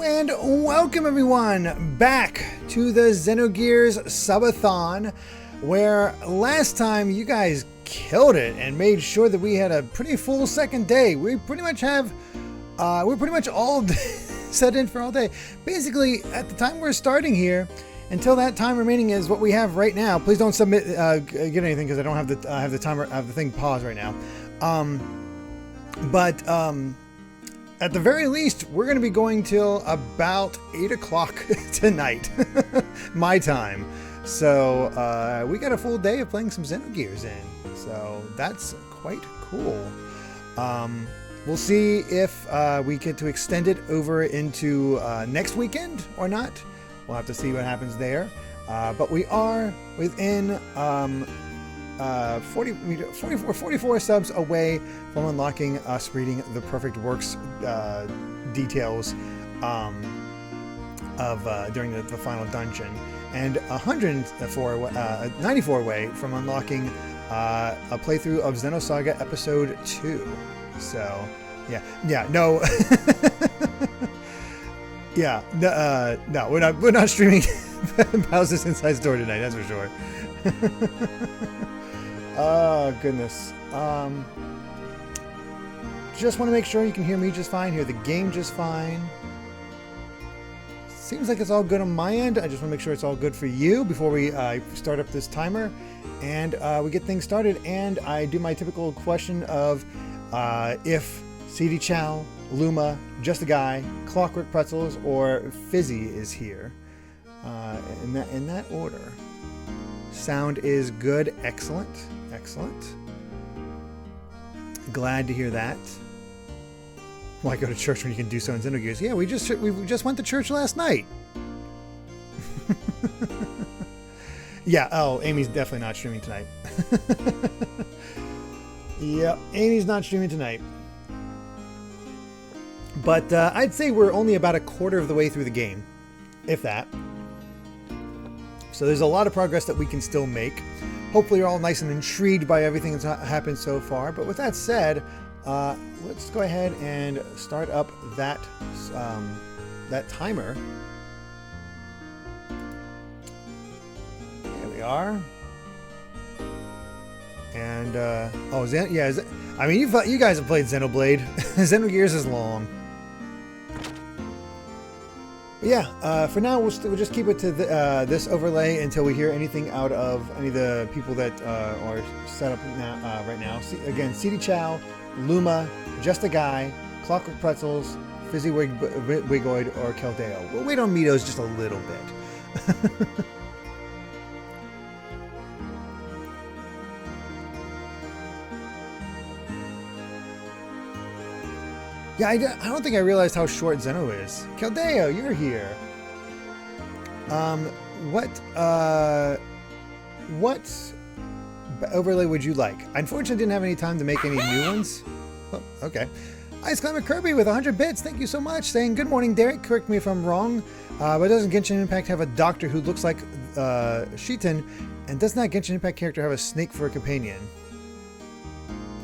Hello and welcome everyone back to the Xenogears Sub-A-Thon, where last time you guys killed it and made sure that we had a pretty full second day. We pretty much have, we're pretty much all set in for all day. Basically, at the time we're starting here, until that time remaining is what we have right now. Please don't submit, get anything because I don't have the timer, I have the thing paused right now. At the very least, we're going to be going till about 8 o'clock tonight, my time. So we got a full day of playing some Xenogears in. So that's quite cool. We'll see if we get to extend it over into next weekend or not. We'll have to see what happens there. But we are within 44 subs away from unlocking us reading the perfect works details of during the final dungeon, and 94 away from unlocking a playthrough of Xenosaga Episode 2. So, no, no, we're not streaming Bowser's Inside Story tonight. That's for sure. Oh, goodness. Just want to make sure you can hear me just fine, hear the game just fine. Seems like it's all good on my end. I just want to make sure it's all good for you before we start up this timer and we get things started. And I do my typical question of if CD Chow, Luma, Just a Guy, Clockwork Pretzels, or Fizzy is here. In that order. Sound is good. Excellent. Excellent. Glad to hear that. Why go to church when you can do so in Xenogears? Yeah, we just went to church last night. Yeah. Oh, Amy's definitely not streaming tonight. Yeah, Amy's not streaming tonight. But I'd say we're only about a quarter of the way through the game, if that. So there's a lot of progress that we can still make. Hopefully you're all nice and intrigued by everything that's happened so far. But with that said, let's go ahead and start up that that timer. There we are. And I mean, you guys have played Xenoblade. Xenogears is long. Yeah, for now we'll just keep it to this overlay until we hear anything out of any of the people that are set up now, right now. Again, CD Chow, Luma, Just a Guy, Clockwork Pretzels, Fizzy Wigoid, or Keldeo. We'll wait on Mitos just a little bit. Yeah, I don't think I realized how short Zeno is. Keldeo, you're here. What overlay would you like? I unfortunately didn't have any time to make any new ones. Oh, okay. Ice Climber Kirby with 100 bits. Thank you so much. Saying, good morning, Derrick. Correct me if I'm wrong. But doesn't Genshin Impact have a doctor who looks like Shiten? And does not Genshin Impact character have a snake for a companion?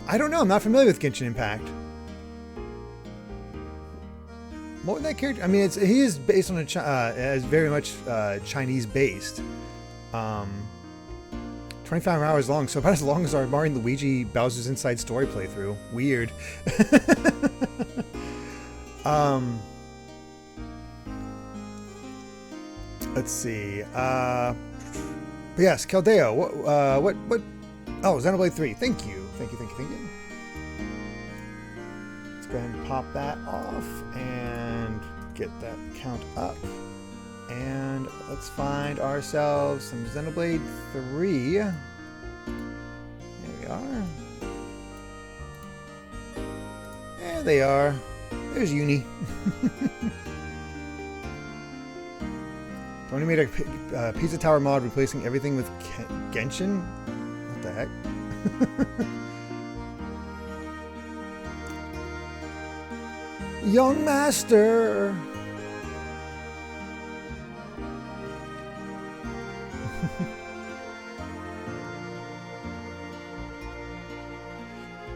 I don't know. I'm not familiar with Genshin Impact. What would that character? I mean, he is based on as very much Chinese based. 25 hours long, so about as long as our Mario and Luigi Bowser's Inside Story playthrough. Weird. Let's see. But yes, Keldeo. What? Oh, Xenoblade 3. Thank you. Let's go ahead and pop that off and get that count up. And let's find ourselves some Xenoblade 3. There we are. There they are. There's Uni. Tony made a Pizza Tower mod replacing everything with Genshin? What the heck? Young Master!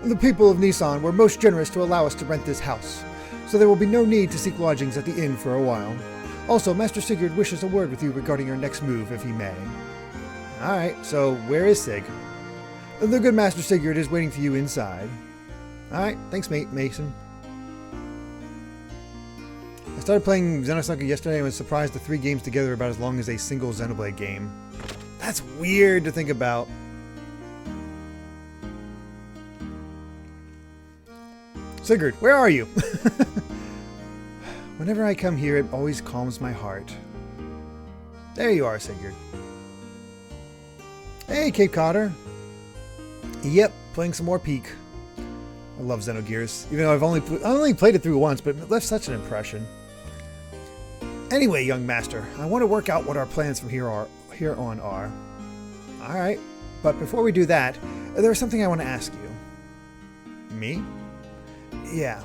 The people of Nissan were most generous to allow us to rent this house. so there will be no need to seek lodgings at the inn for a while. Also, Master Sigurd wishes a word with you regarding your next move, if he may. Alright, so where is Sig? The good Master Sigurd is waiting for you inside. Alright, thanks mate, Mason. I started playing Xenogears yesterday and was surprised the 3 games together are about as long as a single Xenoblade game. That's weird to think about. Sigurd, where are you? Whenever I come here, it always calms my heart. There you are, Sigurd. Hey, Cape Codder. Yep, playing some more Peak. I love Xenogears, even though I only played it through once, but it left such an impression. Anyway, young master, I want to work out what our plans from here on are. All right, but before we do that, there's something I want to ask you. Me? Yeah.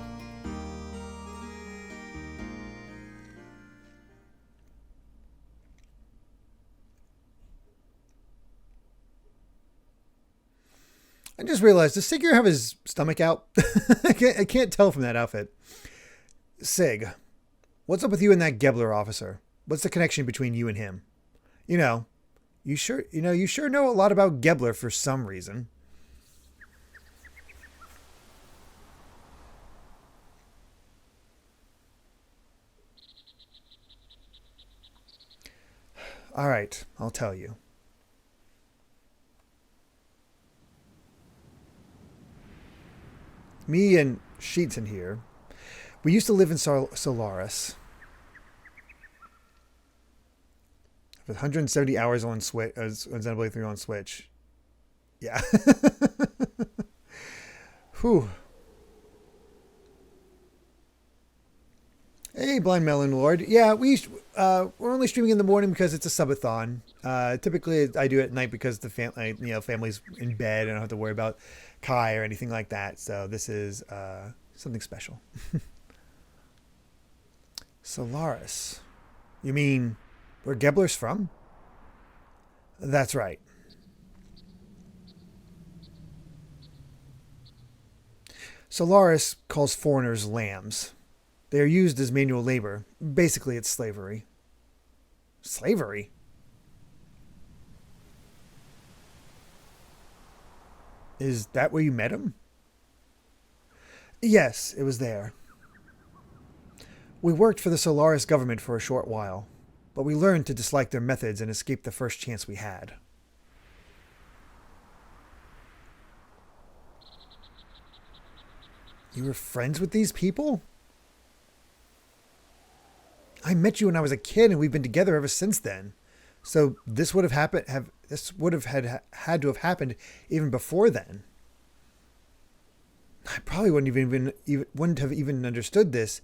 I just realized, does Sigurd have his stomach out? I can't tell from that outfit. Sig, what's up with you and that Gebler officer? What's the connection between you and him? You sure know a lot about Gebler for some reason. All right, I'll tell you. Me and Sheets in here, we used to live in Solaris. With 170 hours on Switch, on Xenoblade 3 on Switch. Yeah. Whew. Hey, Blind Melon Lord. Yeah, we're only streaming in the morning because it's a Sub-A-Thon. Typically, I do it at night because the family's in bed and I don't have to worry about Kai or anything like that. So this is something special. Solaris. You mean where Gebler's from? That's right. Solaris calls foreigners lambs. They are used as manual labor. Basically, it's slavery. Slavery? Is that where you met him? Yes, it was there. We worked for the Solaris government for a short while, but we learned to dislike their methods and escaped the first chance we had. You were friends with these people? I met you when I was a kid, and we've been together ever since then. So this would have happened. This would have had to have happened even before then. I probably wouldn't have even understood this.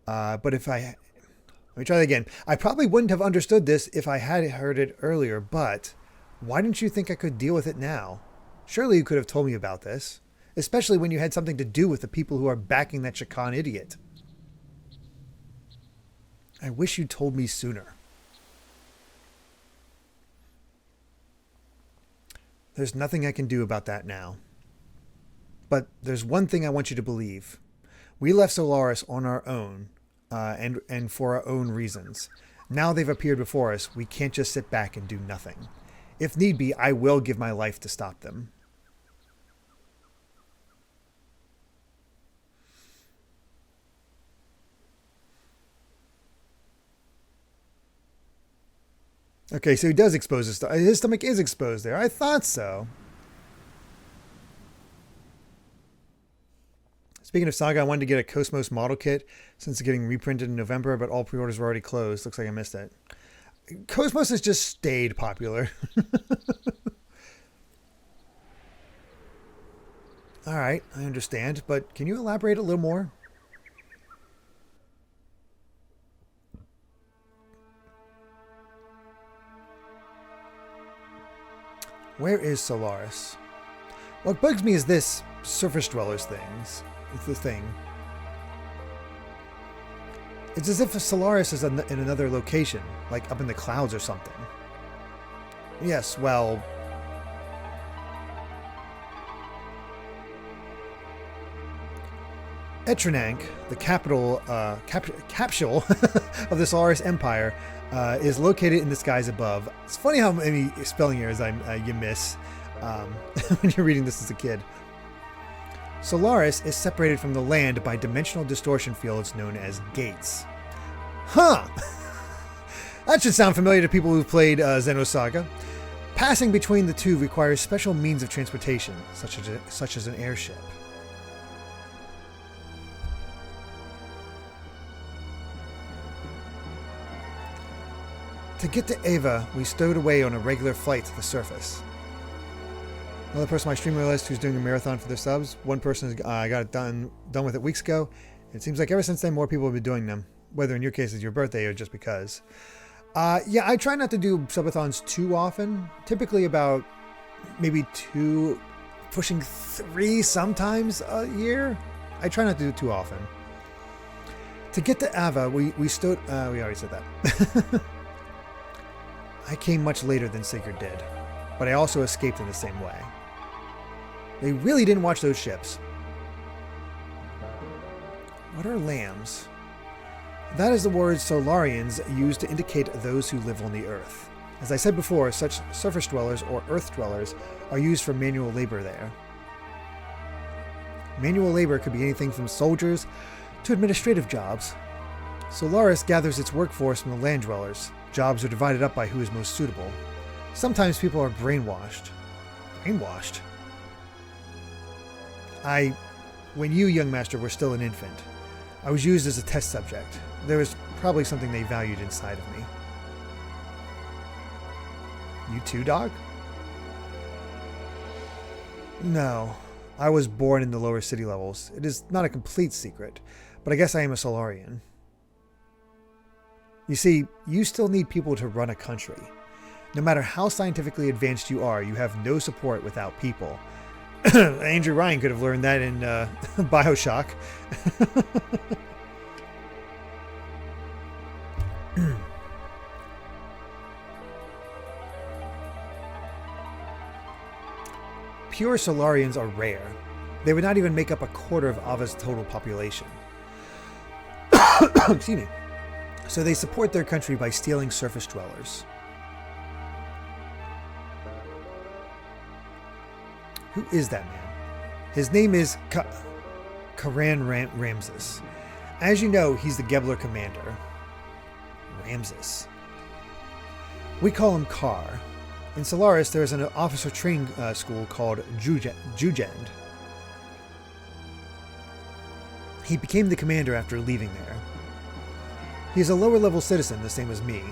But if let me try that again. I probably wouldn't have understood this if I had heard it earlier. But why didn't you think I could deal with it now? Surely you could have told me about this, especially when you had something to do with the people who are backing that Shakan idiot. I wish you told me sooner. There's nothing I can do about that now. But there's one thing I want you to believe. We left Solaris on our own, and for our own reasons. Now they've appeared before us, we can't just sit back and do nothing. If need be, I will give my life to stop them. Okay, so he does expose his stomach. His stomach is exposed there. I thought so. Speaking of Saga, I wanted to get a Cosmos model kit since it's getting reprinted in November, but all pre-orders were already closed. Looks like I missed it. Cosmos has just stayed popular. All right, I understand, but can you elaborate a little more? Where is Solaris? What bugs me is this surface dwellers things. It's the thing. It's as if Solaris is in another location, like up in the clouds or something. Yes, well... Etranank, the capsule of the Solaris Empire, is located in the skies above. It's funny how many spelling errors you miss when you're reading this as a kid. Solaris is separated from the land by dimensional distortion fields known as gates. Huh! That should sound familiar to people who've played Xenosaga. Passing between the two requires special means of transportation, such as an airship. To get to Aveh, we stowed away on a regular flight to the surface. Another person on my streamer list who's doing a marathon for their subs. One person got it done with it weeks ago. It seems like ever since then, more people have been doing them. Whether in your case it's your birthday or just because. Yeah, I try not to do Sub-A-Thons too often. Typically about maybe 2, pushing 3 sometimes a year. I try not to do it too often. To get to Aveh, we stowed... we already said that. I came much later than Sigurd did, but I also escaped in the same way. They really didn't watch those ships. What are lambs? That is the word Solarians use to indicate those who live on the Earth. As I said before, such surface dwellers or Earth dwellers are used for manual labor there. Manual labor could be anything from soldiers to administrative jobs. Solaris gathers its workforce from the land dwellers. Jobs are divided up by who is most suitable. Sometimes people are brainwashed. Brainwashed? When you, young master, were still an infant, I was used as a test subject. There was probably something they valued inside of me. You too, dog? No. I was born in the lower city levels. It is not a complete secret, but I guess I am a Solarian. You see, you still need people to run a country. No matter how scientifically advanced you are, you have no support without people. Andrew Ryan could have learned that in BioShock. Pure Solarians are rare. They would not even make up a quarter of Aveh's total population. Excuse me. So they support their country by stealing surface dwellers. Who is that man? His name is Karan Ramses. As you know, he's the Gebler commander. Ramses. We call him Kar. In Solaris, there is an officer training school called Jugend. He became the commander after leaving there. He is a lower-level citizen, the same as me.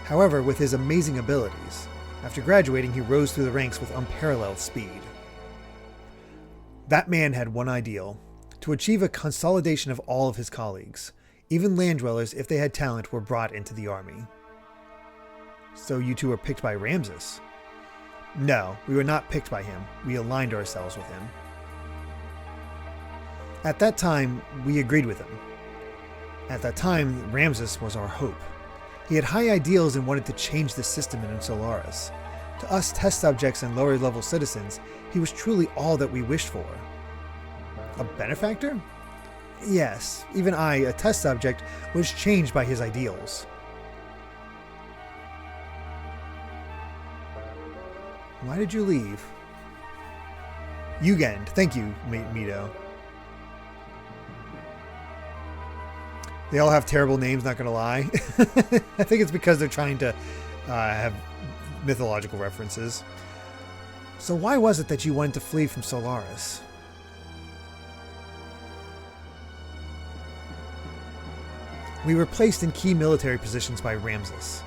However, with his amazing abilities. After graduating, he rose through the ranks with unparalleled speed. That man had one ideal: to achieve a consolidation of all of his colleagues. Even land dwellers, if they had talent, were brought into the army. So you two were picked by Ramses? No, we were not picked by him. We aligned ourselves with him. At that time, we agreed with him. At that time, Ramses was our hope. He had high ideals and wanted to change the system in Solaris. To us test subjects and lower-level citizens, he was truly all that we wished for. A benefactor? Yes, even I, a test subject, was changed by his ideals. Why did you leave? Jugend. Thank you, Mito. They all have terrible names, not gonna lie. I think it's because they're trying to have mythological references. So why was it that you wanted to flee from Solaris? We were placed in key military positions by Ramses.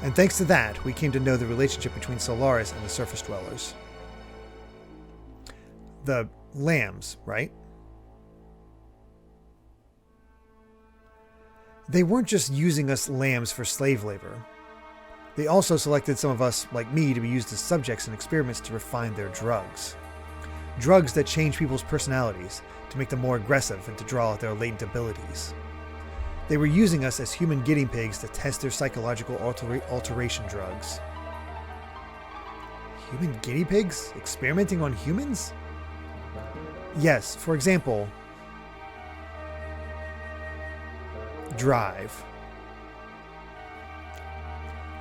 And thanks to that, we came to know the relationship between Solaris and the surface dwellers. The lambs, right? They weren't just using us lambs for slave labor. They also selected some of us, like me, to be used as subjects in experiments to refine their drugs. Drugs that change people's personalities, to make them more aggressive and to draw out their latent abilities. They were using us as human guinea pigs to test their psychological alteration drugs. Human guinea pigs? Experimenting on humans? Yes, for example, drive.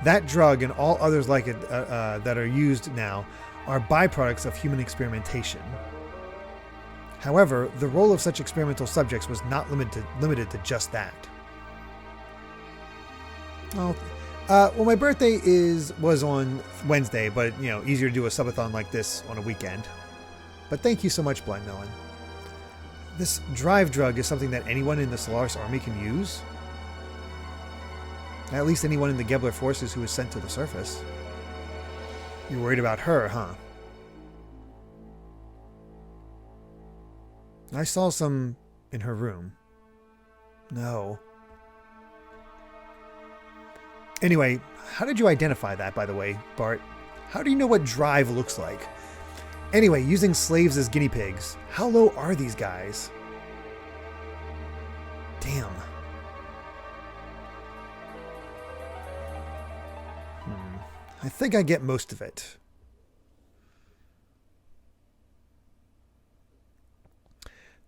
That drug and all others like it that are used now are byproducts of human experimentation. However, the role of such experimental subjects was not limited to just that. Oh, well, my birthday was on Wednesday, but easier to do a Sub-A-Thon like this on a weekend. But thank you so much, Blind Melon. This drive drug is something that anyone in the Solaris army can use. At least anyone in the Gebler forces who was sent to the surface. You're worried about her, huh? I saw some in her room. No. Anyway, how did you identify that, by the way, Bart? How do you know what drive looks like? Anyway, using slaves as guinea pigs. How low are these guys? Damn. I think I get most of it.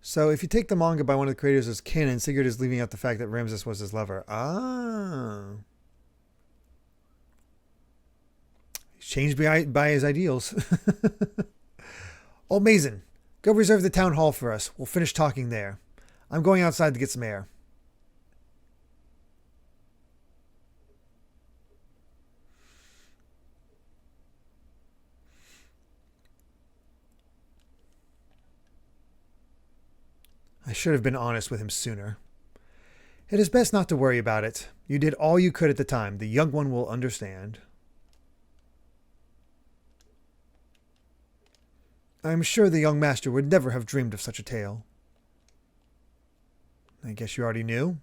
So if you take the manga by one of the creators as canon, Sigurd is leaving out the fact that Ramses was his lover. Ah. He's changed by his ideals. Old Mason, go reserve the town hall for us. We'll finish talking there. I'm going outside to get some air. I should have been honest with him sooner. It is best not to worry about it. You did all you could at the time. The young one will understand. I am sure the young master would never have dreamed of such a tale. I guess you already knew?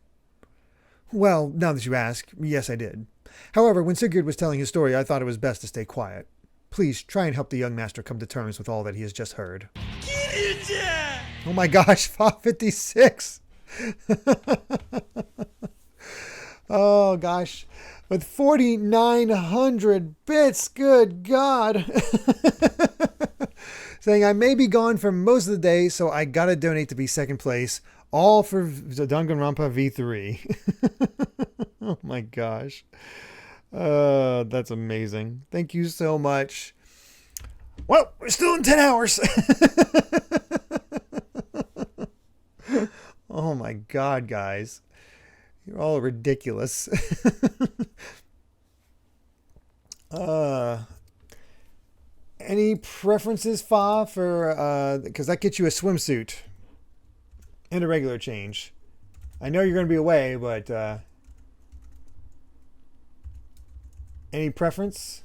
Well, now that you ask, yes, I did. However, when Sigurd was telling his story, I thought it was best to stay quiet. Please, try and help the young master come to terms with all that he has just heard. Oh my gosh, 556! Oh gosh. With 4,900 bits, good God! Saying, I may be gone for most of the day, so I gotta donate to be second place. All for Danganronpa V3. Oh my gosh. That's amazing. Thank you so much. Well, we're still in 10 hours. Oh my God, guys. You're all ridiculous. Any preferences, Fa, for, because that gets you a swimsuit and a regular change. I know you're going to be away, but, any preference?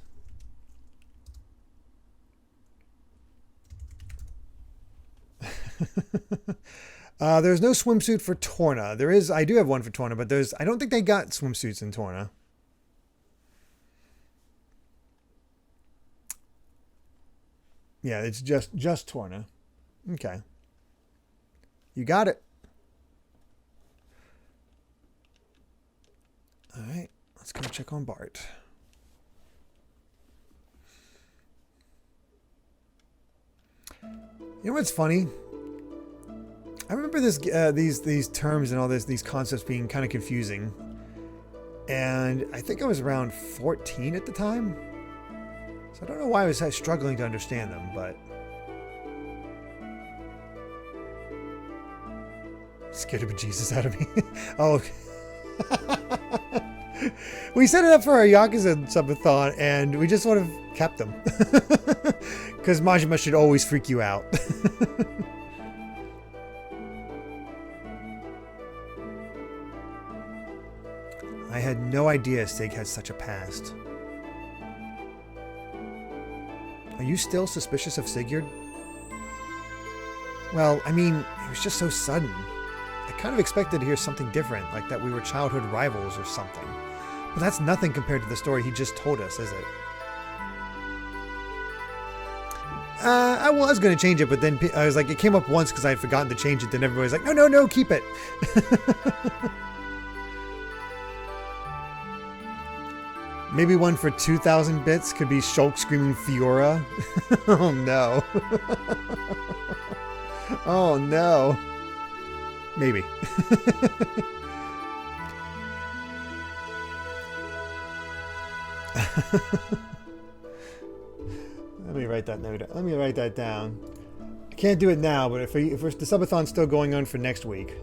There's no swimsuit for Torna. There is, I do have one for Torna, but I don't think they got swimsuits in Torna. Yeah, it's just Torna. Okay. You got it. All right, let's go check on Bart. You know what's funny? I remember these terms and all these concepts being kind of confusing, and I think I was around 14 at the time, so I don't know why I was struggling to understand them. But scared the bejesus out of me. Oh, we set it up for our Yakuza Sub-A-Thon, and we just sort of kept them because Majima should always freak you out. I had no idea Sig had such a past. Are you still suspicious of Sigurd? Well, I mean, it was just so sudden. I kind of expected to hear something different, like that we were childhood rivals or something. But that's nothing compared to the story he just told us, is it? I was going to change it, but then I was like, it came up once because I had forgotten to change it. Then everybody was like, no, keep it. Maybe one for 2,000 bits could be Shulk screaming Fiora. Oh no. Oh no. Maybe. Let me write that note. Let me write that down. I can't do it now, but if the Sub-A-Thon's still going on for next week.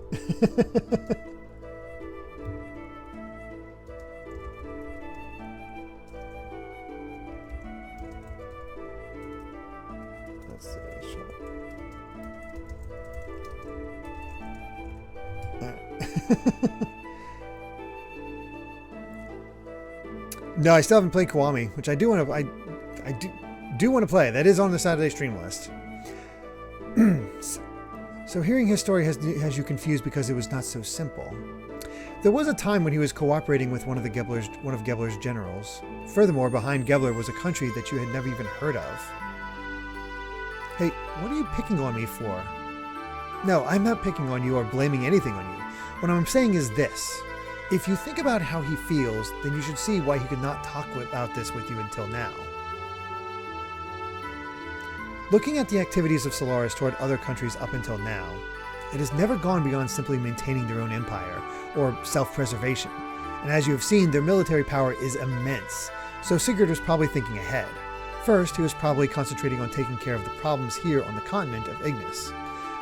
Let's see. All right. No, I still haven't played Kiwami, which I do want to. I do want to play. That is on the Saturday stream list. So hearing his story has you confused because it was not so simple. There was a time when he was cooperating with one of Gebler's generals. Furthermore, behind Gebler was a country that you had never even heard of. Hey, what are you picking on me for? No, I'm not picking on you or blaming anything on you. What I'm saying is this. If you think about how he feels, then you should see why he could not talk about this with you until now. Looking at the activities of Solaris toward other countries up until now, it has never gone beyond simply maintaining their own empire, or self-preservation, and as you have seen, their military power is immense, so Sigurd was probably thinking ahead. First, he was probably concentrating on taking care of the problems here on the continent of Ignis.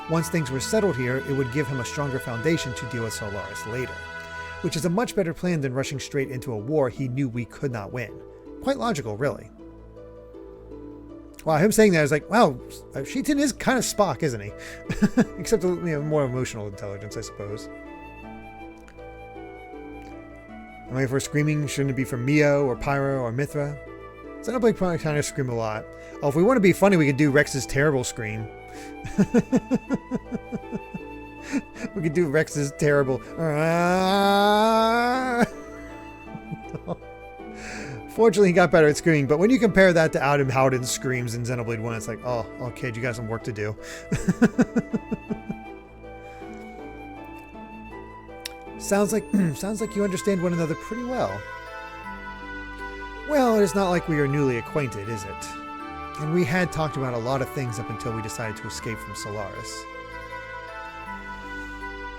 Once things were settled here, it would give him a stronger foundation to deal with Solaris later, which is a much better plan than rushing straight into a war he knew we could not win. Quite logical, really. Wow, him saying that is like, wow, Sheetan is kind of Spock, isn't he? Except more emotional intelligence, I suppose. I mean, if we're screaming, shouldn't it be from Mio or Pyro or Mithra? Xenoblade probably kind of scream a lot. Oh, if we want to be funny, we could do Rex's terrible scream. We could do Rex's terrible. Fortunately, he got better at screaming, but when you compare that to Adam Howden's screams in Xenoblade 1, it's like, oh, kid, you got some work to do. Sounds like you understand one another pretty well. Well, it's not like we are newly acquainted, is it? And we had talked about a lot of things up until we decided to escape from Solaris.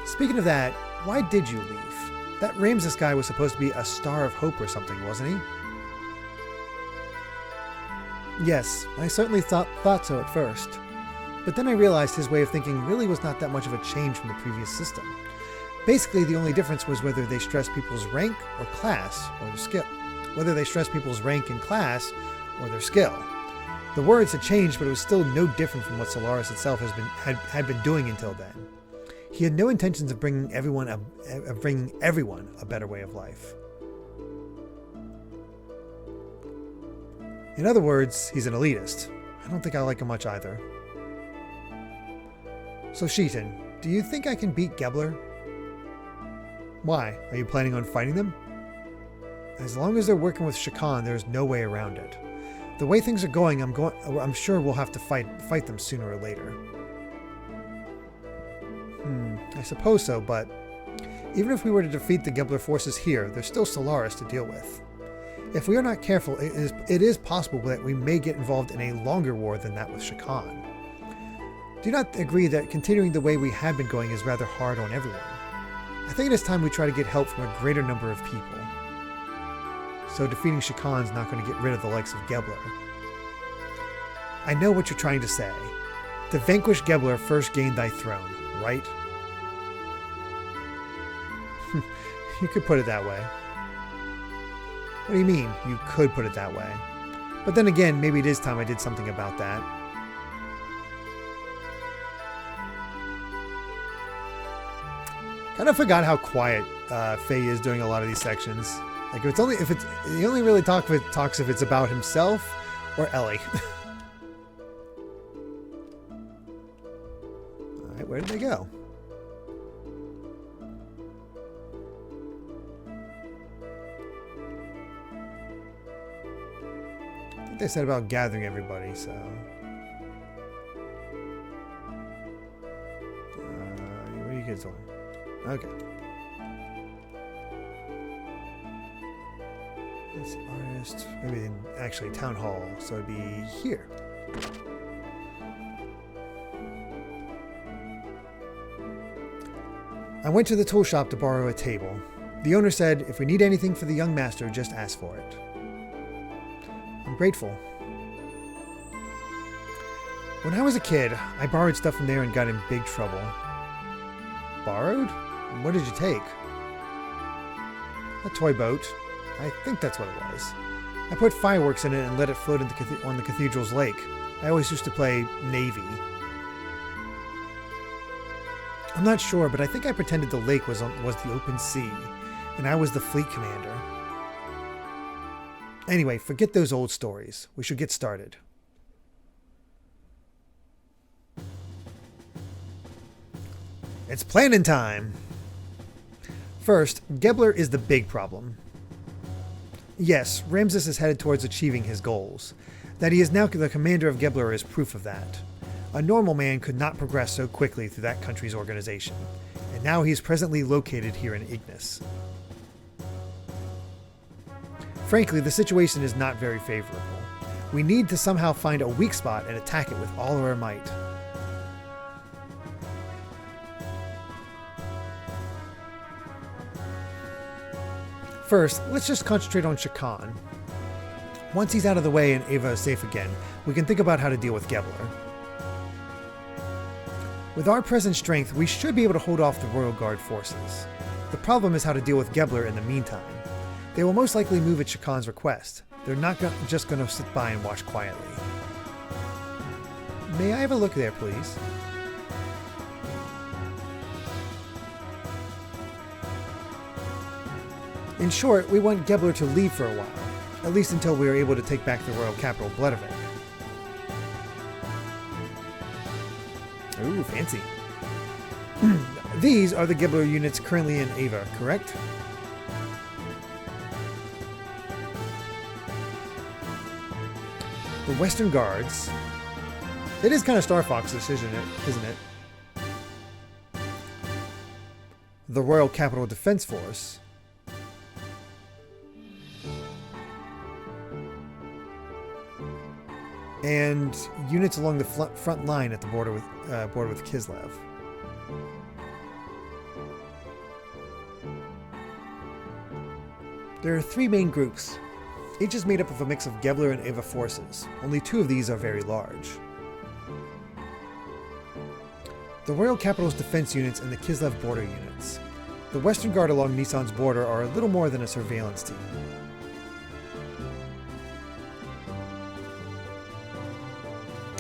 Speaking of that, why did you leave? That Ramses guy was supposed to be a star of hope or something, wasn't he? Yes, I certainly thought so at first. But then I realized his way of thinking really was not that much of a change from the previous system. Basically, the only difference was whether they stressed people's rank or class or their skill. Whether they stressed people's rank and class or their skill. The words had changed, but it was still no different from what Solaris itself had been doing until then. He had no intentions of bringing everyone a better way of life. In other words, he's an elitist. I don't think I like him much either. So Sheetan, do you think I can beat Gebler? Why? Are you planning on fighting them? As long as they're working with Shakan, there's no way around it. The way things are going, I'm sure we'll have to fight them sooner or later. I suppose so, but even if we were to defeat the Gebler forces here, there's still Solaris to deal with. If we are not careful, it is possible that we may get involved in a longer war than that with Shakan. Do you not agree that continuing the way we have been going is rather hard on everyone? I think it is time we try to get help from a greater number of people. So defeating Shakan's not going to get rid of the likes of Gebler. I know what you're trying to say. To vanquish Gebler, first gain thy throne, right? You could put it that way. What do you mean, you could put it that way? But then again, maybe it is time I did something about that. Kind of forgot how quiet Faye is during a lot of these sections. Like he only really talks if it's about himself or Ellie. All right, where did they go? I think they said about gathering everybody, so. What are you kids doing? Okay. This artist, maybe actually town hall, so it'd be here. I went to the tool shop to borrow a table. The owner said, if we need anything for the young master, just ask for it. I'm grateful. When I was a kid, I borrowed stuff from there and got in big trouble. Borrowed? What did you take? A toy boat. I think that's what it was. I put fireworks in it and let it float on the cathedral's lake. I always used to play Navy. I'm not sure, but I think I pretended the lake was the open sea, and I was the fleet commander. Anyway, forget those old stories. We should get started. It's planning time! First, Gebler is the big problem. Yes, Ramses is headed towards achieving his goals. That he is now the commander of Gebler is proof of that. A normal man could not progress so quickly through that country's organization, and now he is presently located here in Ignis. Frankly, the situation is not very favorable. We need to somehow find a weak spot and attack it with all of our might. First, let's just concentrate on Shakan. Once he's out of the way and Aveh is safe again, we can think about how to deal with Gebler. With our present strength, we should be able to hold off the Royal Guard forces. The problem is how to deal with Gebler in the meantime. They will most likely move at Shakan's request. They're not just going to sit by and watch quietly. May I have a look there, please? In short, we want Gebler to leave for a while, at least until we are able to take back the royal capital, Bledavik. Ooh, fancy. These are the Gebler units currently in Aveh, correct? The Western Guards. It is kind of Star Fox-ish, isn't it? The Royal Capital Defense Force. And units along the front line at the border with Kislev. There are three main groups. Each is made up of a mix of Gebler and Aveh forces. Only two of these are very large. The Royal Capital's defense units and the Kislev border units. The Western Guard along Nissan's border are a little more than a surveillance team.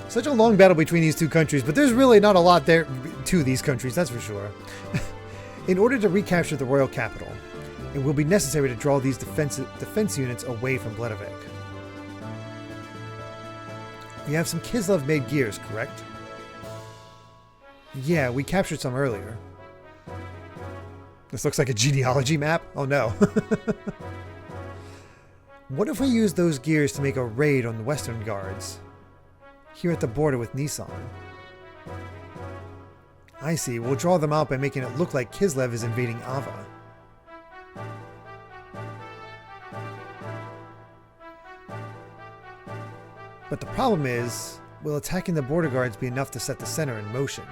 Such a long battle between these two countries, but there's really not a lot there to these countries, that's for sure. In order to recapture the royal capital, it will be necessary to draw these defense units away from Bledavik. We have some Kislev-made gears, correct? Yeah, we captured some earlier. This looks like a genealogy map? Oh no. What if we use those gears to make a raid on the Western Guards? Here at the border with Nissan. I see. We'll draw them out by making it look like Kislev is invading Aveh. But the problem is, will attacking the border guards be enough to set the center in motion?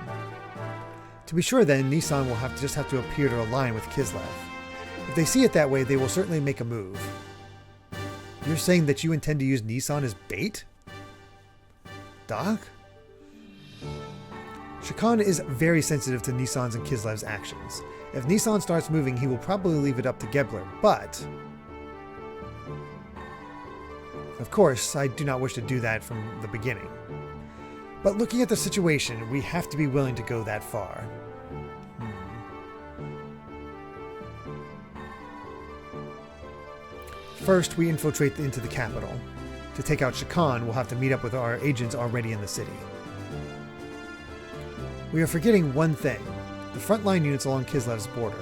To be sure then, Nissan will just have to appear to align with Kislev. If they see it that way, they will certainly make a move. You're saying that you intend to use Nissan as bait? Doc? Shakan is very sensitive to Nissan's and Kislev's actions. If Nissan starts moving, he will probably leave it up to Gebler, but... Of course, I do not wish to do that from the beginning. But looking at the situation, we have to be willing to go that far. First, we infiltrate into the capital. To take out Shakan, we'll have to meet up with our agents already in the city. We are forgetting one thing. The frontline units along Kislev's border.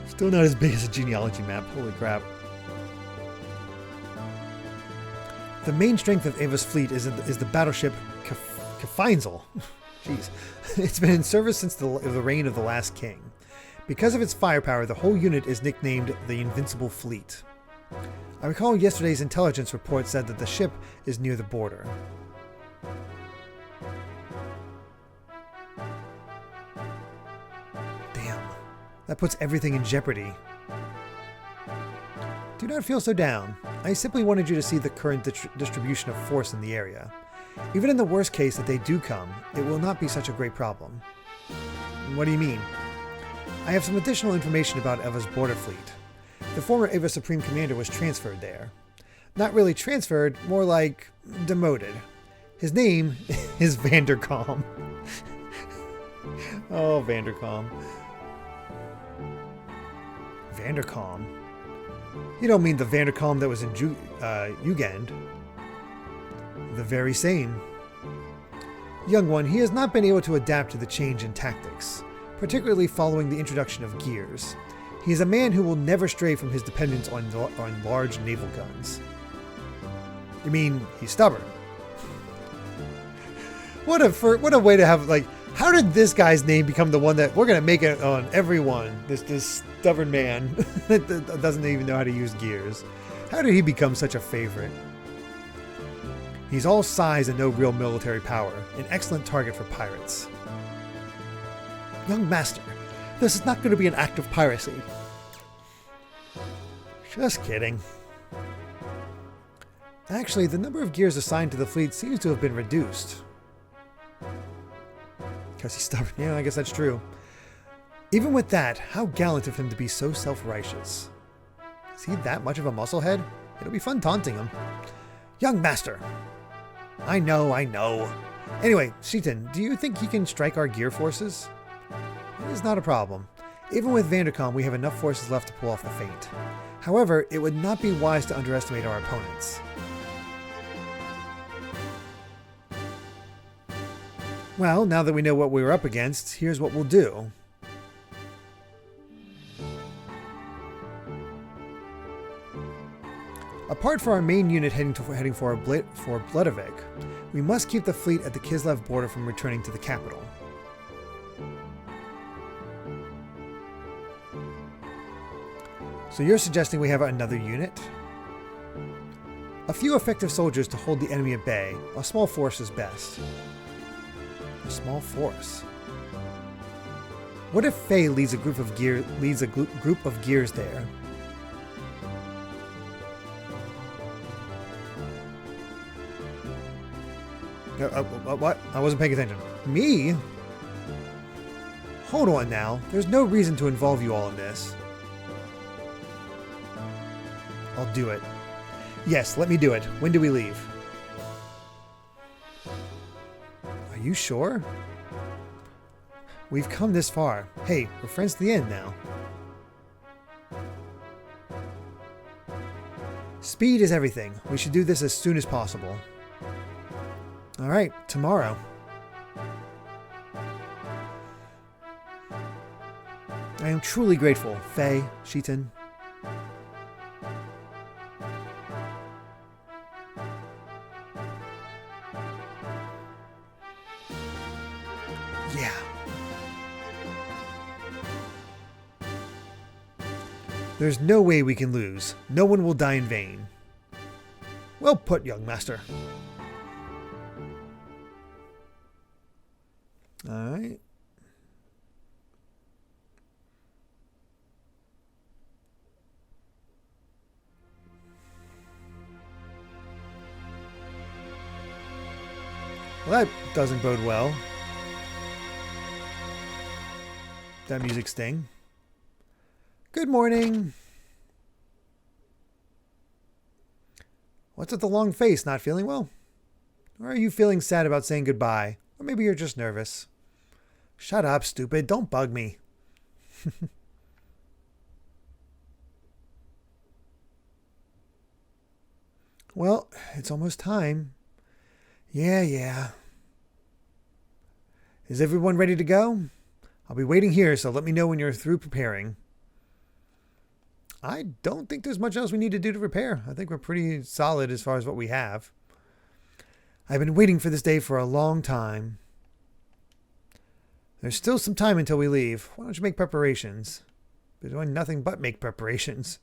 Still not as big as a genealogy map, holy crap. The main strength of Aveh's fleet is the battleship Kefeinzel. Jeez. It's been in service since the reign of the last king. Because of its firepower, the whole unit is nicknamed the Invincible Fleet. I recall yesterday's intelligence report said that the ship is near the border. That puts everything in jeopardy. Do not feel so down. I simply wanted you to see the current distribution of force in the area. Even in the worst case that they do come, it will not be such a great problem. What do you mean? I have some additional information about Aveh's border fleet. The former Aveh Supreme Commander was transferred there. Not really transferred, more like demoted. His name is Vandercom. Oh, Vandercom. Vandercom? You don't mean the Vandercom that was in Ugand? The very same. Young one, he has not been able to adapt to the change in tactics, particularly following the introduction of gears. He is a man who will never stray from his dependence on large naval guns. You mean he's stubborn? What a way to have, like, how did this guy's name become the one that we're going to make it on everyone? This stubborn man that doesn't even know how to use gears. How did he become such a favorite? He's all size and no real military power, an excellent target for pirates. Young master, this is not going to be an act of piracy. Just kidding. Actually, the number of gears assigned to the fleet seems to have been reduced. Because he's stubborn. Yeah, I guess that's true. Even with that, how gallant of him to be so self-righteous. Is he that much of a musclehead? It'll be fun taunting him. Young master. I know. Anyway, Sheetan, do you think he can strike our gear forces? It is not a problem. Even with Vandercom, we have enough forces left to pull off the feint. However, it would not be wise to underestimate our opponents. Well, now that we know what we're up against, here's what we'll do. Apart from our main unit heading for Bloodavik, we must keep the fleet at the Kislev border from returning to the capital. So you're suggesting we have another unit? A few effective soldiers to hold the enemy at bay. A small force is best. A small force. What if Faye leads a group of gears there? What? I wasn't paying attention. Me? Hold on now. There's no reason to involve you all in this. I'll do it. Yes, let me do it. When do we leave? Are you sure? We've come this far. Hey, we're friends to the end now. Speed is everything. We should do this as soon as possible. Alright, tomorrow. I am truly grateful, Faye, Sheetan. Yeah. There's no way we can lose. No one will die in vain. Well put, young master. Alright. Well, that doesn't bode well. That music sting. Good morning. What's with the long face? Not feeling well? Or are you feeling sad about saying goodbye? Or maybe you're just nervous. Shut up, stupid. Don't bug me. Well, it's almost time. Yeah. Is everyone ready to go? I'll be waiting here, so let me know when you're through preparing. I don't think there's much else we need to do to prepare. I think we're pretty solid as far as what we have. I've been waiting for this day for a long time. There's still some time until we leave. Why don't you make preparations? We're doing nothing but make preparations.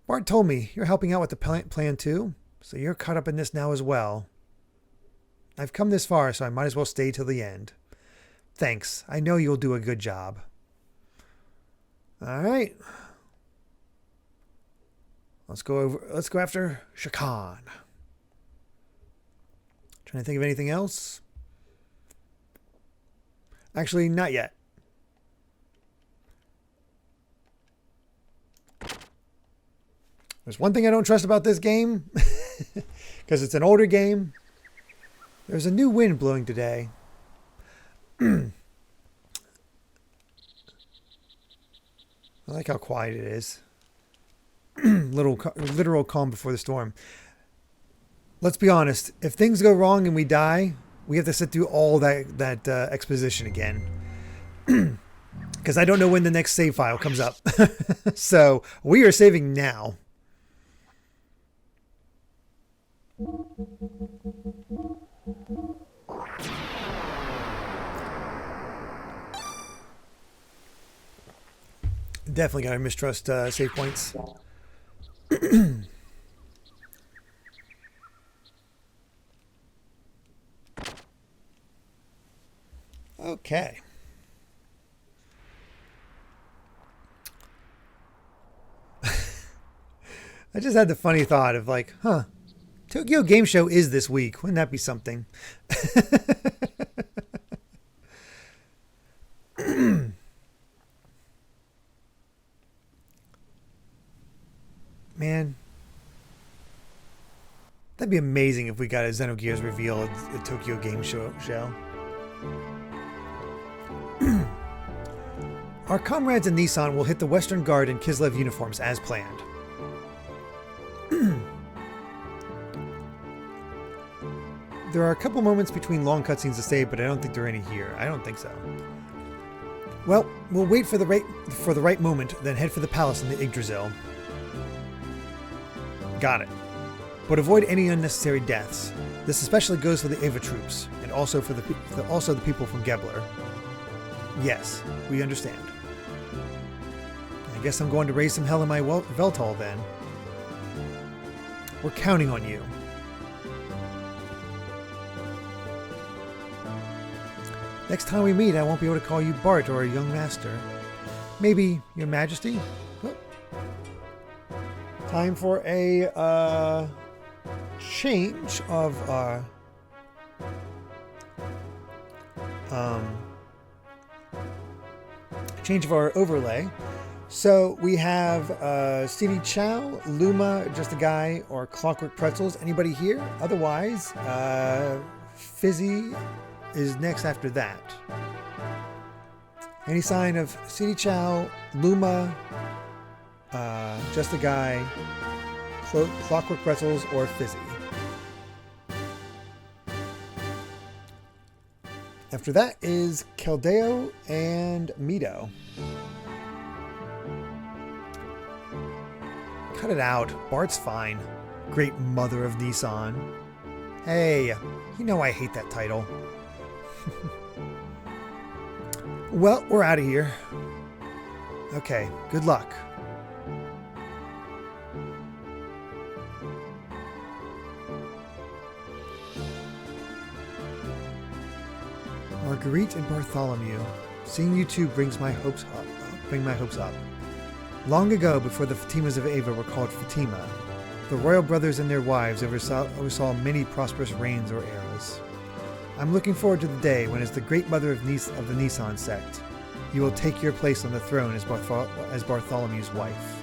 Bart told me you're helping out with the plan too, so you're caught up in this now as well. I've come this far, so I might as well stay till the end. Thanks. I know you'll do a good job. All right. Let's go after Shakan. Trying to think of anything else. Actually, not yet. There's one thing I don't trust about this game, because it's an older game. There's a new wind blowing today. I like how quiet it is. Literal calm before the storm. Let's be honest. If things go wrong and we die, we have to sit through all that exposition again. Because I don't know when the next save file comes up. So we are saving now. Definitely gotta mistrust save points. Okay. I just had the funny thought of like, huh, Tokyo Game Show is this week. Wouldn't that be something? Man, that'd be amazing if we got a Xenogears reveal at Tokyo Game Show. Our comrades in Nissan will hit the Western Guard in Kislev uniforms as planned. There are a couple moments between long cutscenes to save, but I don't think there are any here. I don't think so. Well, we'll wait for the right moment, then head for the palace in the Yggdrasil. Got it. But avoid any unnecessary deaths. This especially goes for the Aveh troops, and also for the people from Gebler. Yes, we understand. I guess I'm going to raise some hell in my Veltal then. We're counting on you. Next time we meet, I won't be able to call you Bart or a young master. Maybe Your Majesty? Oh. Time for a change of our overlay. So we have CD Chow, Luma, Just a Guy, or Clockwork Pretzels. Anybody here? Otherwise, Fizzy is next after that. Any sign of CD Chow, Luma, Just a Guy, Clockwork Pretzels, or Fizzy? After that is Keldeo and Mito. Cut it out. Bart's fine. Great mother of Nissan. Hey, you know I hate that title. Well, we're out of here. Okay, good luck. Marguerite and Bartholomew. Seeing you two brings my hopes up. Long ago, before the Fatimas of Aveh were called Fatima, the royal brothers and their wives oversaw many prosperous reigns or eras. I'm looking forward to the day when, as the great mother of the Nissan sect, you will take your place on the throne as Bartholomew's wife.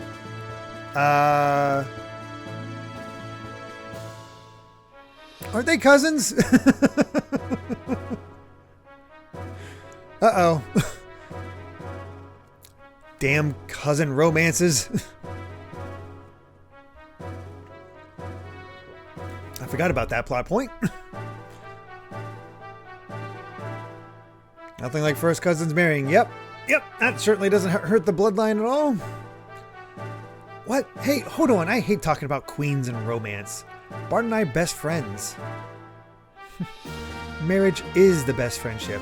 Aren't they cousins? Uh-oh. Damn cousin romances. I forgot about that plot point. Nothing like first cousins marrying. Yep, that certainly doesn't hurt the bloodline at all. What? Hey, hold on. I hate talking about queens and romance. Bart and I are best friends. Marriage is the best friendship.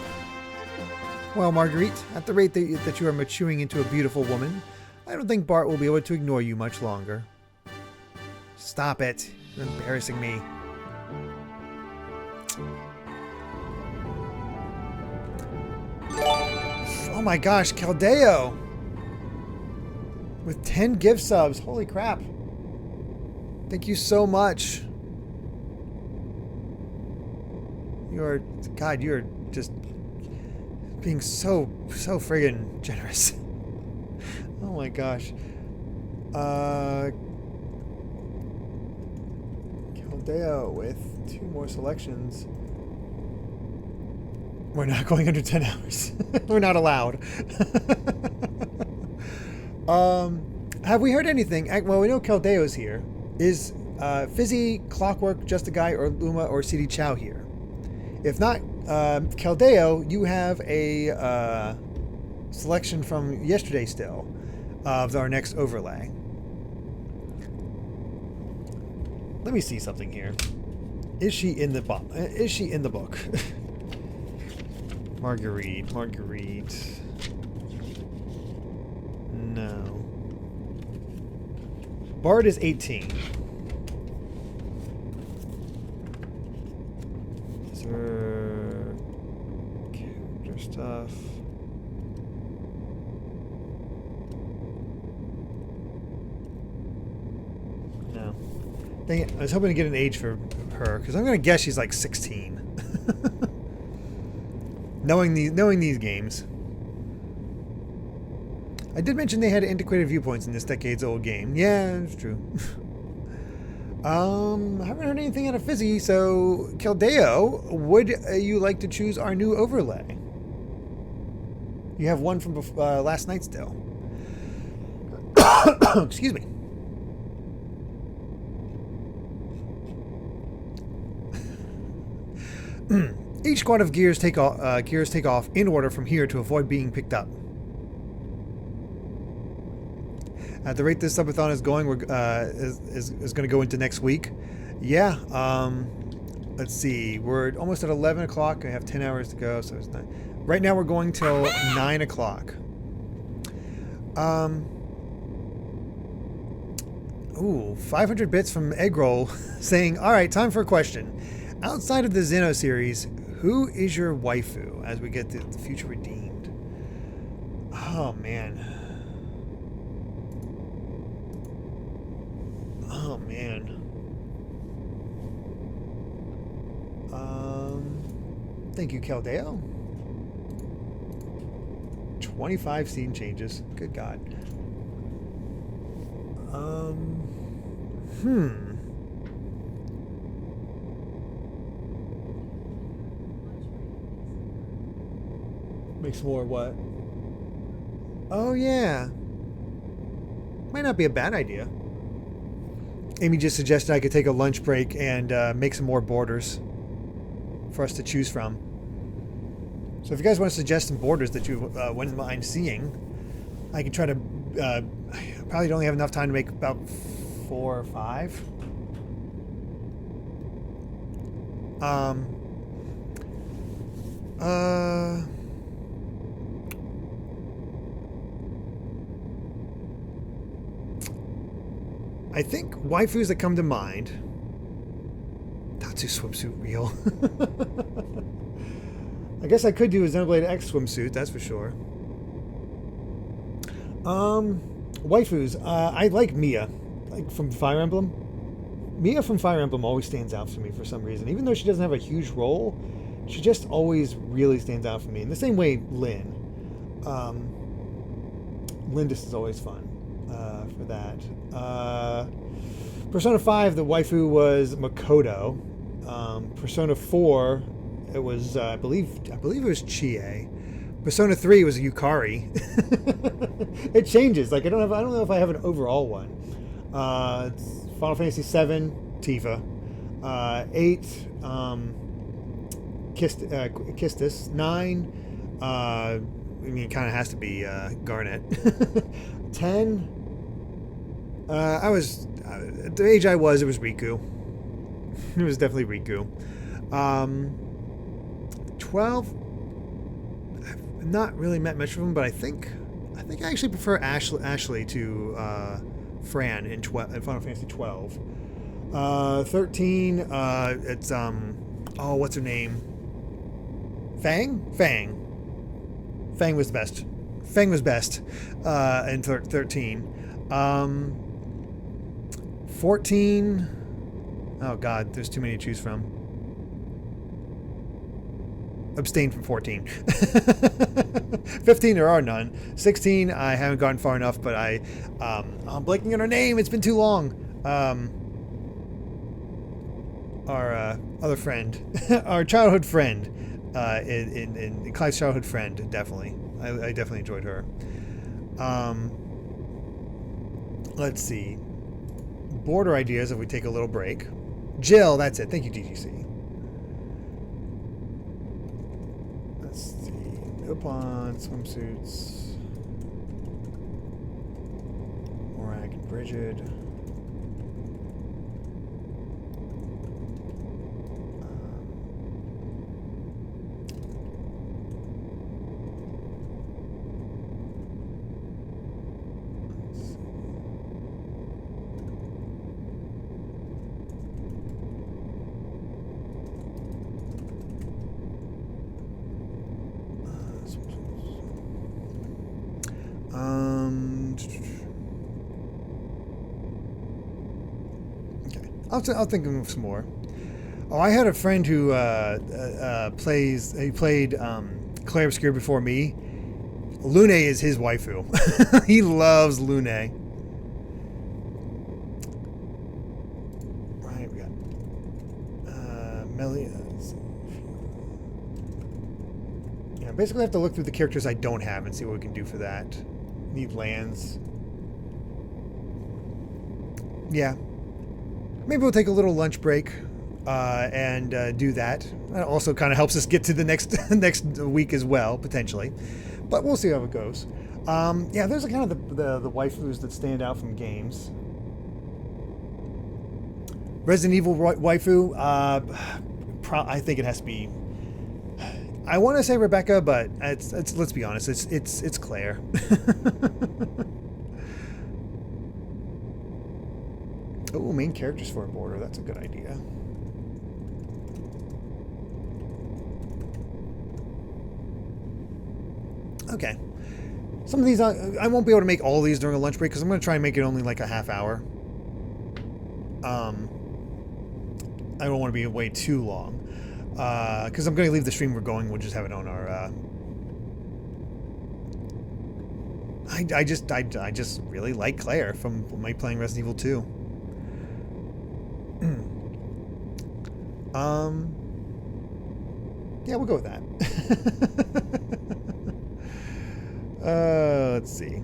Well, Marguerite, at the rate that you are maturing into a beautiful woman, I don't think Bart will be able to ignore you much longer. Stop it. You're embarrassing me. Oh my gosh, Keldeo! With 10 gift subs. Holy crap. Thank you so much. You're, God, you're just being so friggin' generous. Oh my gosh. Caldeo with 2 more selections. We're not going under 10 hours. We're not allowed. Have we heard anything? Well, we know Caldeo's here. Is Fizzy, Clockwork, Just a Guy, or Luma, or CD Chow here? If not, Caldeo, you have a selection from yesterday still of our next overlay. Let me see something here. Is she in the book? Is she in the book? Marguerite. No. Bart is 18. Is there character stuff? No. Dang it. I was hoping to get an age for her, because I'm going to guess she's like 16. knowing these games. I did mention they had antiquated viewpoints in this decades-old game. Yeah, it's true. I haven't heard anything out of Fizzy, so Caldeo, would you like to choose our new overlay? You have one from last night still. Excuse me. Each squad of gears take off in order from here to avoid being picked up. At the rate this Sub-A-Thon is going, is going to go into next week. Yeah. Let's see. We're almost at 11 o'clock. I have 10 hours to go, so it's 9. Right now we're going till 9 o'clock. Ooh, 500 bits from Eggroll saying, all right, time for a question. Outside of the Xeno series, who is your waifu as we get to the future redeemed? Oh, man. Oh, man. Thank you, Caldeo. 25 scene changes. Good God. Makes more what? Oh, yeah. Might not be a bad idea. Amy just suggested I could take a lunch break and make some more borders for us to choose from. So if you guys want to suggest some borders that you wouldn't mind seeing, I can try to... I probably only have enough time to make about 4 or 5. I think waifus that come to mind. Tatsu swimsuit reel. I guess I could do a Xenoblade X swimsuit, that's for sure. Waifus. I like Mia, like from Fire Emblem. Mia from Fire Emblem always stands out for me for some reason. Even though she doesn't have a huge role, she just always really stands out for me. In the same way, Lyn. Lindis is always fun for that. Persona 5, the waifu was Makoto. Persona 4, it was I believe it was Chie. Persona 3 was Yukari. It changes. Like I don't know if I have an overall one. Final Fantasy 7, Tifa. 8, Kistis. 9, I mean, it kind of has to be Garnet. 10. I was at the age I was. It was Riku. It was definitely Riku. 12. I've not really met much of them, but I think I actually prefer Ashley to Fran in Final Fantasy 12. 13. It's oh, what's her name? Fang. Fang was the best. Fang was best in 13. 14. Oh God, there's too many to choose from. Abstain from 14. 15, there are none. 16, I haven't gotten far enough, but I'm blanking on her name. It's been too long. Our other friend, our childhood friend, in Clive's childhood friend, definitely. I definitely enjoyed her. Let's see. Border ideas if we take a little break. Jill, that's it. Thank you, DGC. Let's see. Upon swimsuits. Morak and Bridget. Okay, I'll think of some more. Oh, I had a friend who played Claire Obscure before me. Lune is his waifu. He loves Lune. Right, we got Melia. Yeah, basically I have to look through the characters I don't have and see what we can do for that. Need lands. Yeah. Maybe we'll take a little lunch break and do that. That also kind of helps us get to the next week as well, potentially. But we'll see how it goes. Yeah, there's kind of the waifus that stand out from games. Resident Evil waifu, I think it has to be. I want to say Rebecca, but it's let's be honest, it's Claire. Oh, main characters for a border. That's a good idea. Okay. Some of these, I won't be able to make all of these during a lunch break because I'm going to try and make it only like a half hour. I don't want to be away too long. Because I'm going to leave the stream we're going. We'll just have it on our... I just really like Claire from my playing Resident Evil 2. Yeah, we'll go with that. Let's see.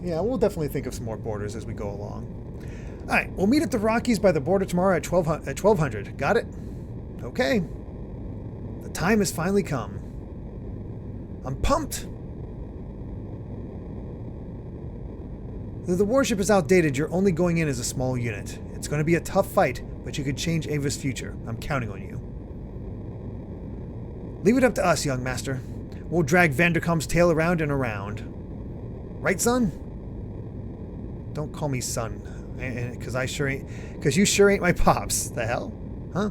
Yeah, we'll definitely think of some more borders as we go along. All right, we'll meet at the Rockies by the border tomorrow at 1200. Got it? Okay. The time has finally come. I'm pumped. Though the warship is outdated, you're only going in as a small unit. It's going to be a tough fight, but you could change Aveh's future. I'm counting on you. Leave it up to us, young master. We'll drag Vanderkamp's tail around and around. Right, son? Don't call me son, because you sure ain't my pops. The hell? Huh?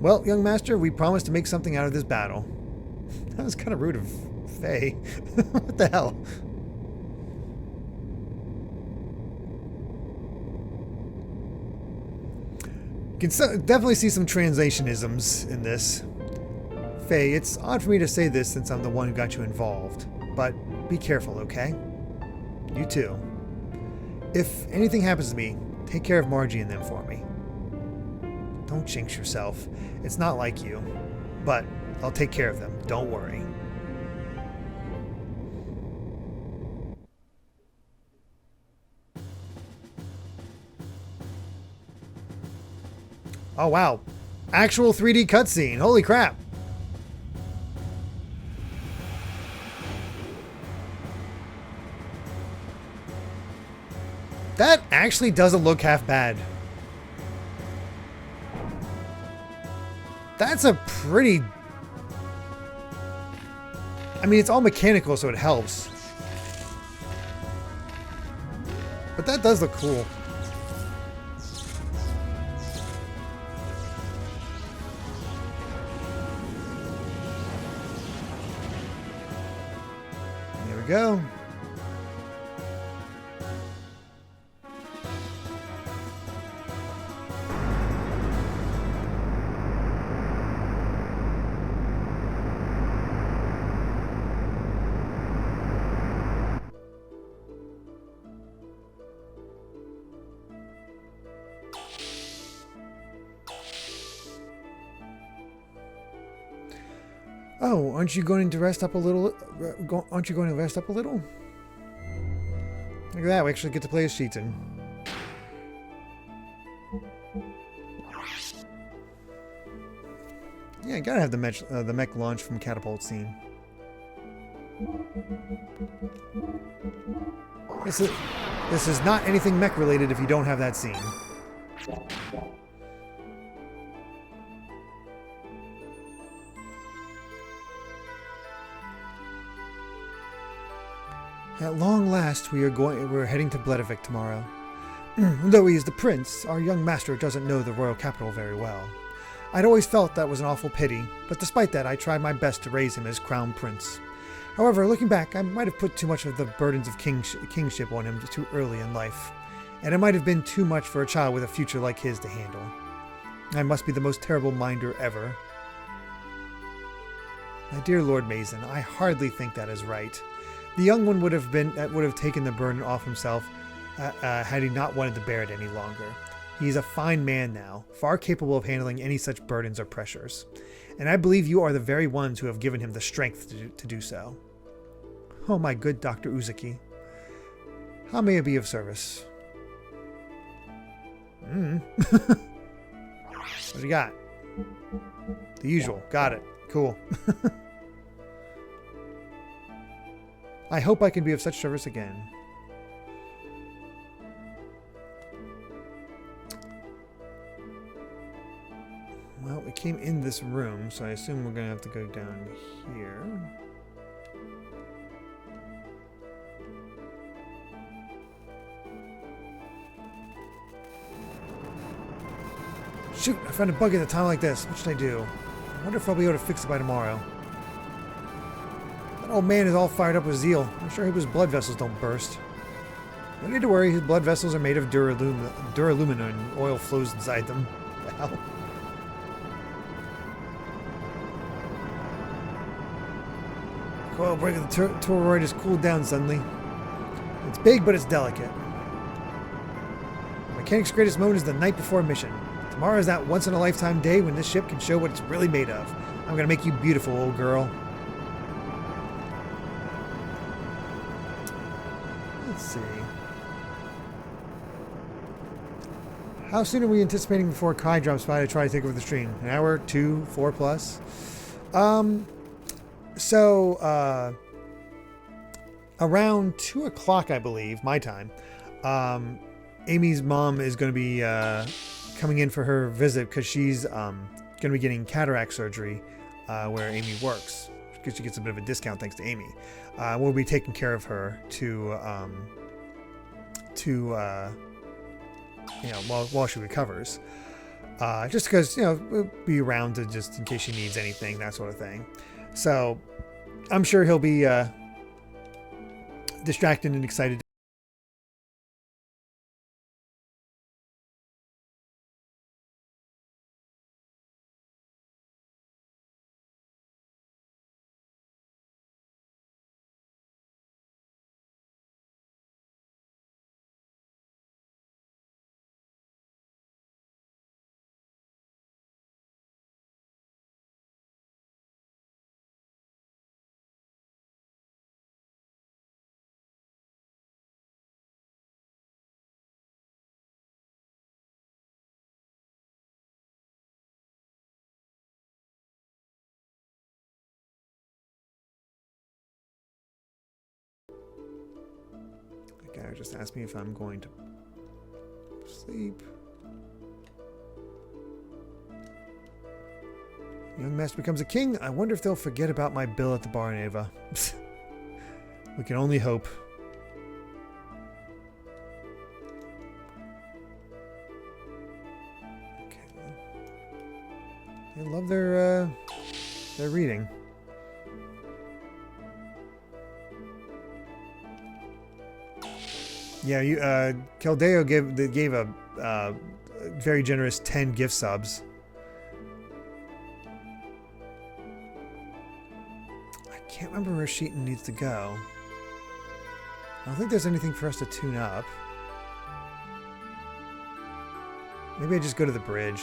Well, young master, we promised to make something out of this battle. That was kind of rude of Faye. What the hell? You can definitely see some translationisms in this. Faye, it's odd for me to say this since I'm the one who got you involved, but be careful, okay? You too. If anything happens to me, take care of Margie and them for me. Don't jinx yourself. It's not like you, but I'll take care of them. Don't worry. Oh, wow. Actual 3D cutscene. Holy crap. That actually doesn't look half bad. That's a pretty... I mean, it's all mechanical, so it helps. But that does look cool. we go. Oh, aren't you going to rest up a little? Aren't you going to rest up a little? Look at that, we actually get to play as Sheetan. Yeah, you gotta have the mech launch from catapult scene. This is not anything mech related if you don't have that scene. At long last, we're heading to Bledavik tomorrow. Though he is the prince, our young master doesn't know the royal capital very well. I'd always felt that was an awful pity, but despite that, I tried my best to raise him as crown prince. However, looking back, I might have put too much of the burdens of kingship on him too early in life, and it might have been too much for a child with a future like his to handle. I must be the most terrible minder ever. My dear Lord Mason, I hardly think that is right. The young one would have taken the burden off himself had he not wanted to bear it any longer. He is a fine man now, far capable of handling any such burdens or pressures, and I believe you are the very ones who have given him the strength to do so. Oh, my good Dr. Uzuki. How may I be of service? What do you got? The usual. Got it. Cool. I hope I can be of such service again. Well, we came in this room, so I assume we're going to have to go down here. Shoot, I found a bug at a time like this. What should I do? I wonder if I'll be able to fix it by tomorrow. That old man is all fired up with zeal. I'm sure his blood vessels don't burst. No need to worry, his blood vessels are made of duralumina and oil flows inside them. What the hell? Coil break of the toroid has cooled down suddenly. It's big, but it's delicate. The mechanic's greatest moment is the night before mission. Tomorrow is that once-in-a-lifetime day when this ship can show what it's really made of. I'm gonna make you beautiful, old girl. Let's see. How soon are we anticipating before Kai drops by to try to take over the stream? An hour, 2, 4 plus? Around 2 o'clock, I believe, my time, Amy's mom is going to be coming in for her visit because she's going to be getting cataract surgery where Amy works, because she gets a bit of a discount thanks to Amy. We'll be taking care of her while she recovers. Just because, we'll be around to just in case she needs anything, that sort of thing. So I'm sure he'll be distracted and excited. The guy just asked me if I'm going to sleep. Young master becomes a king. I wonder if they'll forget about my bill at the bar in Aveh. We can only hope. Okay. They love their reading. Yeah, you Keldeo gave a very generous 10 gift subs. I can't remember where Sheeton needs to go. I don't think there's anything for us to tune up. Maybe I just go to the bridge.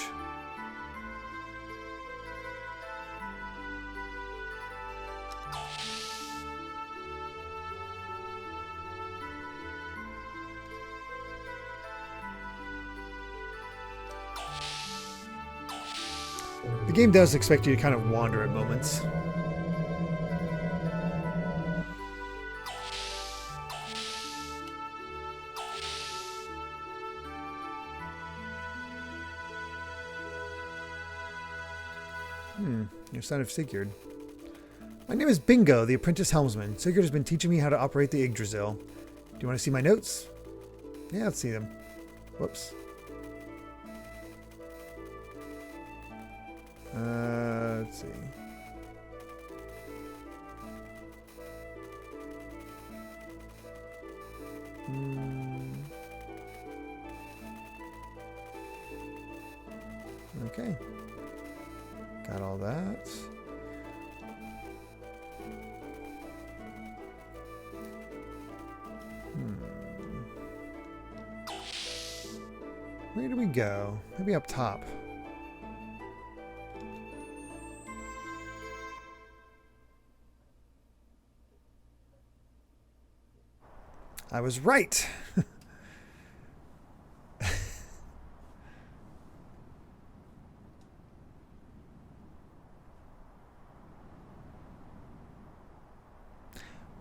The game does expect you to kind of wander at moments. Your son of Sigurd. My name is Bingo, the apprentice helmsman. Sigurd has been teaching me how to operate the Yggdrasil. Do you want to see my notes? Yeah, let's see them. Whoops. Let's see. Okay. Got all that. Where do we go? Maybe up top. I was right.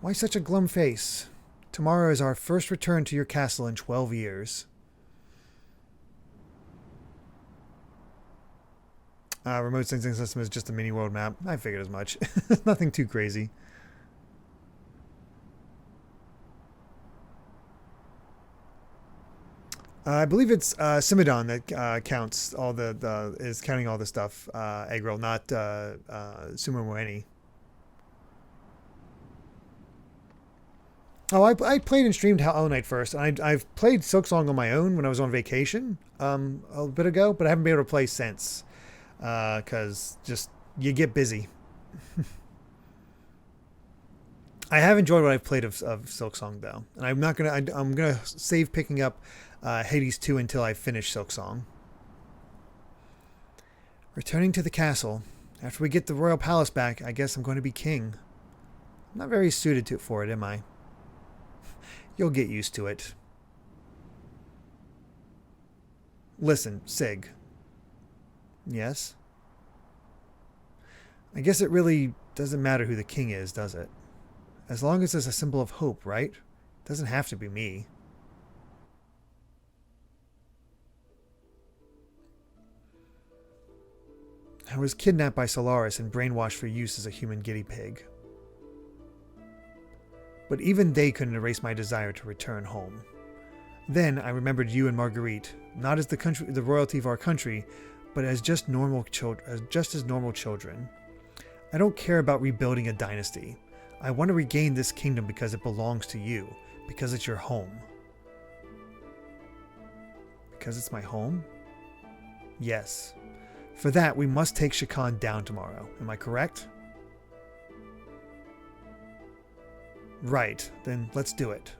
Why such a glum face? Tomorrow is our first return to your castle in 12 years. Remote sensing system is just a mini world map. I figured as much. Nothing too crazy. I believe it's Simidon that counts all is counting all the stuff. Eggroll, not Sumo Moeni. Oh, I played and streamed Hollow Knight first. I've played Silksong on my own when I was on vacation a bit ago, but I haven't been able to play since because just you get busy. I have enjoyed what I've played of Silksong though, and I'm not gonna. I'm gonna save picking up Hades 2 until I finish Silksong. Returning to the castle. After we get the royal palace back, I guess I'm going to be king. I'm not very suited for it, am I? You'll get used to it. Listen, Sig. Yes? I guess it really doesn't matter who the king is, does it? As long as it's a symbol of hope, right? It doesn't have to be me. I was kidnapped by Solaris and brainwashed for use as a human guinea pig. But even they couldn't erase my desire to return home. Then I remembered you and Marguerite, not as the royalty of our country, but as just normal children. I don't care about rebuilding a dynasty. I want to regain this kingdom because it belongs to you, because it's your home. Because it's my home? Yes. For that, we must take Shakan down tomorrow. Am I correct? Right, then let's do it.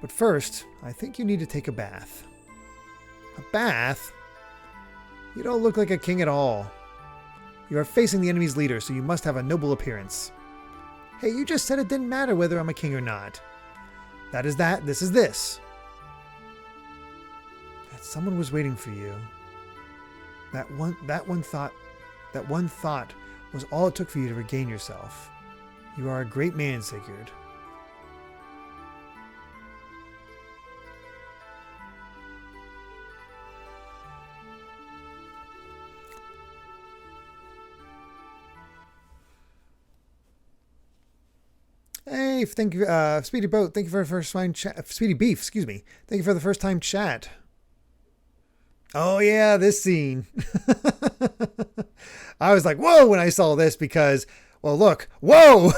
But first, I think you need to take a bath. A bath? You don't look like a king at all. You are facing the enemy's leader, so you must have a noble appearance. Hey, you just said it didn't matter whether I'm a king or not. That is that, this is this. That someone was waiting for you. That one thought was all it took for you to regain yourself. You are a great man, Sigurd. Hey, thank you, Speedy Boat. Thank you for the first time chat. Speedy Beef, excuse me. Thank you for the first time chat. Oh yeah, this scene. I was like, whoa, when I saw this because, well, look, whoa.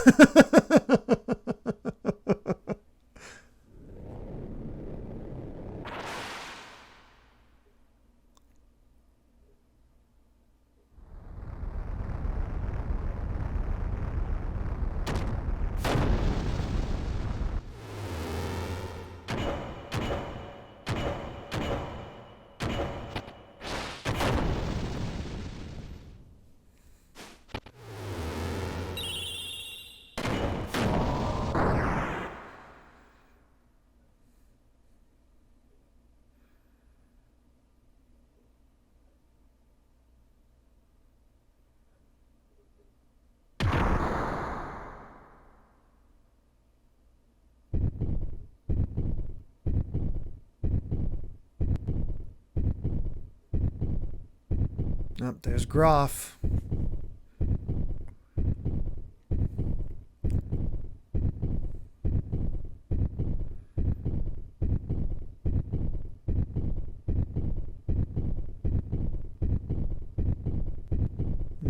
Oh, there's Groff.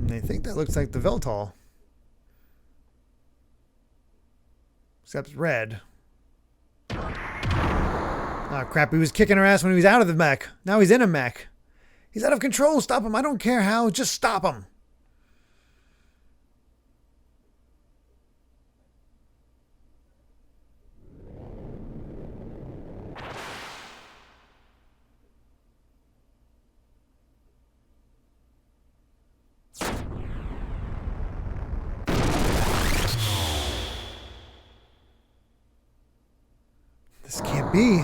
I think that looks like the Veltal. Except it's red. Oh crap, he was kicking our ass when he was out of the mech. Now he's in a mech. He's out of control. Stop him. I don't care how. Just stop him. This can't be.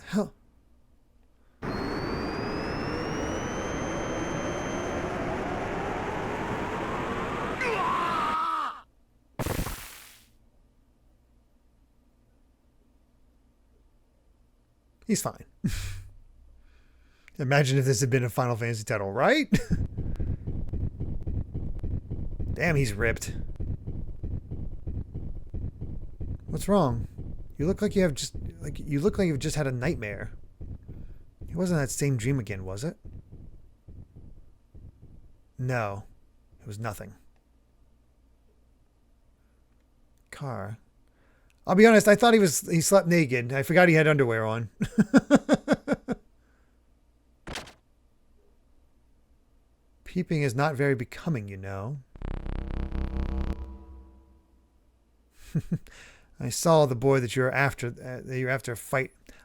Hell. He's fine. Imagine if this had been a Final Fantasy title, right? Damn, he's ripped. What's wrong? You look like you've just had a nightmare. It wasn't that same dream again, was it? No, it was nothing. Car. I'll be honest, I thought he slept naked. I forgot he had underwear on. Peeping is not very becoming, you know. I saw the boy that you're after.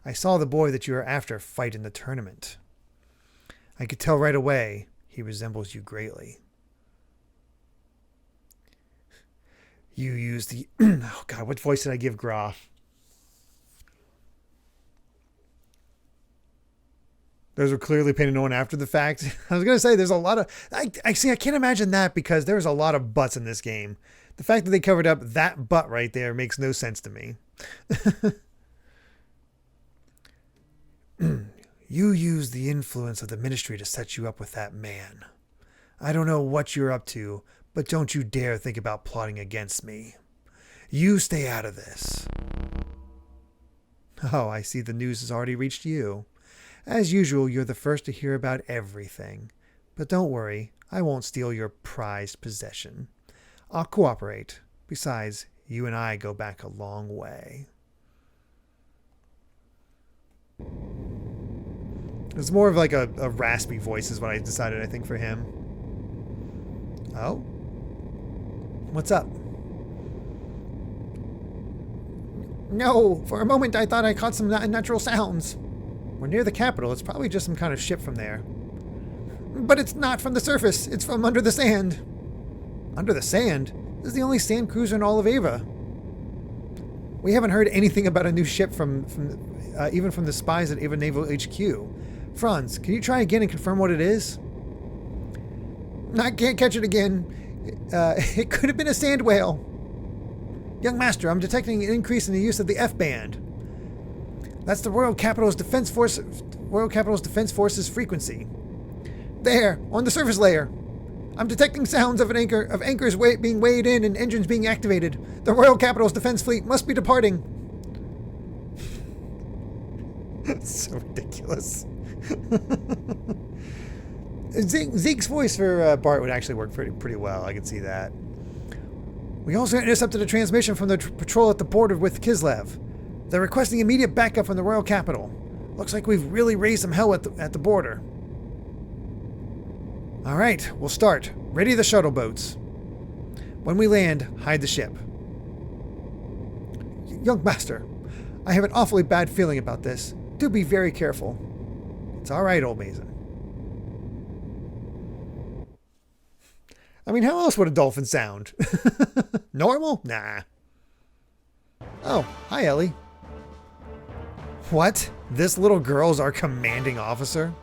I saw the boy that you were after fight in the tournament. I could tell right away he resembles you greatly. You use the... oh God, what voice did I give Groff? Those were clearly painted on after the fact. I was going to say there's a lot of... I can't imagine that because there's a lot of butts in this game. The fact that they covered up that butt right there makes no sense to me. You use the influence of the ministry to set you up with that man. I don't know what you're up to, but don't you dare think about plotting against me. You stay out of this. Oh, I see the news has already reached you. As usual, you're the first to hear about everything. But don't worry, I won't steal your prized possession. I'll cooperate. Besides, you and I go back a long way. It's more of like a raspy voice is what I decided, I think, for him. Oh? What's up? No, for a moment I thought I caught some unnatural sounds. We're near the capital. It's probably just some kind of ship from there. But it's not from the surface. It's from under the sand. Under the sand? This is the only sand cruiser in all of Aveh. We haven't heard anything about a new ship even from the spies at Aveh Naval HQ. Franz, can you try again and confirm what it is? I can't catch it again. It could have been a sand whale. Young Master, I'm detecting an increase in the use of the F-band. That's the Royal Capital's Defense Force's frequency. There, on the surface layer. I'm detecting sounds of anchors being weighed in and engines being activated. The Royal Capital's defense fleet must be departing. It's so ridiculous. Zeke's voice for Bart would actually work pretty well. I can see that. We also intercepted a transmission from the patrol at the border with Kislev. They're requesting immediate backup from the Royal Capital. Looks like we've really raised some hell at the border. All right, we'll start. Ready the shuttle boats. When we land, hide the ship. Young Master, I have an awfully bad feeling about this. Do be very careful. It's all right, old Mason. I mean, how else would a dolphin sound? Normal? Nah. Oh, hi, Ellie. What? This little girl's our commanding officer?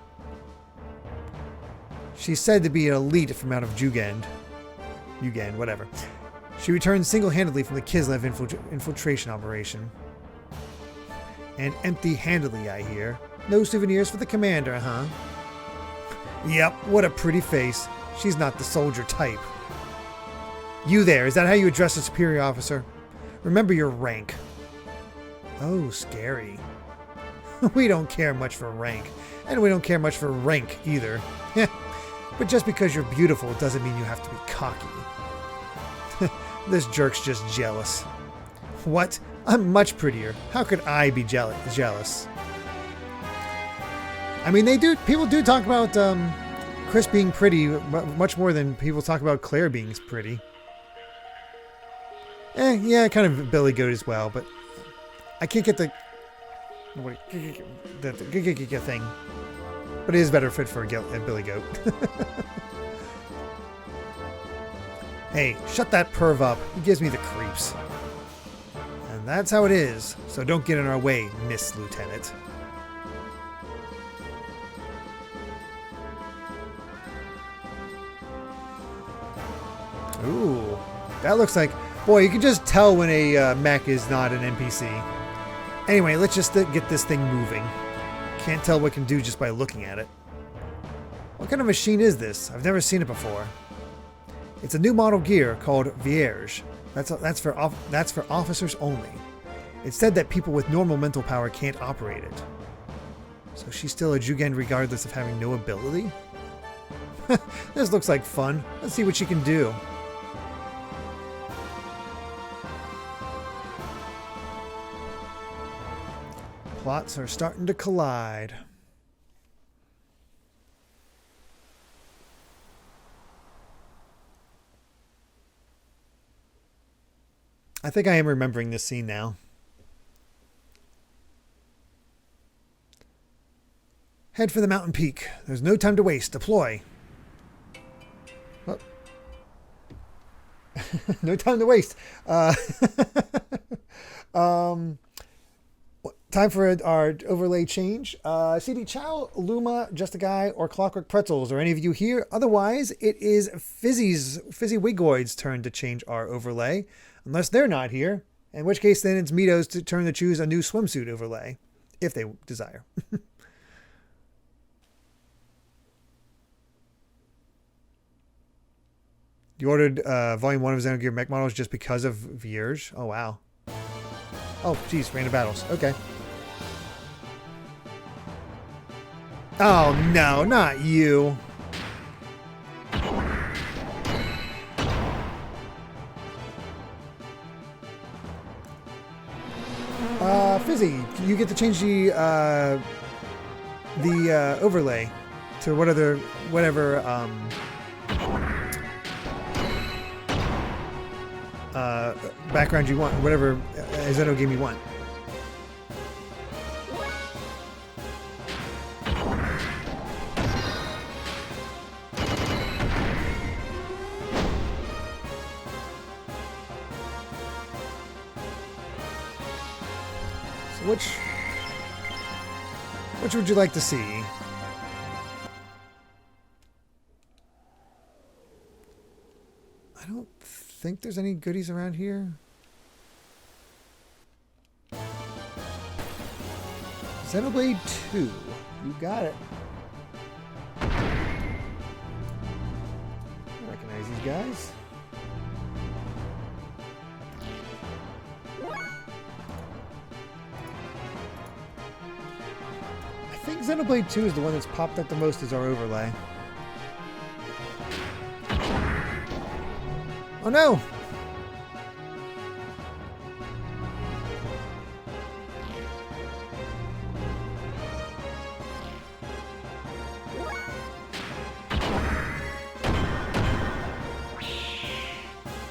She's said to be an elite from out of Jugend, whatever. She returned single-handedly from the Kislev infiltration operation. And empty-handedly, I hear. No souvenirs for the commander, huh? Yep, what a pretty face. She's not the soldier type. You there, is that how you address a superior officer? Remember your rank. Oh, scary. We don't care much for rank. And we don't care much for rank either. But just because you're beautiful doesn't mean you have to be cocky. This jerk's just jealous. What? I'm much prettier. How could I be jealous? I mean, people do talk about Chris being pretty much more than people talk about Claire being pretty. Yeah, kind of Billy Goat as well, but I can't get the thing. But it is better fit for a Billy Goat. Hey, shut that perv up. He gives me the creeps. And that's how it is. So don't get in our way, Miss Lieutenant. Ooh, that looks like... Boy, you can just tell when a mech is not an NPC. Anyway, let's just get this thing moving. Can't tell what it can do just by looking at it. What kind of machine is this? I've never seen it before. It's a new model gear called Vierge. That's for officers only. It's said that people with normal mental power can't operate it. So she's still a Jugen regardless of having no ability? This looks like fun. Let's see what she can do. Plots are starting to collide. I think I am remembering this scene now. Head for the mountain peak. There's no time to waste. Deploy. Oh. No time to waste. Time for our overlay change. CD Chow, Luma, Just a Guy, or Clockwork Pretzels. Are any of you here? Otherwise, it is Fizzy Wigoid's turn to change our overlay. Unless they're not here. In which case, then it's Mito's turn to choose a new swimsuit overlay. If they desire. You ordered Volume 1 of Xenogears mech models just because of Vierge? Oh, wow. Oh, geez, Rain of Battles. Okay. Oh, no, not you. Fizzy, you get to change the overlay to whatever background you want, whatever Xeno game you want. So which would you like to see? I don't think there's any goodies around here. Xenoblade 2. You got it. I recognize these guys. I think Xenoblade 2 is the one that's popped up the most as our overlay. Oh no!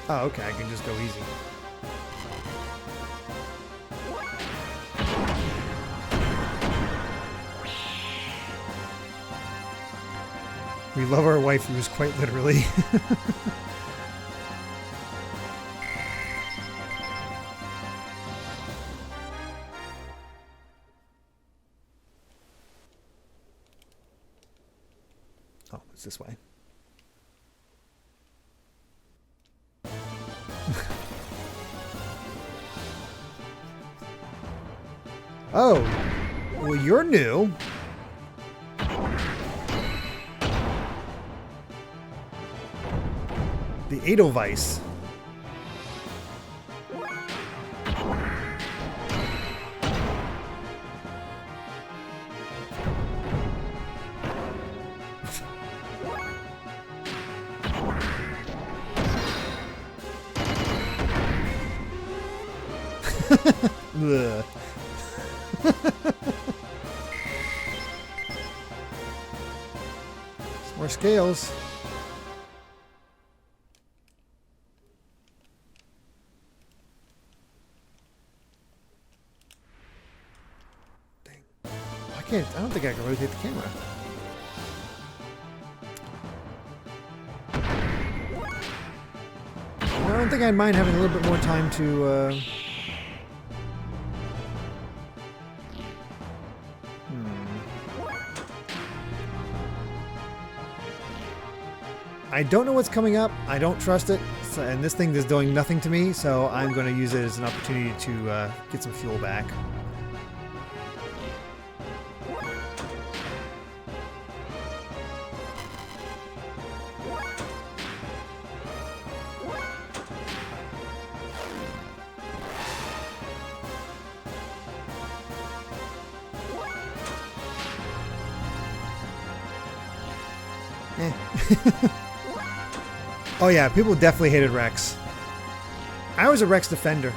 Oh, okay, I can just go easy. We love our waifus, quite literally. Oh, it's this way. Oh, well, you're new. The Edelweiss. Ugh. More scales. Dang. I don't think I can rotate the camera. I don't think I'd mind having a little bit more time to I don't know what's coming up. I don't trust it. So, and this thing is doing nothing to me, so I'm going to use it as an opportunity to get some fuel back. Oh yeah, people definitely hated Rex. I was a Rex defender.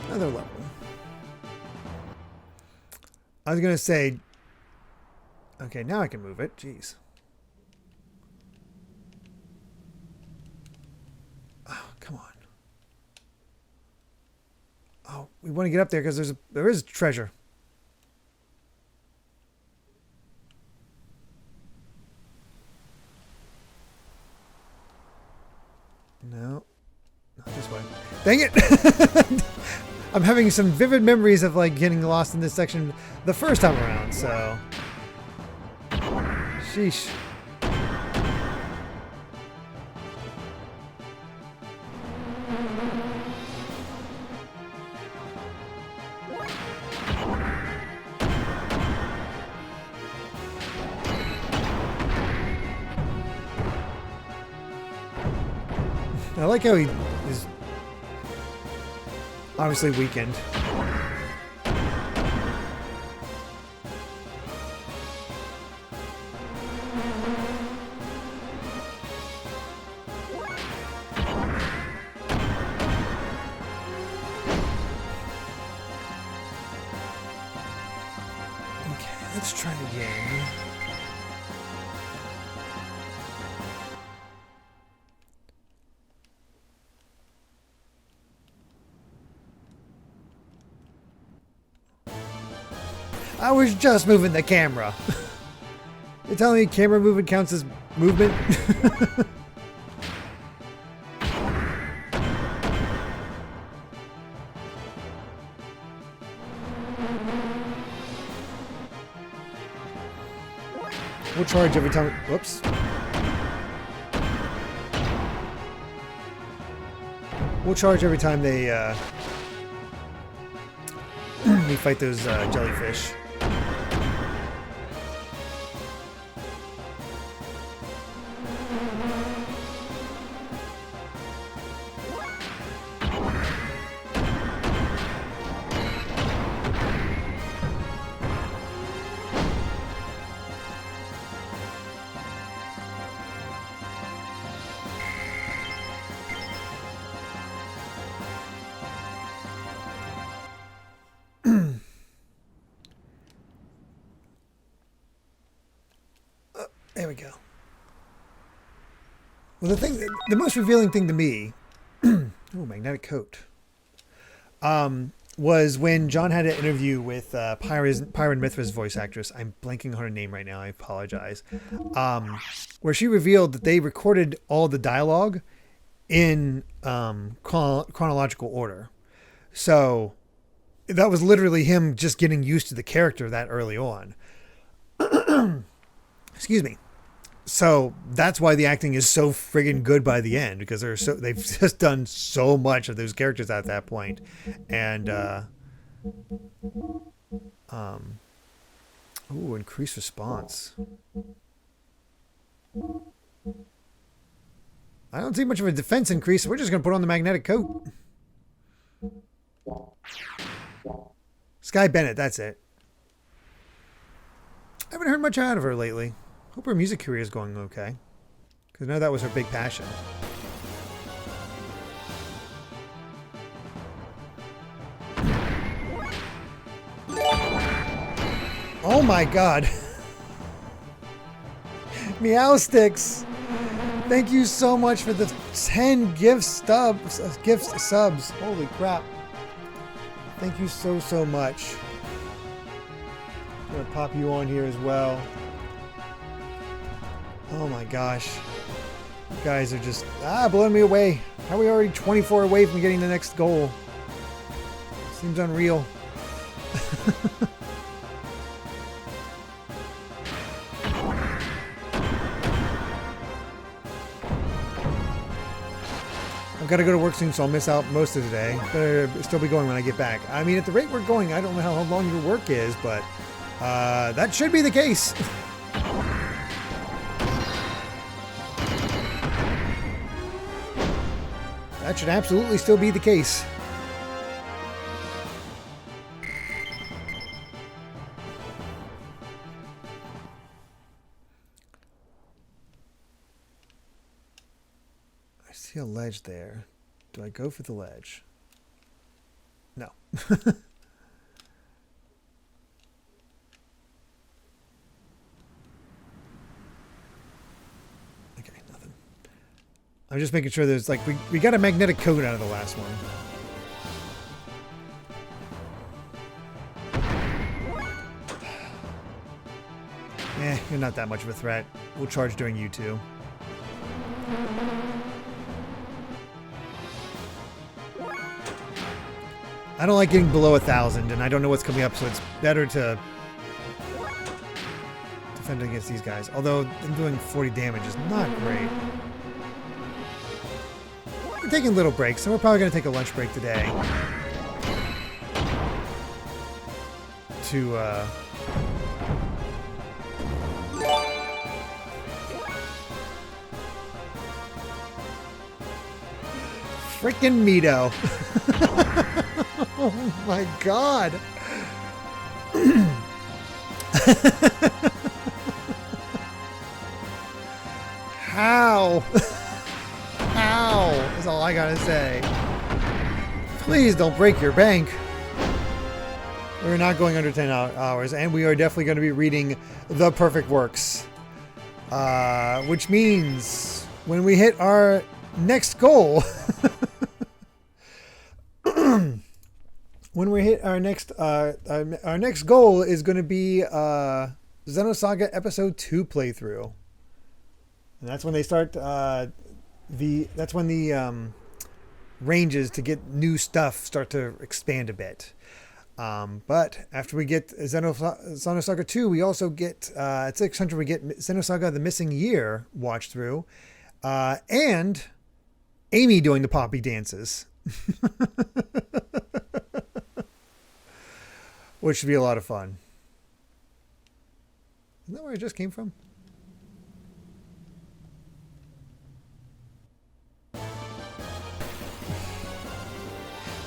Another level. I was gonna say, okay, now I can move it. Jeez. Oh, come on. Oh, we want to get up there because there is treasure. No, not this way. Dang it! I'm having some vivid memories of like getting lost in this section the first time around, so. Sheesh. I like how he is obviously weakened. Let's try again. I was just moving the camera. You're telling me camera movement counts as movement? We'll charge every time. Whoops. We'll charge every time they we fight those jellyfish. There we go. Well, the most revealing thing to me, oh, magnetic coat, was when John had an interview with Pyron Mithra's voice actress. I'm blanking on her name right now. I apologize. Where she revealed that they recorded all the dialogue in chronological order. So that was literally him just getting used to the character that early on. Excuse me. So that's why the acting is so friggin' good by the end, because they've just done so much of those characters at that point. And increased response. I don't see much of a defense increase, so we're just gonna put on the magnetic coat. Sky Bennett, that's it. I haven't heard much out of her lately. Hope her music career is going okay, because I know that was her big passion. Oh my god. Meow Sticks. Thank you so much for the 10 gift subs. Holy crap. Thank you so much. I'm gonna pop you on here as well. Oh my gosh. You guys are just blowing me away. How are we already 24 away from getting the next goal? Seems unreal. I've got to go to work soon, so I'll miss out most of the day. Better still be going when I get back. I mean, at the rate we're going, I don't know how long your work is, but that should be the case. That should absolutely still be the case. I see a ledge there. Do I go for the ledge? No. I'm just making sure there's like, we got a magnetic coat out of the last one. You're not that much of a threat. We'll charge during you two. I don't like getting below 1,000, and I don't know what's coming up, so it's better to defend against these guys. Although them doing 40 damage is not great. We're taking little breaks, so we're probably going to take a lunch break today. To, frickin' Mito. Oh my god. How? How is all I gotta say. Please don't break your bank. We're not going under 10 hours, and we are definitely going to be reading The Perfect Works. Which means when we hit our next goal, when we hit our next goal is going to be Xenosaga Episode 2 playthrough. And that's when they start that's when the ranges to get new stuff start to expand a bit. But after we get Xenosaga 2, we also get at 600 we get Xenosaga The Missing Year watch through, and Amy doing the poppy dances, which should be a lot of fun. Isn't that where I just came from?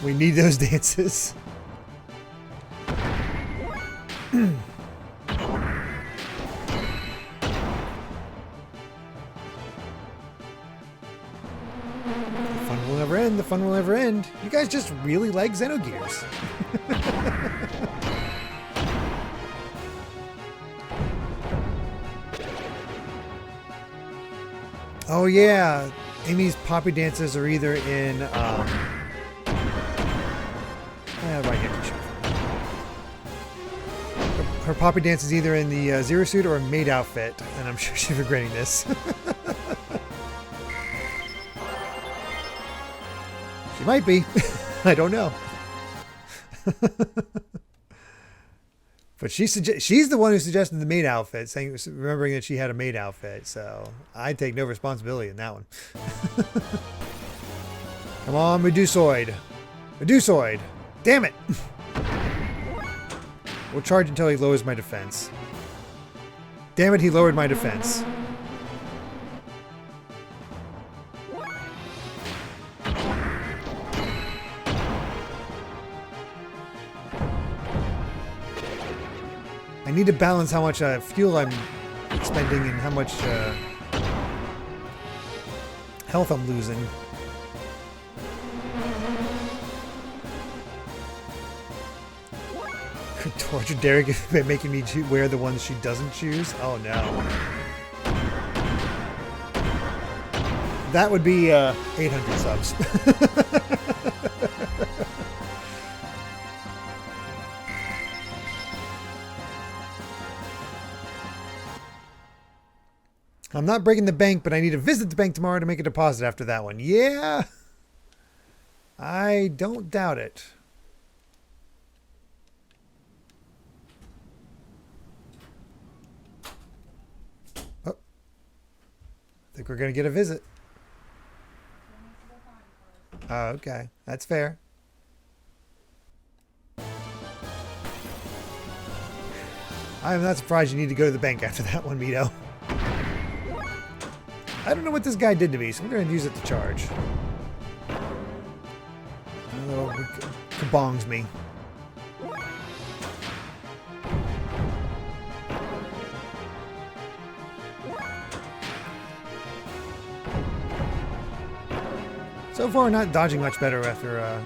We need those dances. The fun will never end. The fun will never end. You guys just really like Xenogears. Oh yeah, Amy's poppy dances are either in her poppy dance is either in the Zero Suit or a maid outfit, and I'm sure she's regretting this. might be. I don't know. But she's the one who suggested the maid outfit, remembering that she had a maid outfit. So I take no responsibility in that one. Come on, Medusoid. Medusoid. Damn it. We'll charge until he lowers my defense. Damn it, he lowered my defense. I need to balance how much fuel I'm expending and how much health I'm losing. Torture Derrick by making me wear the ones she doesn't choose? Oh no. That would be 800 subs. I'm not breaking the bank, but I need to visit the bank tomorrow to make a deposit after that one. Yeah. I don't doubt it. Oh. I think we're going to get a visit. Oh, okay. That's fair. I'm not surprised you need to go to the bank after that one, Mito. I don't know what this guy did to me, so I'm going to use it to charge. Oh, it kabongs me. So far, not dodging much better after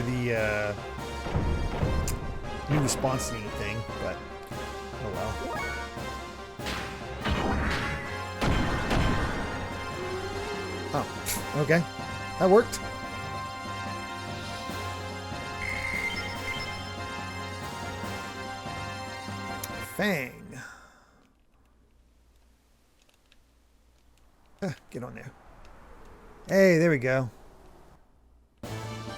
the new response needed thing, but oh well. Oh, okay. That worked. Fang. Get on there. Hey, there we go.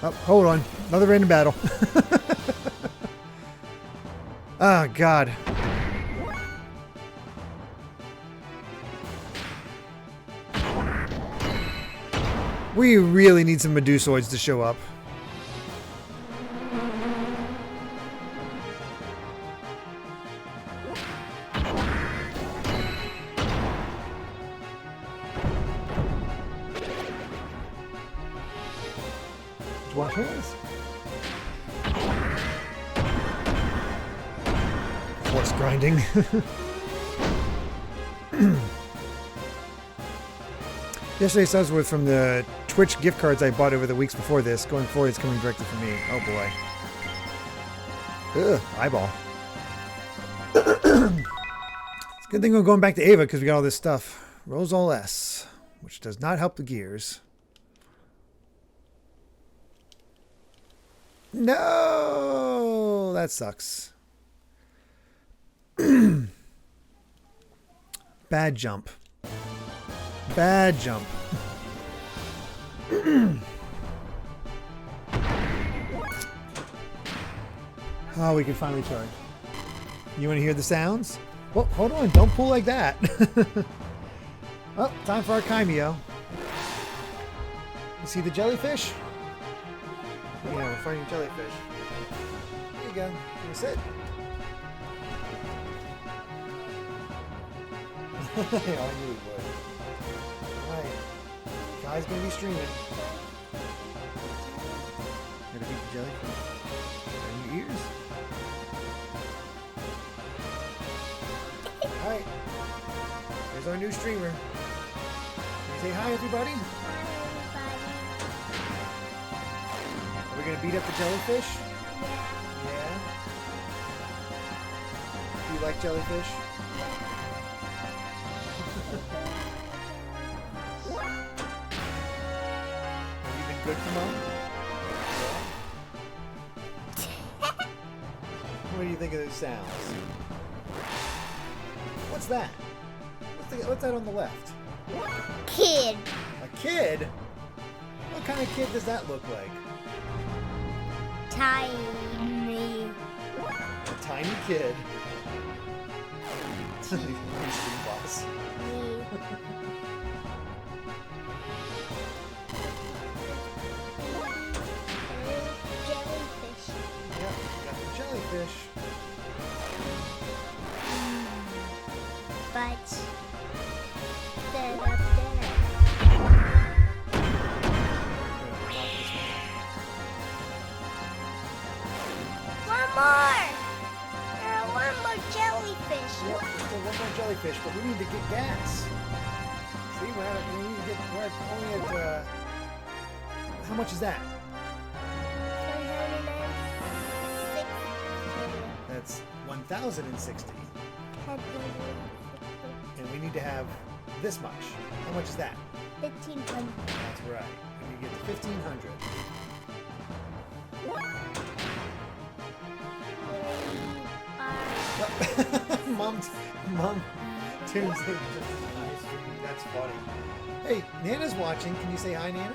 Oh, hold on. Another random battle. Oh, God. We really need some Medusoids to show up. Wash hands. Force grinding. Yesterday's subs were from the Twitch gift cards I bought over the weeks before this. Going forward, it's coming directly from me. Oh boy. Ugh, eyeball. It's a good thing we're going back to Aveh because we got all this stuff. Rolls all S, which does not help the gears. No, that sucks. Bad jump. Bad jump. Oh, we can finally charge. You want to hear the sounds? Well, hold on. Don't pull like that. Oh, time for our Chimeo. You see the jellyfish? Yeah, we're fighting jellyfish. There you go. You wanna sit? Yeah, I knew he would. Alright. Guy's gonna be streaming. Gotta beat the jellyfish. In your ears. Alright. Here's our new streamer. Say hi, everybody. We're gonna beat up the jellyfish? Yeah. Do you like jellyfish? Have you been good for Mom? What What do you think of those sounds? What's that? What's that on the left? Kid. A kid? What kind of kid does that look like? Tiny. A tiny kid. Boss. Jellyfish. Yep, got the jellyfish. But they're up there. One more! One more jellyfish. Yep, there's still one more jellyfish, but we need to get gas. See, we're only at, how much is that? 106. That's 1,060. And we need to have this much. How much is that? 1,500. That's right. We need to get to 1,500. Mom tunes in. That's funny. Hey, Nana's watching. Can you say hi, Nana?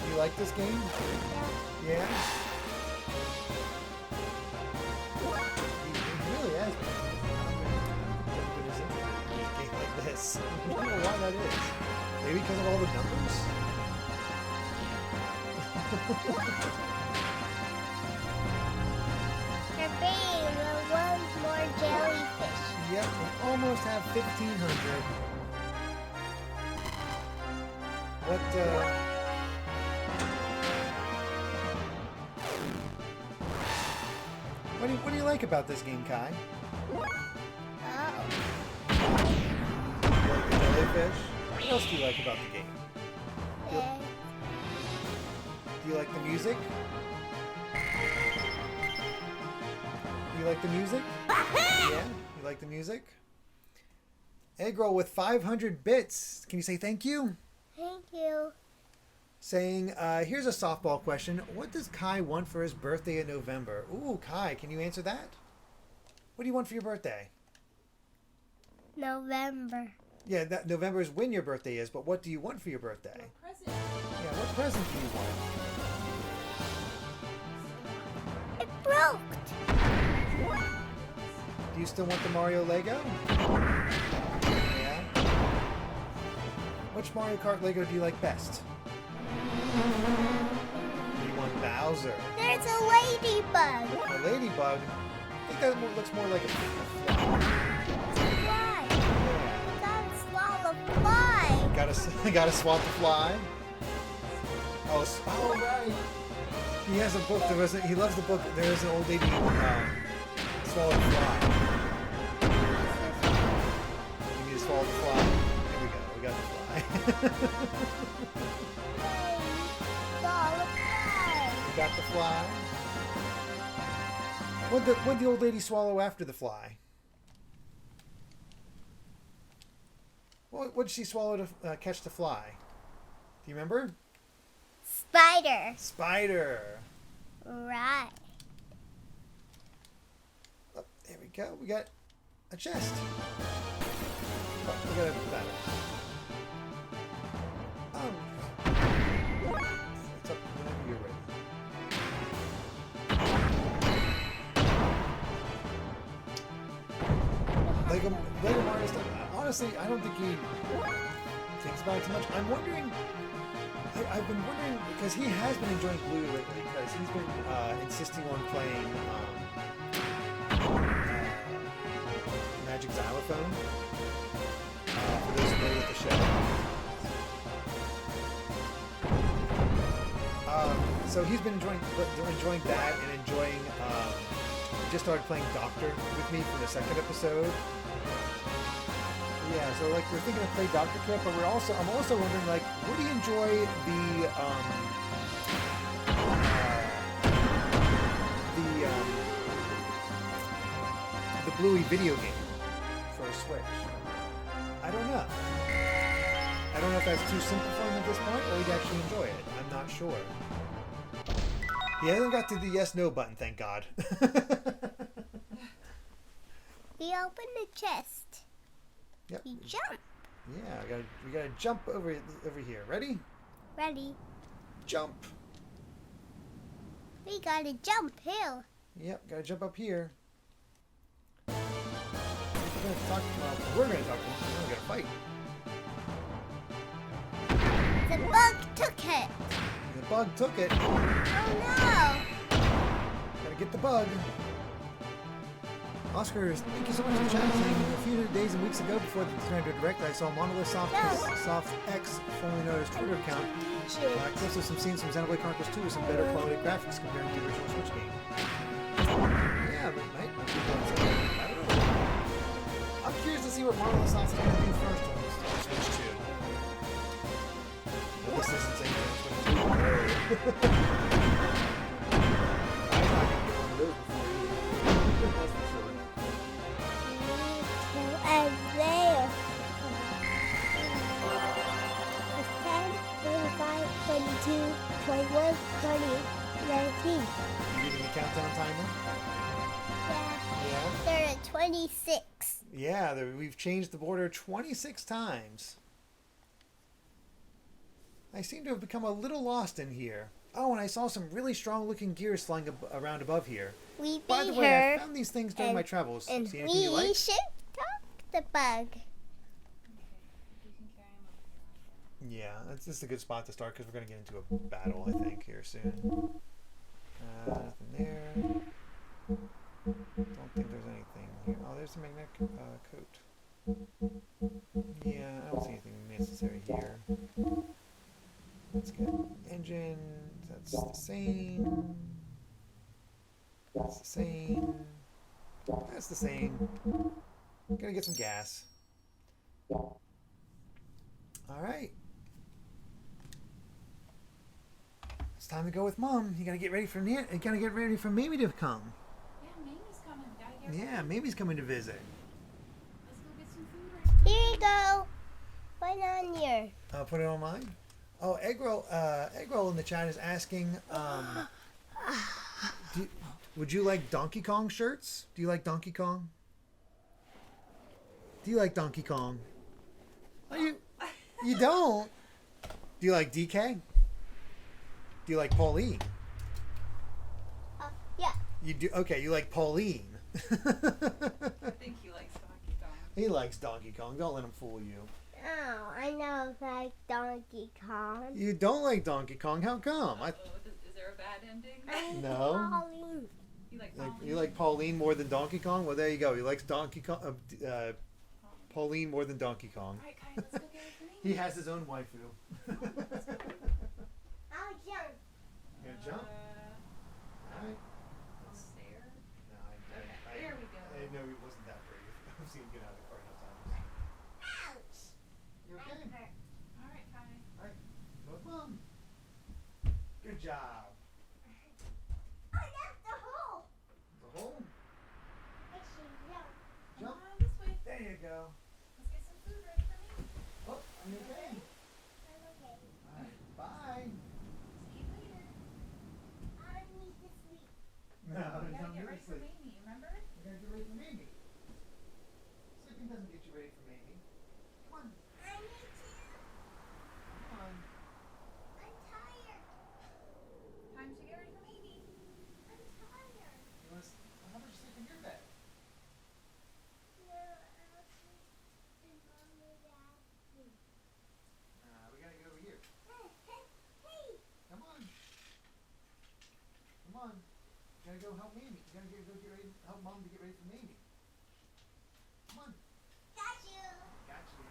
You like this game? Yeah? He really has been. A game like this. I don't know why that is. Maybe because of all the numbers? You're being one more jellyfish. Yep, we almost have 1,500. What do you like about this game, Kai? Oh. You like the jellyfish? What else do you like about the game? Yeah. Do you like the music? You like the music? Yeah? You like the music? Egg roll with 500 bits. Can you say thank you? Thank you. Saying, here's a softball question. What does Kai want for his birthday in November? Ooh, Kai, can you answer that? What do you want for your birthday? November. Yeah, November is when your birthday is, but what do you want for your birthday? What present? Yeah, what present do you want? It broke. Do you still want the Mario Lego? Yeah. Which Mario Kart Lego do you like best? You want Bowser. There's a ladybug. A ladybug? I think that looks more like a fly. Fly. Yeah. Gotta swallow fly. Gotta swap the fly. Oh, right. He has a book. He loves the book. There is an old lady swallow the fly. You need to swallow the fly. There we go. We got the fly. We got the fly. What'd the old lady swallow after the fly? What did she swallow to catch the fly? Do you remember? Spider. Spider. Right. Oh, there we go. We got a chest. Oh, we got a battle. It's up whenever you're ready. Lego Mario stuff. Honestly, I don't think he thinks about it too much. I'm wondering. I've been wondering because he has been enjoying Blue lately because he's been insisting on playing Magic Xylophone. For those familiar with the show. So he's been enjoying that and enjoying. He just started playing Doctor with me for the second episode. Yeah, so like we're thinking of play Dr. Kit, but I'm also wondering like, would he enjoy the Bluey video game for a Switch? I don't know. I don't know if that's too simple for him at this point, or he'd actually enjoy it. I'm not sure. He hasn't got to the yes/no button, thank God. We open the chest. Yep. We jump. Yeah, we gotta jump over here. Ready? Ready. Jump. We gotta jump hill. Yep, gotta jump up here. We're gonna talk to him. We're gonna fight. The bug took it. The bug took it. Oh Gotta get the bug. Oscar, thank you so much for chatting. A few days and weeks ago, before the Nintendo Direct, I saw Monolith Soft X, formerly known as Twitter account, clips of some scenes from Xenoblade Chronicles 2 with some better quality graphics compared to the original Switch game. Yeah, but I don't know. I'm curious to see what Monolith Soft is going to do first on Switch 2. Well, this isn't saying Switch 2. I'm not going to get one of those before you. That's for sure. And there. It's 10, 25, 22, 21, 20, 19. You reading the countdown timer? Yeah. They're at 26. Yeah, we've changed the border 26 times. I seem to have become a little lost in here. Oh, and I saw some really strong looking gears flying around above here. We By the way, I found these things during my travels. And See anything you like? we should talk the bug. Yeah, this is a good spot to start because we're going to get into a battle, I think, here soon. Nothing there. Don't think there's anything here. Oh, there's the magnetic coat. Yeah, I don't see anything necessary here. Let's get engine. That's the same. That's the same. That's the same. Gonna get some gas. Alright. It's time to go with Mom. You gotta get ready for You gotta get ready for Mamie to come. Yeah, Mamie's coming. Gotta get ready. Yeah, Mamie's coming to visit. Let's go get some food right now. Here you go. Put it on here. Put it on mine. Oh, Egg Roll in the chat is asking, would you like Donkey Kong shirts? Do you like Donkey Kong? Do you like Donkey Kong? You don't? Do you like DK? Do you like Pauline? Yeah. You do? Okay, you like Pauline. I think he likes Donkey Kong. He likes Donkey Kong. Don't let him fool you. Oh, I know like Donkey Kong. You don't like Donkey Kong? How come? Is there a bad ending? No. Pauline. You like Pauline? You like Pauline more than Donkey Kong? Well, there you go. He likes Donkey Kong. Pauline more than Donkey Kong. Alright, Kai, let's go get it for me. He has his own waifu. I'll jump. You gonna jump? Alright. On the stair? No, Okay, there we go. I know he wasn't that brave. I've seen him get out of the car enough times. Ouch. You okay? Alright, Kai. Alright. Go with Mom. Good job. Oh, that's the hole. The hole? Actually, no. Jump. Come on, this way. There you go. Let's get some food ready for me. Oh, are you okay? I'm okay. Alright. Bye. See you later. I need to sleep. No, We don't gotta get need to ready for sleep. Mamie, remember? We're gonna get ready for Mamie. Sleeping doesn't get you ready for Mamie. Come on. I need to. Come on. I'm tired. Time to get ready for Mamie. I'm tired. How about you sleep in your bed? No, I'll sleep in Mom and Dad's room. We gotta get over here. Hey. Come on. Come on. You gotta go help Mamie. You gotta go get ready, help Mom to get ready for Mamie. Come on. Got you. Got you.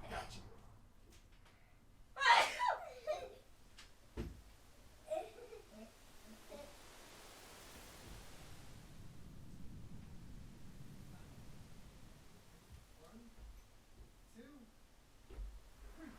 Got you. One, two, three.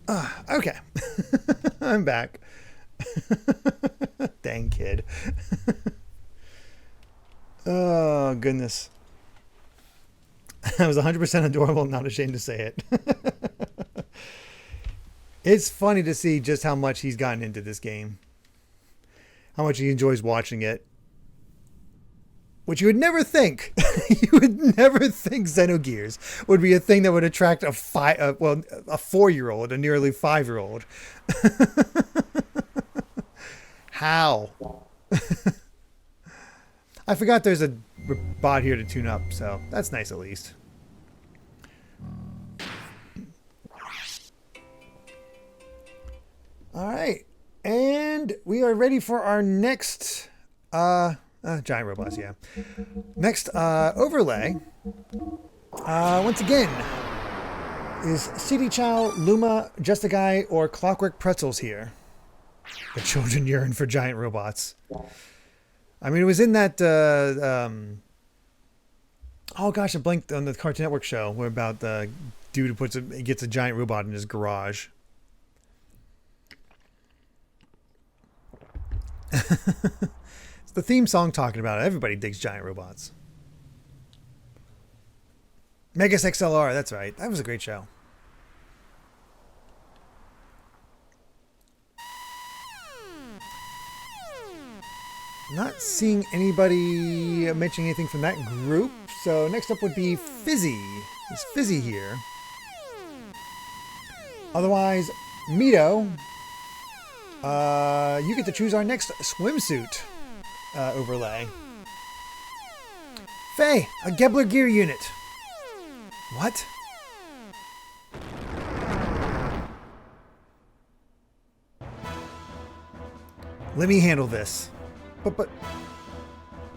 Okay. I'm back. Dang kid. Oh, goodness. I was 100% adorable, not ashamed to say it. It's funny to see just how much he's gotten into this game. How much he enjoys watching it. Which you would never think. You would never think Xenogears would be a thing that would attract a 4-year-old, a nearly 5-year-old. How? I forgot there's a bot here to tune up, so that's nice at least. All right, and we are ready for our next giant robots. Yeah, next overlay. Once again, is CD Chow, Luma, Just a Guy, or Clockwork Pretzels here? The children yearn for giant robots. I mean, it was in that. Oh gosh, I blanked on the Cartoon Network show where about the dude who gets a giant robot in his garage. It's the theme song talking about it. Everybody digs giant robots. Megas XLR, that's right. That was a great show. Not seeing anybody mentioning anything from that group. So next up would be Fizzy. Is Fizzy here? Otherwise, Mito. You get to choose our next swimsuit overlay. Faye, a Gebler gear unit. What? Let me handle this. But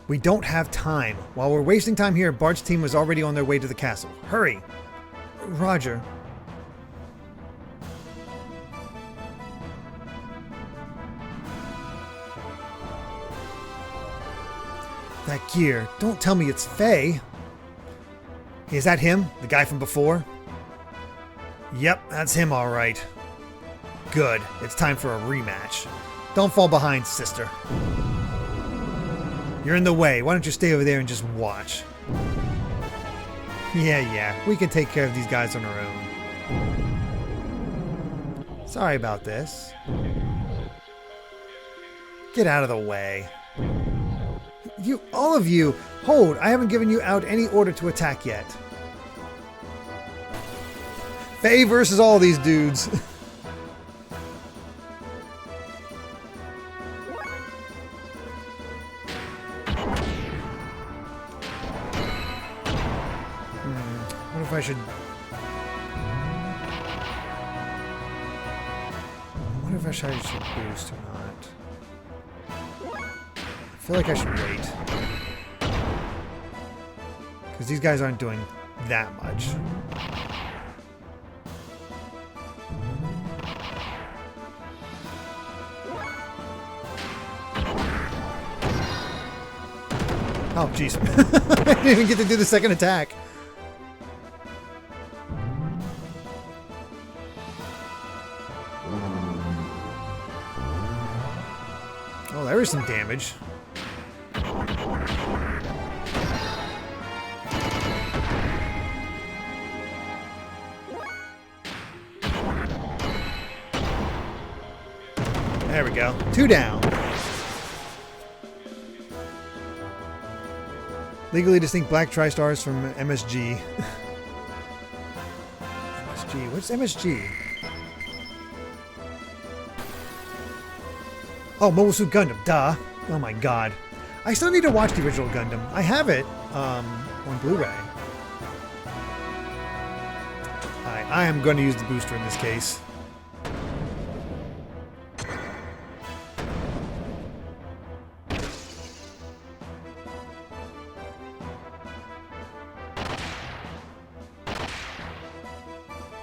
we don't have time. While we're wasting time here, Bart's team was already on their way to the castle. Hurry! Roger. That gear. Don't tell me it's Faye. Is that him? The guy from before? Yep, that's him all right. Good. It's time for a rematch. Don't fall behind, sister. You're in the way. Why don't you stay over there and just watch? Yeah. We can take care of these guys on our own. Sorry about this. Get out of the way. All of you, hold. I haven't given you out any order to attack yet. Faye versus all these dudes. If I should... I wonder if I should boost or not. I feel like I should wait. Because these guys aren't doing that much. Oh, jeez. I didn't even get to do the second attack. Oh, there is some damage. There we go. 2 down. Legally distinct black tri-stars from MSG. MSG. What's MSG? Oh, Mobile Suit Gundam, duh. Oh my god. I still need to watch the original Gundam. I have it on Blu-ray. Alright, I am going to use the booster in this case.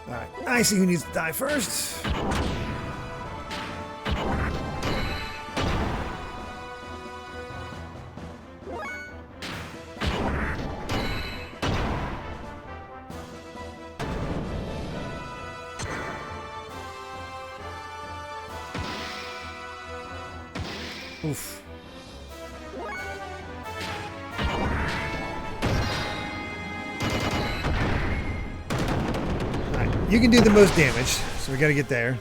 Alright, I see who needs to die first. Oof. Alright, you can do the most damage, so we gotta get there.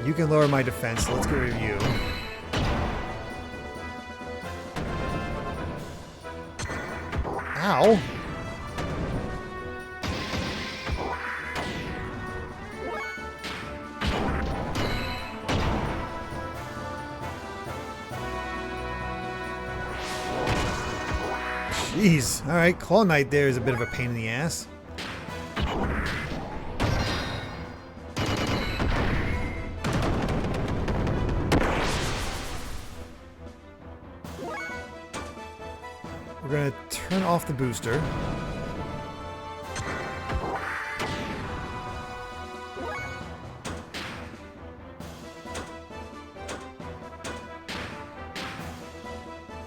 You can lower my defense, so let's get rid of you. Ow! Jeez. Alright, Claw Knight there is a bit of a pain in the ass. We're going to turn off the booster.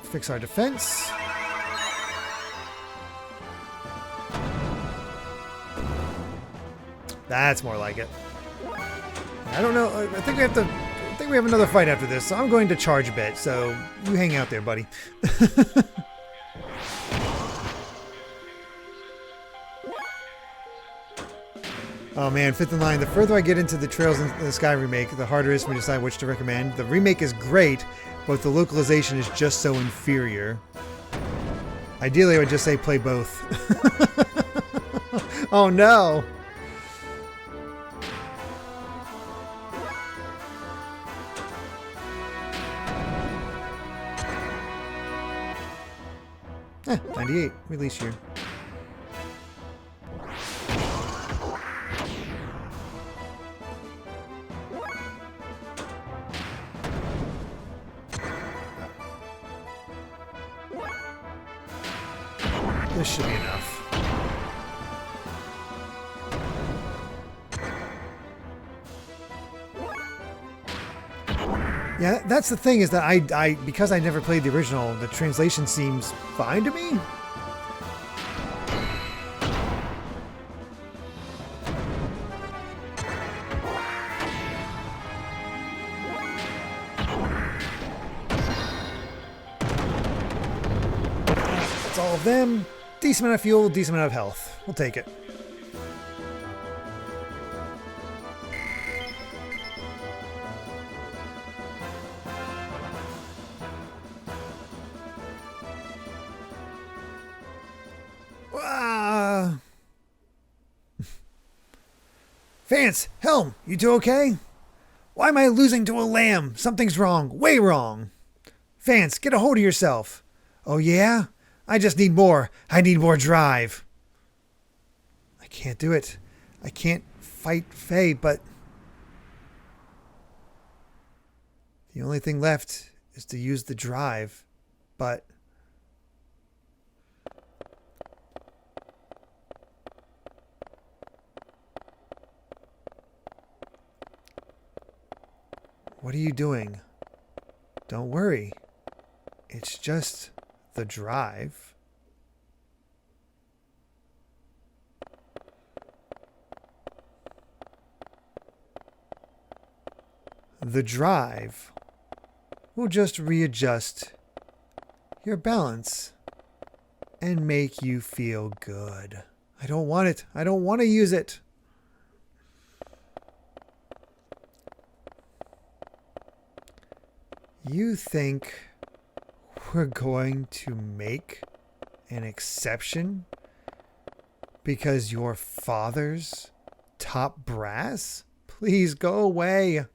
Fix our defense. That's more like it. I don't know. I think we have to. I think we have another fight after this, so I'm going to charge a bit. So you hang out there, buddy. Oh man, fifth in line. The further I get into the Trails in the Sky remake, the harder it is for me to decide which to recommend. The remake is great, but the localization is just so inferior. Ideally, I would just say play both. Oh no! Eh, 98 release year. This should be enough. Yeah, that's the thing, is that I because I never played the original, the translation seems fine to me. That's all of them. Decent amount of fuel, decent amount of health. We'll take it. Vance, Helm, you two okay? Why am I losing to a lamb? Something's wrong. Way wrong. Vance, get a hold of yourself. Oh yeah? I just need more. I need more drive. I can't do it. I can't fight Faye, but the only thing left is to use the drive. But what are you doing? Don't worry. It's just the drive. The drive will just readjust your balance and make you feel good. I don't want it. I don't want to use it. You think we're going to make an exception because your father's top brass? Please go away.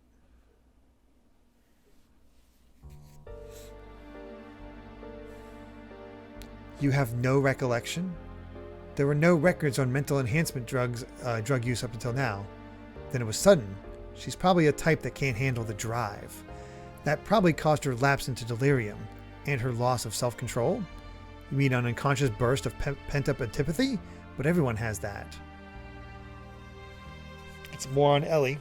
You have no recollection? There were no records on mental enhancement drug use up until now. Then it was sudden. She's probably a type that can't handle the drive. That probably caused her lapse into delirium and her loss of self-control. You mean an unconscious burst of pent-up antipathy? But everyone has that. It's more on Ellie.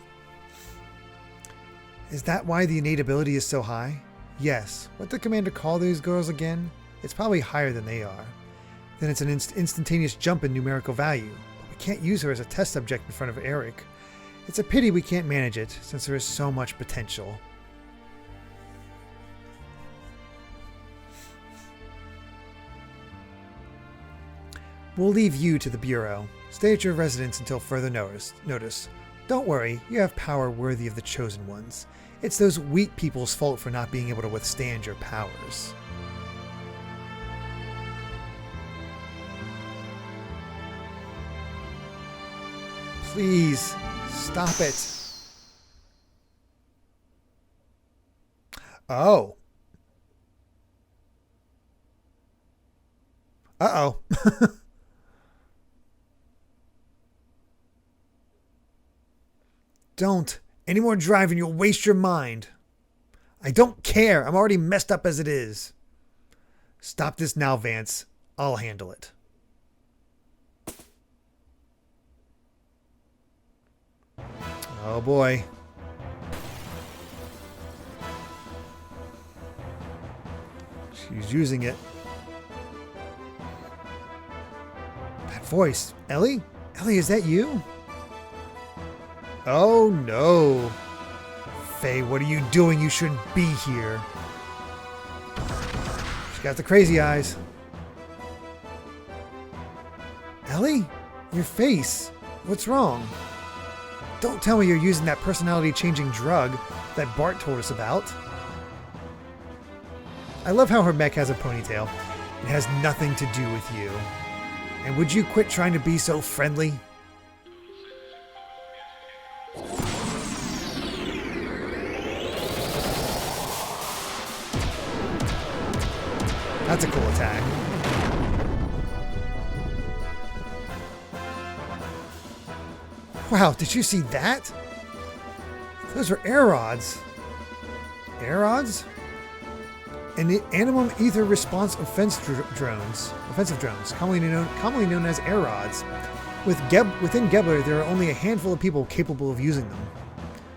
Is that why the innate ability is so high? Yes. What did Commander call these girls again? It's probably higher than they are. Then it's an instantaneous jump in numerical value. But we can't use her as a test subject in front of Eric. It's a pity we can't manage it, since there is so much potential. We'll leave you to the Bureau. Stay at your residence until further notice. Don't worry, you have power worthy of the Chosen Ones. It's those weak people's fault for not being able to withstand your powers. Please, stop it. Oh. Uh-oh. Don't. Any more driving, you'll waste your mind. I don't care. I'm already messed up as it is. Stop this now, Vance. I'll handle it. Oh boy. She's using it. That voice. Ellie? Ellie, is that you? Oh no. Faye, what are you doing? You shouldn't be here. She got the crazy eyes. Ellie? Your face. What's wrong? Don't tell me you're using that personality-changing drug that Bart told us about. I love how her mech has a ponytail. It has nothing to do with you. And would you quit trying to be so friendly? That's a cool attack. Wow, did you see that? Those are air rods. Air rods? And the animal ether response offensive drones, commonly known as air rods. Within Gebler, there are only a handful of people capable of using them.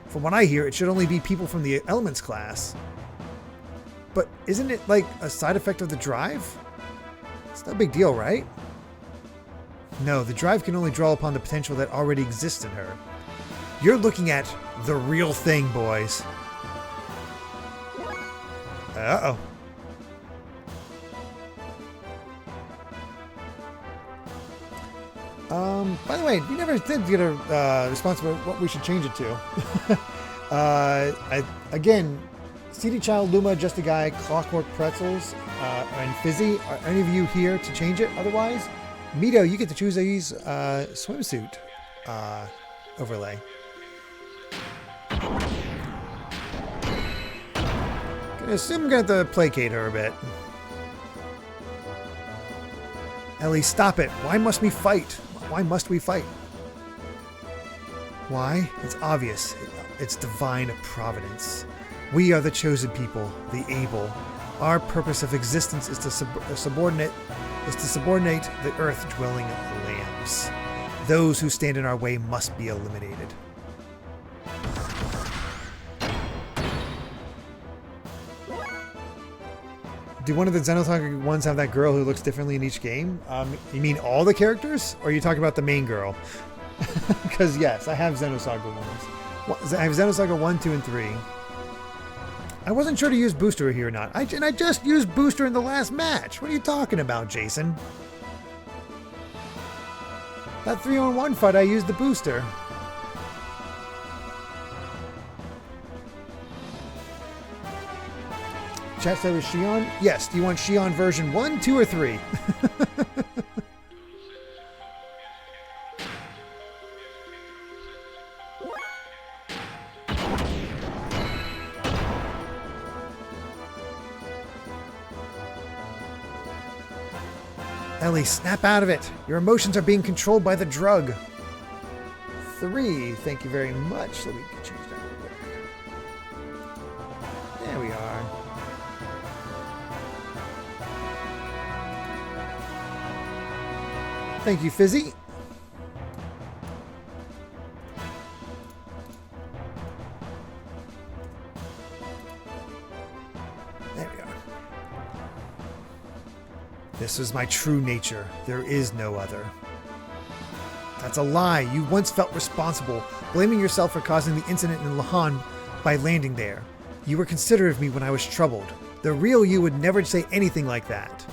From what I hear, it should only be people from the Elements class. But isn't it like a side effect of the drive? It's no big deal, right? No, the drive can only draw upon the potential that already exists in her. You're looking at the real thing, boys. Uh-oh. By the way, we never did get a response about what we should change it to. Again, CD Child, Luma, Just a Guy, Clockwork Pretzels, and Fizzy, are any of you here to change it? Otherwise, Mito, you get to choose a swimsuit overlay. Gonna assume I'm gonna have to placate her a bit. Ellie, stop it. Why must we fight? Why must we fight? Why? It's obvious. It's divine providence. We are the chosen people, the able. Our purpose of existence is to subordinate the earth-dwelling lambs. Those who stand in our way must be eliminated. Do one of the Xenogears ones have that girl who looks differently in each game? You mean all the characters? Or are you talking about the main girl? Because yes, I have Xenosaga ones. I have Xenosaga 1, 2, and 3. I wasn't sure to use Booster here or not. And I just used Booster in the last match. What are you talking about, Jason? That 3-on-1 fight, I used the Booster. Chat said was Shion? Yes. Do you want Shion version 1, 2, or 3? Ellie, snap out of it. Your emotions are being controlled by the drug. 3. Thank you very much. So we can change that real quick. There we are. Thank you, Fizzy. There we are. This is my true nature. There is no other. That's a lie. You once felt responsible, blaming yourself for causing the incident in Lahan by landing there. You were considerate of me when I was troubled. The real you would never say anything like that.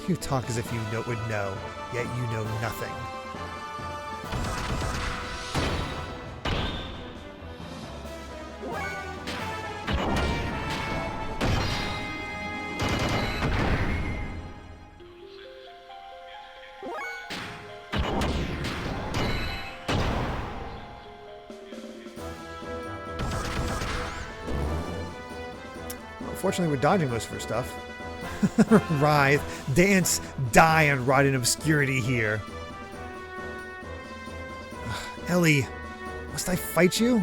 You talk as if you would know, yet you know nothing. Fortunately, we're dodging most of her stuff. Writhe, dance, die, and rot in obscurity here. Ugh, Ellie, must I fight you?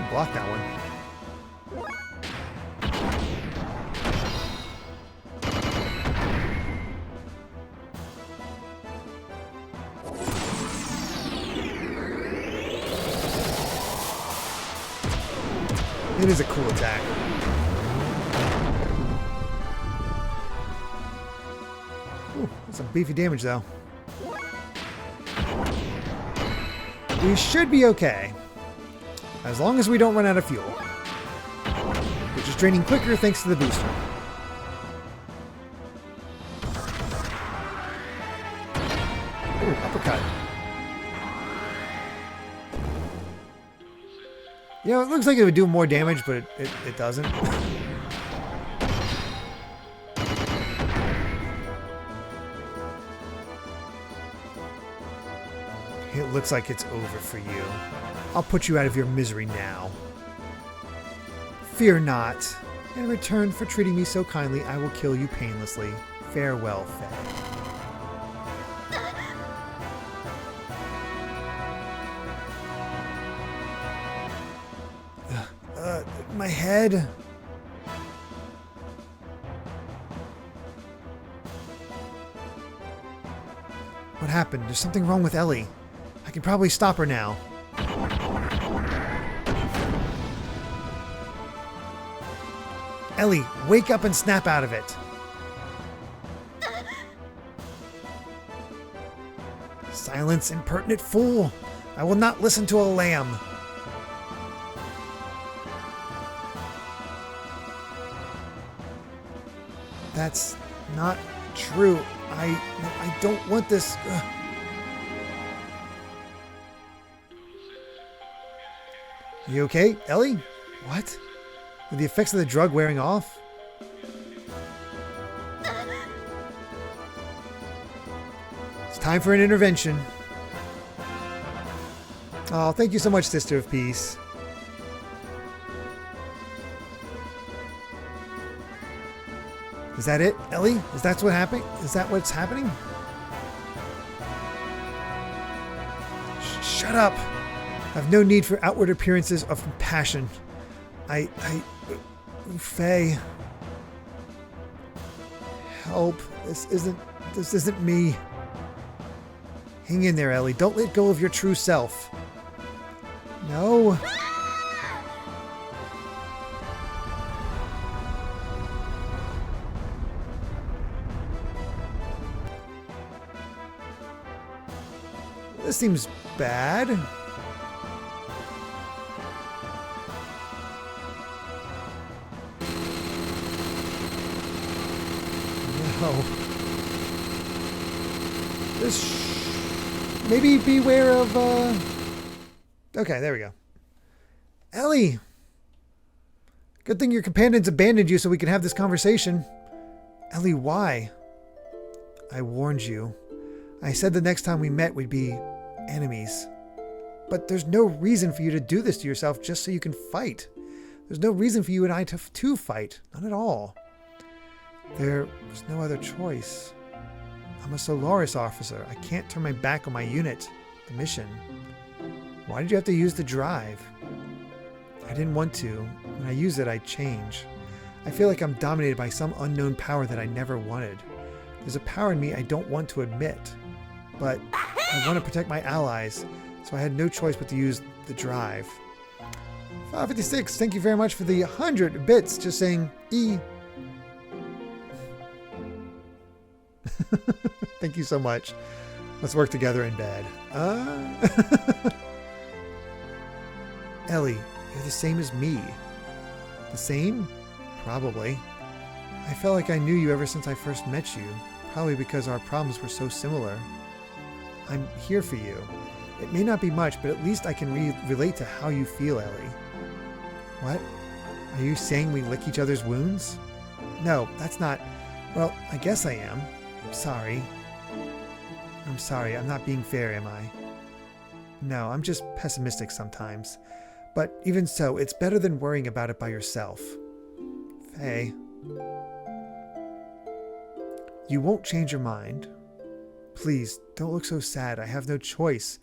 Block that one. It is a cool attack. Ooh, that's some beefy damage, though. We should be okay. As long as we don't run out of fuel. Which is draining quicker thanks to the booster. Ooh, uppercut. You know, it looks like it would do more damage, but it doesn't. It looks like it's over for you. I'll put you out of your misery now. Fear not. In return for treating me so kindly, I will kill you painlessly. Farewell, Faye. My head. What happened? There's something wrong with Ellie. I can probably stop her now. Ellie, wake up and snap out of it. Silence, impertinent fool. I will not listen to a lamb. That's not true. I don't want this. Ugh. You okay, Ellie? What? Are the effects of the drug wearing off? It's time for an intervention. Oh, thank you so much, Sister of Peace. Is that it, Ellie? Is that what's happening? Is that what's happening? Shut up! I have no need for outward appearances of compassion. Faye. Help. This isn't me. Hang in there, Ellie. Don't let go of your true self. No. This seems bad. No. Maybe beware of, Okay, there we go. Ellie! Good thing your companions abandoned you so we can have this conversation. Ellie, why? I warned you. I said the next time we met we'd be enemies. But there's no reason for you to do this to yourself just so you can fight. There's no reason for you and I to fight. None at all. There was no other choice. I'm a Solaris officer. I can't turn my back on my unit, the mission. Why did you have to use the drive? I didn't want to. When I use it, I change. I feel like I'm dominated by some unknown power that I never wanted. There's a power in me I don't want to admit. But I want to protect my allies, so I had no choice but to use the drive. 556, thank you very much for the 100 bits, just saying E. Thank you so much. Let's work together in bed. Ellie, you're the same as me. The same? Probably. I felt like I knew you ever since I first met you. Probably because our problems were so similar. I'm here for you. It may not be much, but at least I can relate to how you feel, Ellie. What? Are you saying we lick each other's wounds? No, that's not... Well, I guess I am. Sorry. I'm sorry, I'm not being fair, am I? No, I'm just pessimistic sometimes. But even so, it's better than worrying about it by yourself. Faye. You won't change your mind. Please, don't look so sad. I have no choice.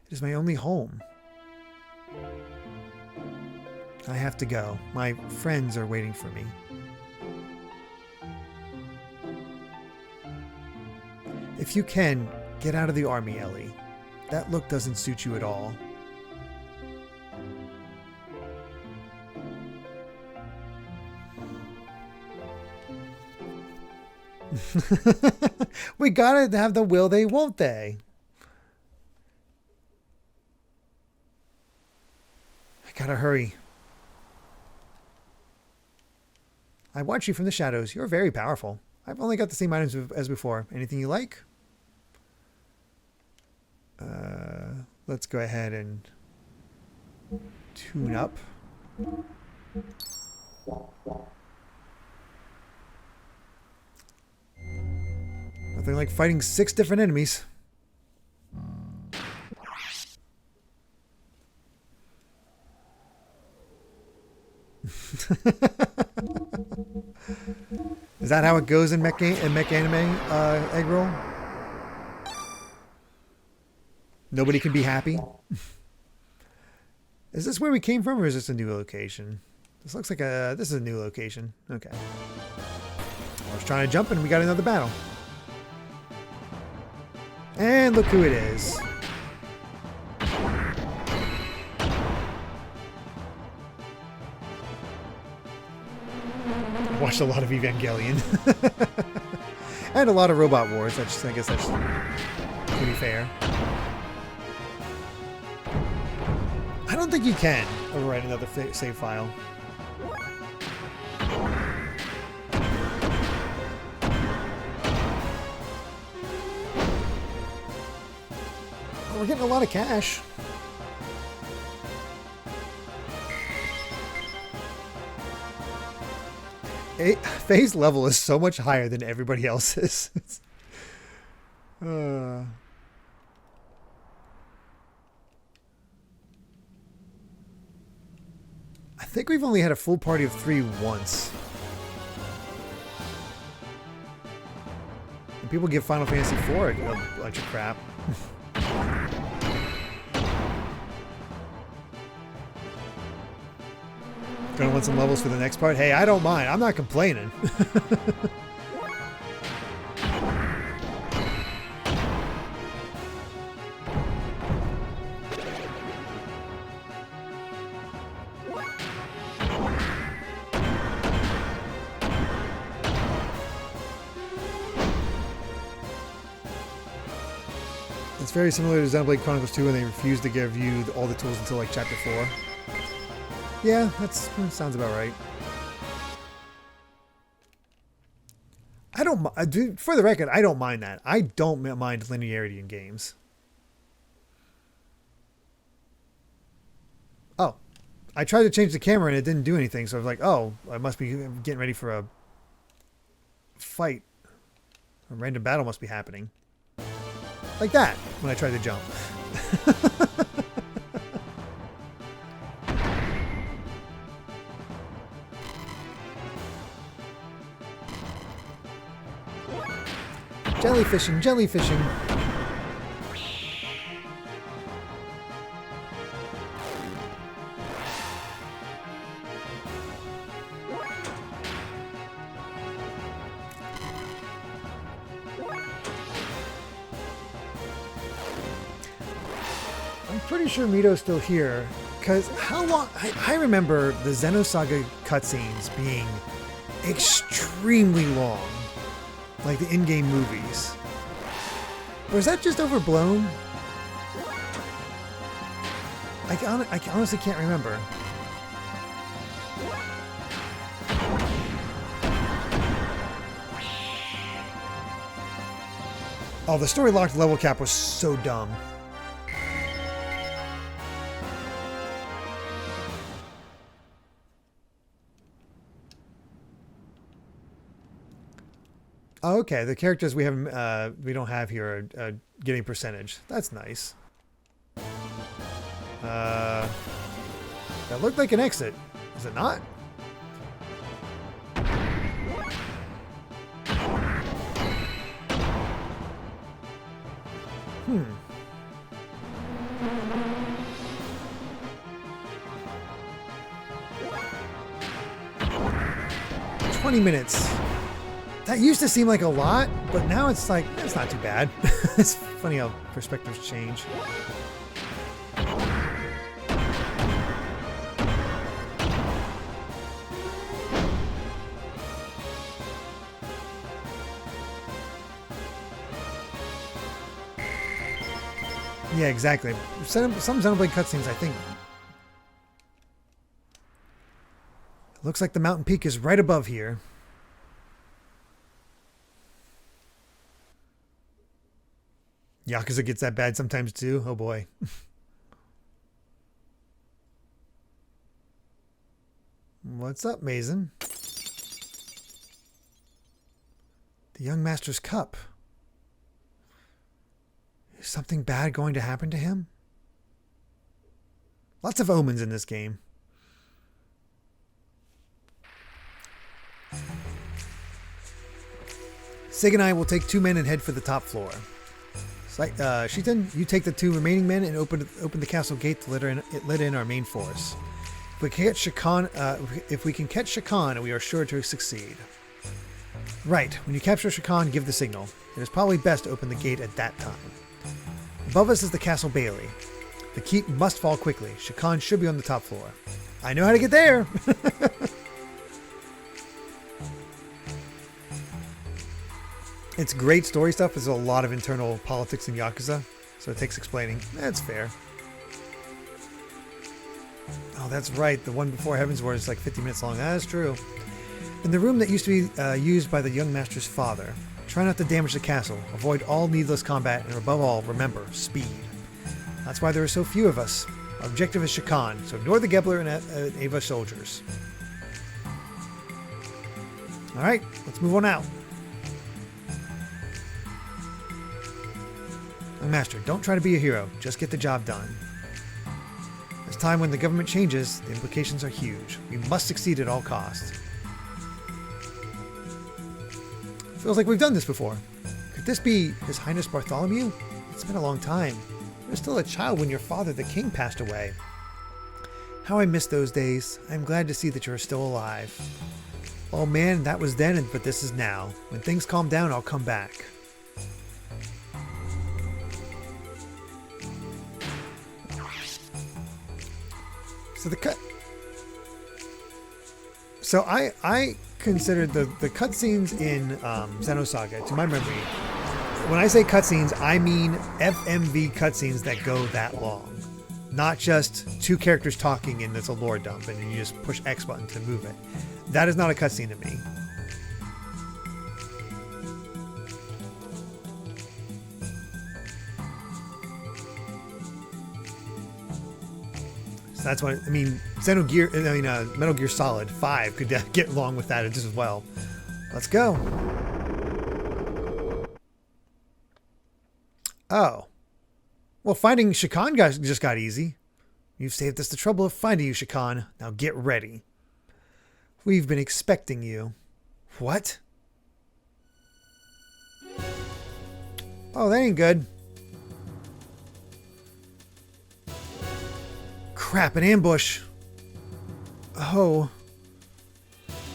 It is my only home. I have to go. My friends are waiting for me. If you can, get out of the army, Ellie. That look doesn't suit you at all. We gotta have the will they, won't they? I gotta hurry. I watch you from the shadows. You're very powerful. I've only got the same items as before. Anything you like? Let's go ahead and tune up. Nothing like fighting 6 different enemies. Is that how it goes in mech anime, egg roll? Nobody can be happy? Is this where we came from, or is this a new location? This looks like this is a new location. Okay. I was trying to jump and we got another battle. And look who it is. I watched a lot of Evangelion. And a lot of Robot Wars. I guess that's to be fair. I don't think you can overwrite another save file. Oh, we're getting a lot of cash. Faye's level is so much higher than everybody else's. I think we've only had a full party of 3 once. And people give Final Fantasy IV a bunch of crap. Gonna want some levels for the next part? Hey, I don't mind. I'm not complaining. It's very similar to Xenoblade Chronicles 2 when they refused to give you all the tools until like Chapter 4. Yeah, that sounds about right. I don't, for the record, I don't mind that. I don't mind linearity in games. Oh, I tried to change the camera and it didn't do anything, so I was like, oh, I must be getting ready for a fight. A random battle must be happening. Like that, when I tried to jump. Jellyfishing, jellyfishing. I'm pretty sure Mito's still here, because how long... I remember the Xenosaga cutscenes being extremely long. like the in-game movies. Or is that just overblown? I honestly can't remember. Oh, the story locked level cap was so dumb. Oh, okay, the characters we don't have here are getting percentage. That's nice. That looked like an exit. Is it not? Hmm. 20 minutes. That used to seem like a lot, but now it's like, it's not too bad. It's funny how perspectives change. Yeah, exactly. Some Xenoblade cutscenes, I think. Looks like the mountain peak is right above here. Yakuza gets that bad sometimes too. Oh boy. What's up, Mason? The young master's cup. Is something bad going to happen to him? Lots of omens in this game. Sig and I will take 2 men and head for the top floor. Shitan, you take the 2 remaining men and open the castle gate to let in our main force. If we can catch Shakan, we are sure to succeed. Right, when you capture Shakan, give the signal. It is probably best to open the gate at that time. Above us is the castle bailey. The keep must fall quickly. Shakan should be on the top floor. I know how to get there! It's great story stuff. There's a lot of internal politics in Yakuza, so it takes explaining. That's fair. Oh, that's right. The one before Heaven's Word is like 50 minutes long. That's true. In the room that used to be used by the young master's father. Try not to damage the castle. Avoid all needless combat, and above all, remember, speed. That's why there are so few of us. Our objective is Shakan, so ignore the Gebler and Aveh soldiers. Alright, let's move on out. Master, don't try to be a hero. Just get the job done. This time when the government changes, the implications are huge. We must succeed at all costs. Feels like we've done this before. Could this be His Highness Bartholomew? It's been a long time. You were still a child when your father, the king, passed away. How I miss those days. I'm glad to see that you're still alive. Oh man, that was then, but this is now. When things calm down, I'll come back. So I considered the cutscenes in Xenosaga, to my memory. When I say cutscenes, I mean FMV cutscenes that go that long. Not just 2 characters talking and it's a lore dump and you just push X button to move it. That is not a cutscene to me. That's what I mean. Metal Gear Solid 5 could get along with that just as well. Let's go. Oh, well, finding Shakan just got easy. You've saved us the trouble of finding you, Shakan. Now get ready. We've been expecting you. What? Oh, that ain't good. Crap, an ambush. Oh.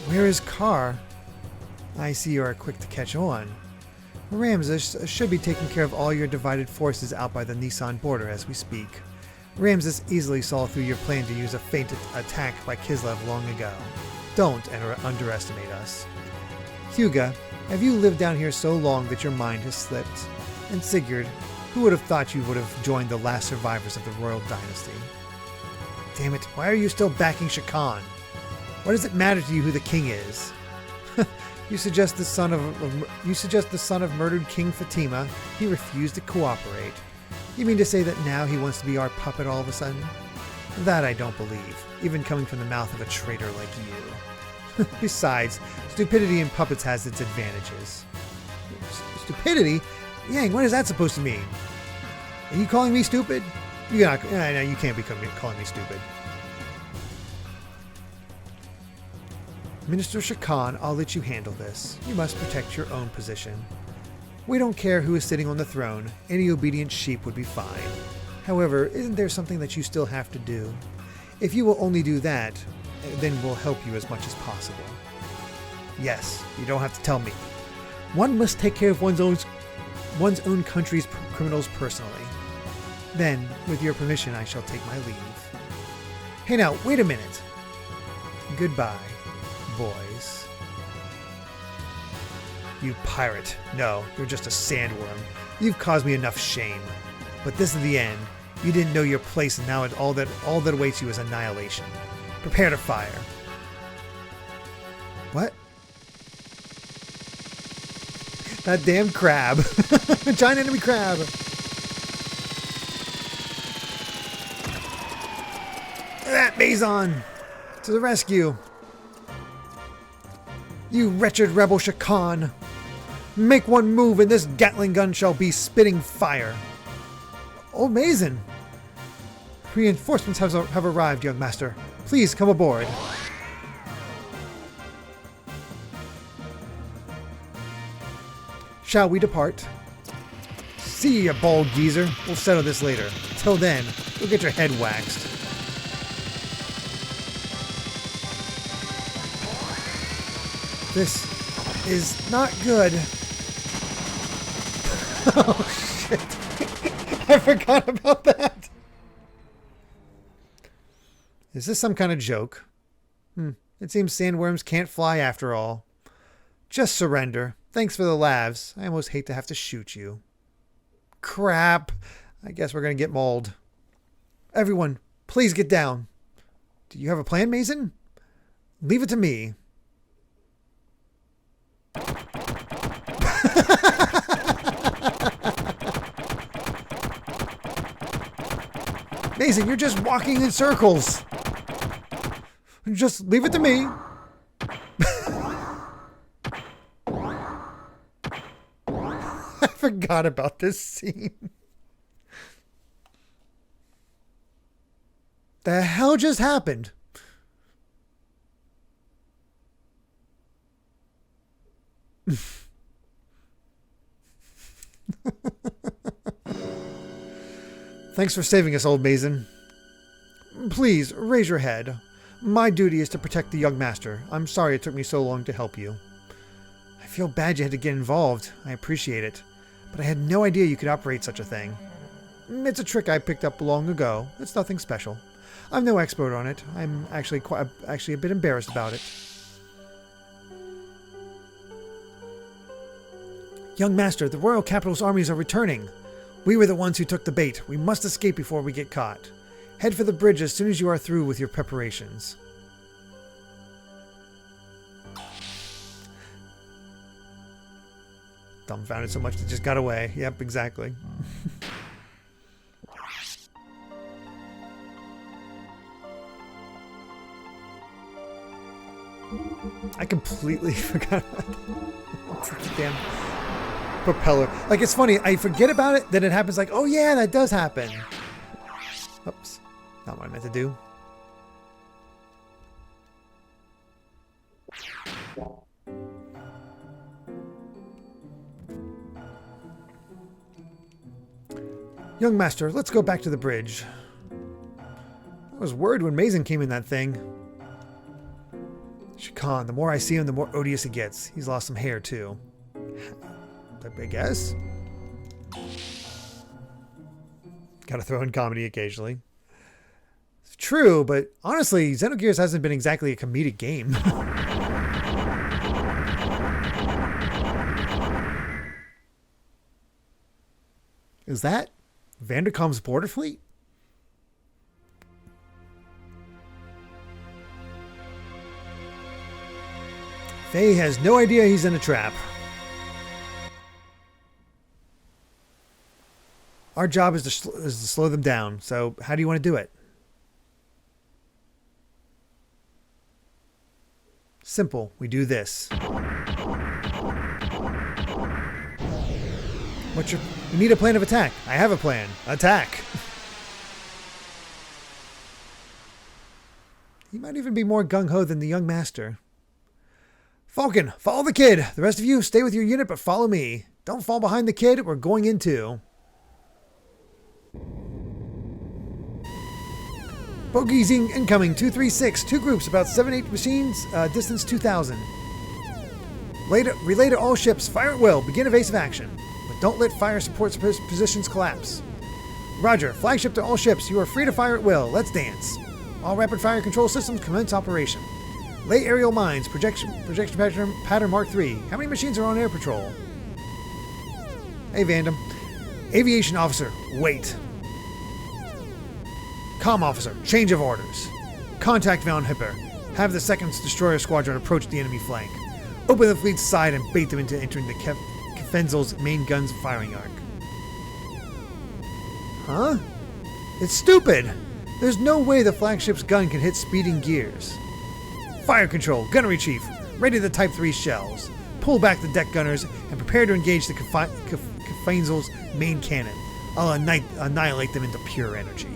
Where is Carr? I see you are quick to catch on. Ramses should be taking care of all your divided forces out by the Nissan border as we speak. Ramses easily saw through your plan to use a feint attack by Kislev long ago. Don't underestimate us. Hyuga, Have you lived down here so long that your mind has slipped? And Sigurd, who would have thought you would have joined the last survivors of the royal dynasty? Damn it, why are you still backing Shakan? Why does it matter to you who the king is? You suggest the son of murdered King Fatima. He refused to cooperate. You mean to say that now he wants to be our puppet all of a sudden? That I don't believe, even coming from the mouth of a traitor like you. Besides, stupidity in puppets has its advantages. Stupidity? Yang, what is that supposed to mean? Are you calling me stupid? No, you can't be calling me stupid. Minister Shakan, I'll let you handle this. You must protect your own position. We don't care who is sitting on the throne. Any obedient sheep would be fine. However, isn't there something that you still have to do? If you will only do that, then we'll help you as much as possible. Yes, you don't have to tell me. One must take care of one's own country's criminals personally. Then, with your permission, I shall take my leave. Hey now, wait a minute. Goodbye, boys. You pirate. No, you're just a sandworm. You've caused me enough shame. But this is the end. You didn't know your place, and now all that awaits you is annihilation. Prepare to fire. What? That damn crab. Giant enemy crab. That Mazon! To the rescue. You wretched rebel Shakan. Make one move and this Gatling gun shall be spitting fire. Old Mazon. Reinforcements have arrived, young master. Please come aboard. Shall we depart? See ya, bald geezer. We'll settle this later. Till then, you'll get your head waxed. This is not good. Oh, shit. I forgot about that. Is this some kind of joke? It seems sandworms can't fly after all. Just surrender. Thanks for the laughs. I almost hate to have to shoot you. Crap. I guess we're going to get mauled. Everyone, please get down. Do you have a plan, Mazon? Leave it to me. Mazon, you're just walking in circles. Just leave it to me. I forgot about this scene. The hell just happened? Thanks for saving us, old Mazon. Please, raise your head. My duty is to protect the young master. I'm sorry it took me so long to help you. I feel bad you had to get involved. I appreciate it. But I had no idea you could operate such a thing. It's a trick I picked up long ago. It's nothing special. I'm no expert on it. I'm actually a bit embarrassed about it. Young master, the royal capital's armies are returning. We were the ones who took the bait. We must escape before we get caught. Head for the bridge as soon as you are through with your preparations. Dumbfounded so much it just got away. Yep, exactly. I completely forgot about that. Damn propeller. Like, it's funny. I forget about it, then it happens like, oh yeah, that does happen. Oops. Not what I meant to do. Young master, let's go back to the bridge. I was worried when Mazon came in that thing. Shakan, the more I see him, the more odious he gets. He's lost some hair, too. I guess. Gotta throw in comedy occasionally. It's true, but honestly, Xenogears hasn't been exactly a comedic game. Is that Vanderkam's border fleet? Faye has no idea he's in a trap. Our job is to slow them down. So how do you want to do it? Simple. We do this. You need a plan of attack. I have a plan. Attack. He might even be more gung-ho than the young master. Falcon, follow the kid. The rest of you, stay with your unit, but follow me. Don't fall behind the kid. We're going in too. Bogies incoming, 236. Two groups, about 7-8 machines, distance 2,000. Relay to all ships. Fire at will. Begin evasive action. But don't let fire support positions collapse. Roger. Flagship to all ships. You are free to fire at will. Let's dance. All rapid fire control systems commence operation. Lay aerial mines. Projection pattern Mark III. How many machines are on air patrol? Hey, Vandam. Aviation officer. Wait. Comm officer. Change of orders. Contact Von Hipper. Have the 2nd Destroyer Squadron approach the enemy flank. Open the fleet's side and bait them into entering the Kefenzel's main gun's firing arc. Huh? It's stupid! There's no way the flagship's gun can hit speeding gears. Fire control, gunnery chief, ready the Type 3 shells. Pull back the deck gunners and prepare to engage the Kefenzel's main cannon. I'll annihilate them into pure energy.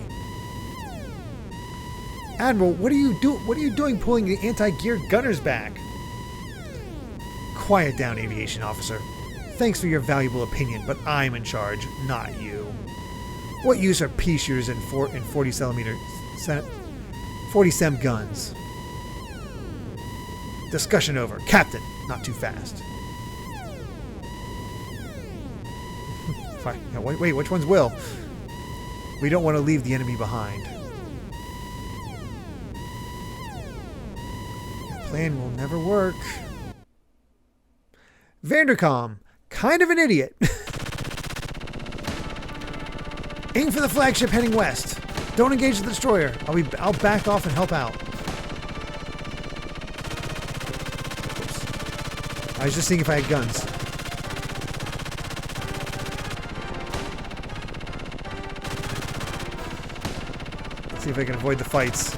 Admiral, what are you doing pulling the anti-gear gunners back? Quiet down, aviation officer. Thanks for your valuable opinion, but I'm in charge, not you. What use are pea shooters and 40 SEM guns? Discussion over. Captain, not too fast. Fine. Wait, which one's Will? We don't want to leave the enemy behind. Your plan will never work. Vanderkam, kind of an idiot. Aim for the flagship heading west. Don't engage the destroyer. I'll back off and help out. Oops. I was just seeing if I had guns. Let's see if I can avoid the fights.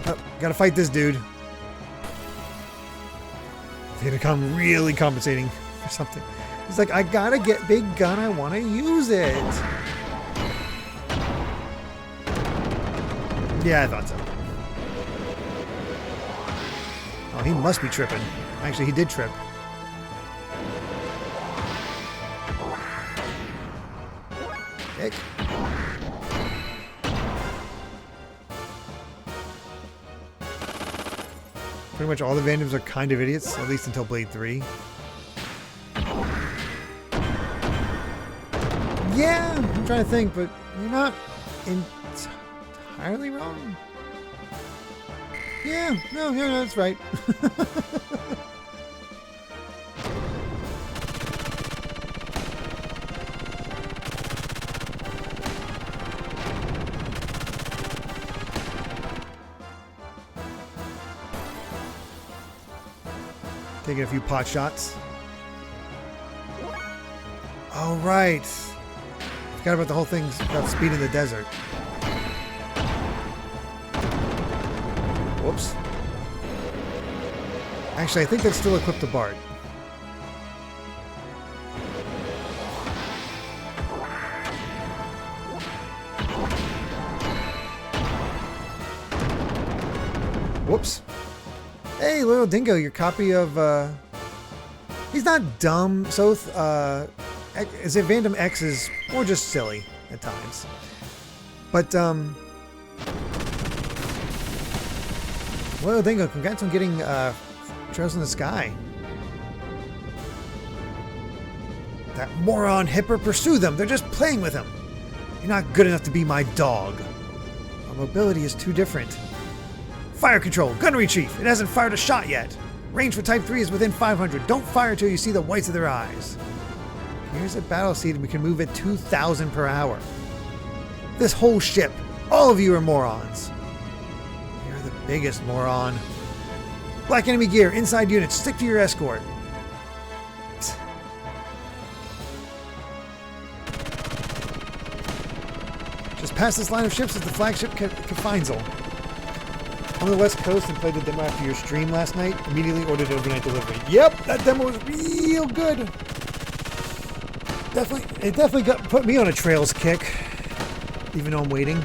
Oh, gotta fight this dude. Vanderkam really compensating for something. He's like, I gotta get big gun, I wanna use it. Yeah, I thought so. Oh, he must be tripping. Actually, he did trip. Dick. Pretty much all the Vandams are kind of idiots, at least until Blade 3. Yeah, I'm trying to think, but you're not entirely wrong. Yeah, no, that's right. Taking a few pot shots. All right. Forgot about the whole thing about speed in the desert. Whoops. Actually, I think that's still equipped to Bart. Whoops. Hey, little dingo, your copy of, he's not dumb, Soth, is it Vandam X is more just silly at times. But, well, dingo, congrats on getting, Trails in the Sky. That moron Hipper, pursue them, they're just playing with him. You're not good enough to be my dog. Our mobility is too different. Fire control, gunnery chief, it hasn't fired a shot yet. Range for Type 3 is within 500. Don't fire till you see the whites of their eyes. Here's a battle seed. We can move at 2,000 per hour. This whole ship. All of you are morons. You're the biggest moron. Black enemy gear. Inside units. Stick to your escort. Just past this line of ships is the flagship Kefeinzel. On the west coast and played the demo after your stream last night. Immediately ordered overnight delivery. Yep, that demo was real good. It definitely put me on a Trails kick. Even though I'm waiting.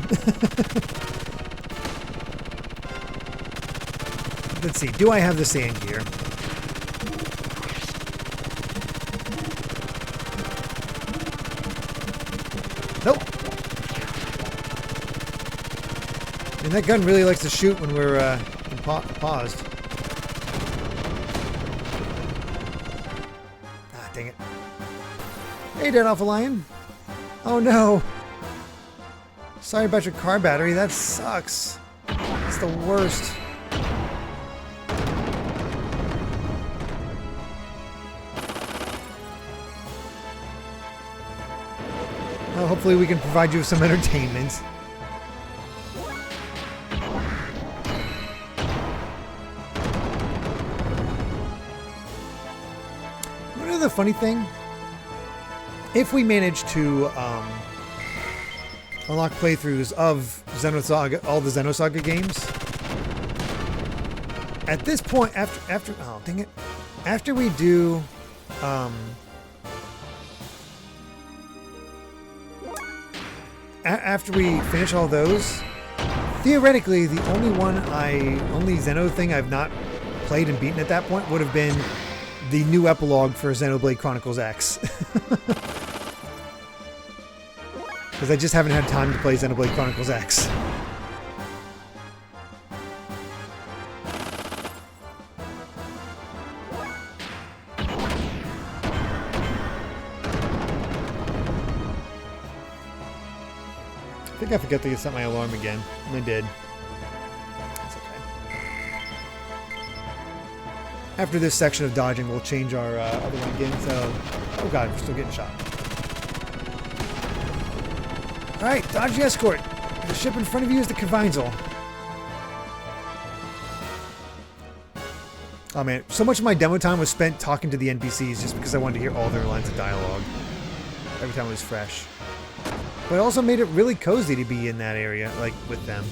Let's see. Do I have the sand gear? Nope. And that gun really likes to shoot when we're paused. Ah, dang it. Hey, Dead Alpha Lion. Oh no. Sorry about your car battery. That sucks. It's the worst. Well, hopefully we can provide you with some entertainment. The funny thing, if we manage to unlock playthroughs of Xenosaga, all the Xenosaga games, at this point, after oh dang it, after we do after we finish all those, theoretically the only Xeno thing I've not played and beaten at that point would have been the new epilogue for Xenoblade Chronicles X. Because I just haven't had time to play Xenoblade Chronicles X. I think I forgot to set my alarm again, and I did. After this section of dodging, we'll change our other one again, so... Oh god, we're still getting shot. Alright, dodge the escort. The ship in front of you is the Kefeinzel. Oh man, so much of my demo time was spent talking to the NPCs just because I wanted to hear all their lines of dialogue. Every time it was fresh. But it also made it really cozy to be in that area, like, with them.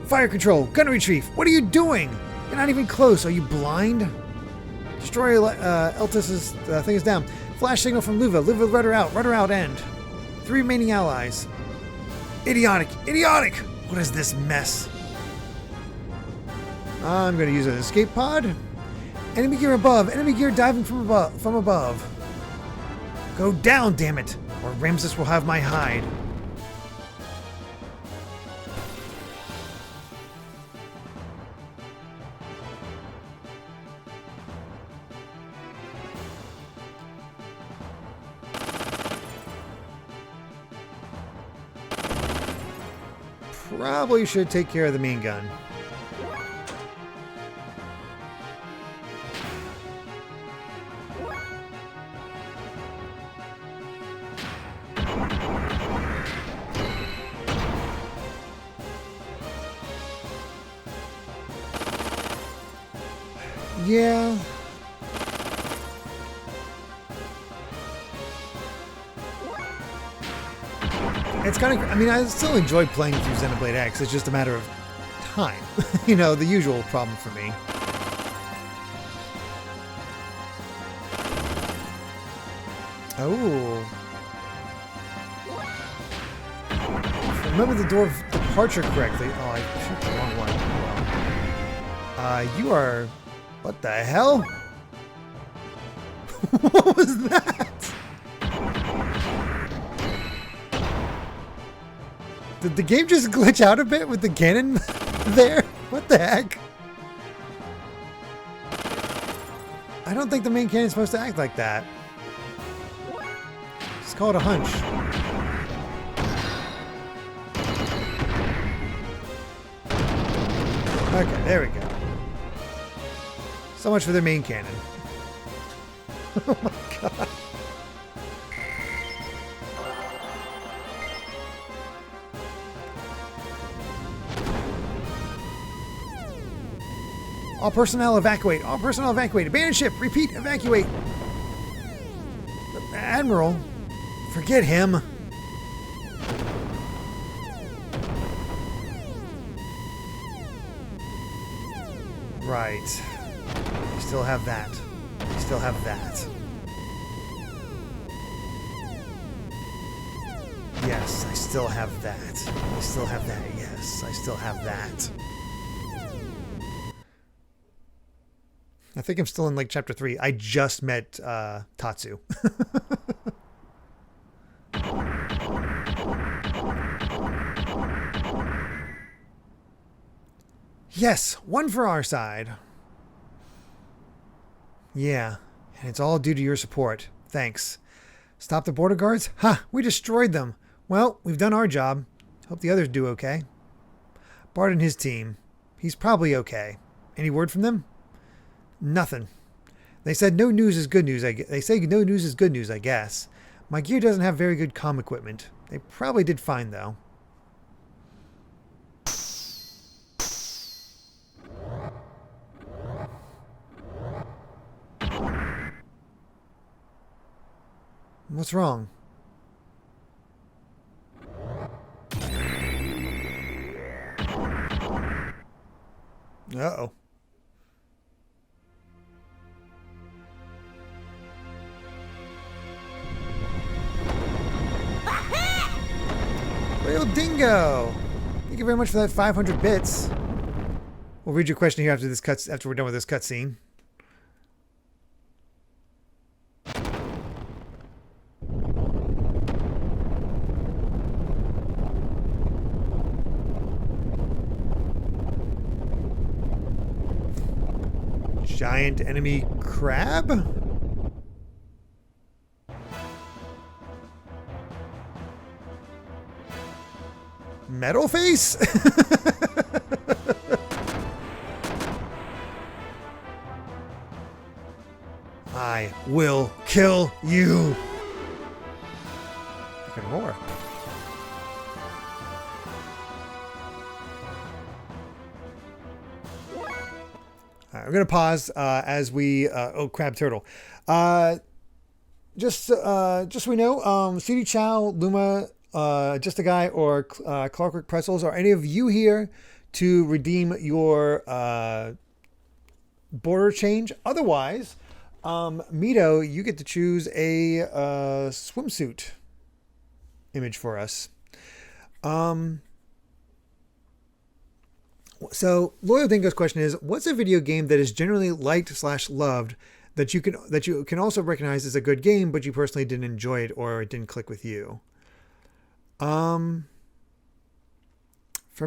Fire control! Gun retrieve! What are you doing? You're not even close. Are you blind? Destroyer Eltis's thing is down. Flash signal from Luva. Luva, rudder out, end. 3 remaining allies. Idiotic! Idiotic! What is this mess? I'm going to use an escape pod. Enemy gear above. Enemy gear diving from above. Go down, damn it! Or Ramses will have my hide. Probably should take care of the main gun. Yeah. It's kind of, I mean, I still enjoy playing through Xenoblade X. It's just a matter of time. You know, the usual problem for me. Oh. If I remember the door of departure correctly. Oh, I shoot the wrong one. You are... What the hell? What was that? Did the game just glitch out a bit with the cannon there? What the heck? I don't think the main cannon's supposed to act like that. Just call it a hunch. Okay, there we go. So much for their main cannon. Oh my god. All personnel evacuate. All personnel evacuate. Abandon ship. Repeat. Evacuate. Admiral. Forget him. Right. You still have that. You still have that. Yes, I still have that. I still have that. Yes, I still have that. I think I'm still in like chapter 3. I just met Tatsu. Yes, one for our side. Yeah, and it's all due to your support. Thanks. Stop the border guards? Ha! We destroyed them. Well, we've done our job. Hope the others do okay. Bart and his team. He's probably okay. Any word from them? Nothing. They said no news is good news. They say no news is good news, I guess. My gear doesn't have very good comm equipment. They probably did fine, though. What's wrong? Uh-oh. Real dingo! Thank you very much for that 500 bits. We'll read your question here after this after we're done with this cutscene. Giant enemy crab? Metal face? I will kill you. I can roar. Alright, we're going to pause as we... oh, crab turtle. Just so we know, CD Chow, Luma, Just a Guy, or Clockwork Pretzels, are any of you here to redeem your border change? Otherwise, Mito, you get to choose a swimsuit image for us. So Loyal Dingo's question is, what's a video game that is generally liked/loved that you can also recognize as a good game, but you personally didn't enjoy it or it didn't click with you? For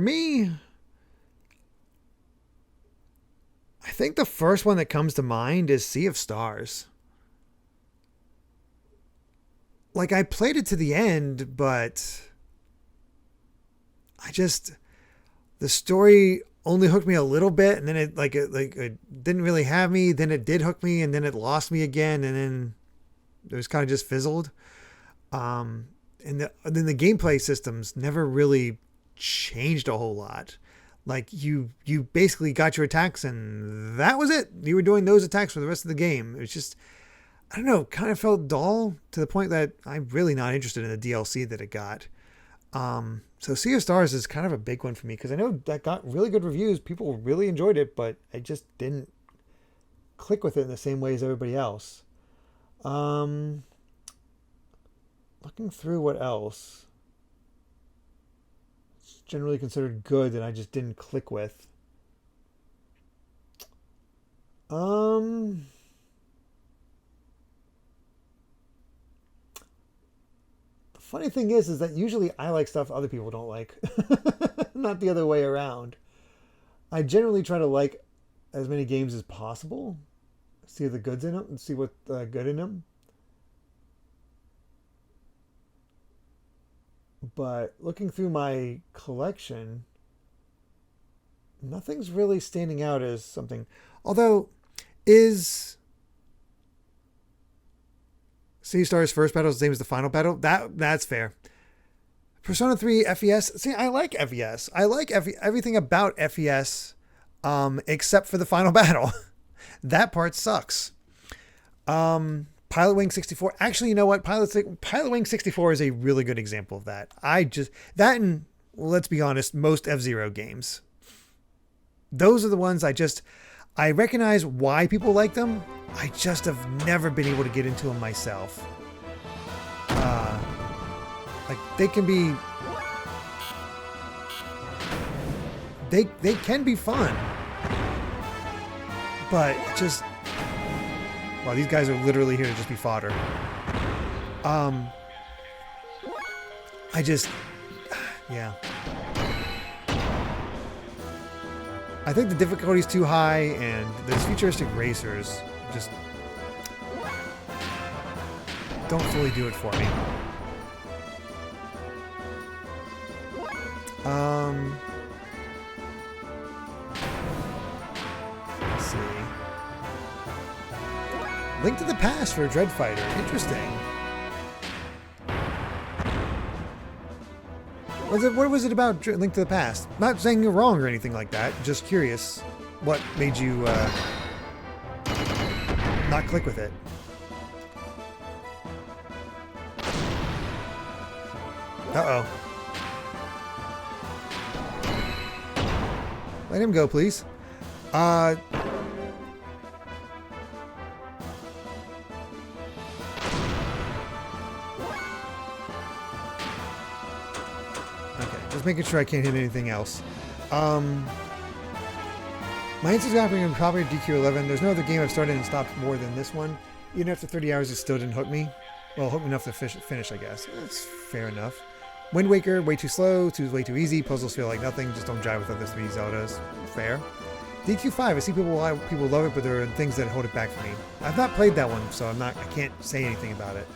me, I think the first one that comes to mind is Sea of Stars. Like, I played it to the end, but the story only hooked me a little bit, and then it didn't really have me. Then it did hook me, and then it lost me again, and then it was kind of just fizzled. And then the gameplay systems never really changed a whole lot. Like, you basically got your attacks, and that was it. You were doing those attacks for the rest of the game. It was just, I don't know, kind of felt dull to the point that I'm really not interested in the DLC that it got. So Sea of Stars is kind of a big one for me because I know that got really good reviews. People really enjoyed it, but I just didn't click with it in the same way as everybody else. Looking through what else it's generally considered good that I just didn't click with. Funny thing is that usually I like stuff other people don't like. Not the other way around. I generally try to like as many games as possible. See the goods in them and see what's good in them. But looking through my collection, nothing's really standing out as something. Although, Is City Star's first battle the same as the final battle? That's fair. Persona 3 FES. See, I like FES. I like everything about FES, except for the final battle. That part sucks. Pilot Wing 64. Actually, you know what? Pilot Wing 64 is a really good example of that. That and, let's be honest, most F-Zero games. Those are the ones I recognize why people like them. I just have never been able to get into them myself. Like they can be fun, but just, well, these guys are literally here to just be fodder. Yeah. I think the difficulty is too high, and those futuristic racers just don't fully do it for me. Let's see. Link to the Past for a Dread Fighter. Interesting. What was it about Link to the Past? Not saying you're wrong or anything like that. Just curious what made you not click with it. Uh-oh. Let him go, please. Okay, just making sure I can't hit anything else. My instant grappling and probably DQ11. There's no other game I've started and stopped more than this one. Even after 30 hours, it still didn't hook me. Well, hook me enough to finish, I guess. That's fair enough. Wind Waker, way too slow. 2 is way too easy. Puzzles feel like nothing. Just don't jive with other 3 Zeldas. Fair. DQ5, I see people love it, but there are things that hold it back for me. I've not played that one, so I can't say anything about it.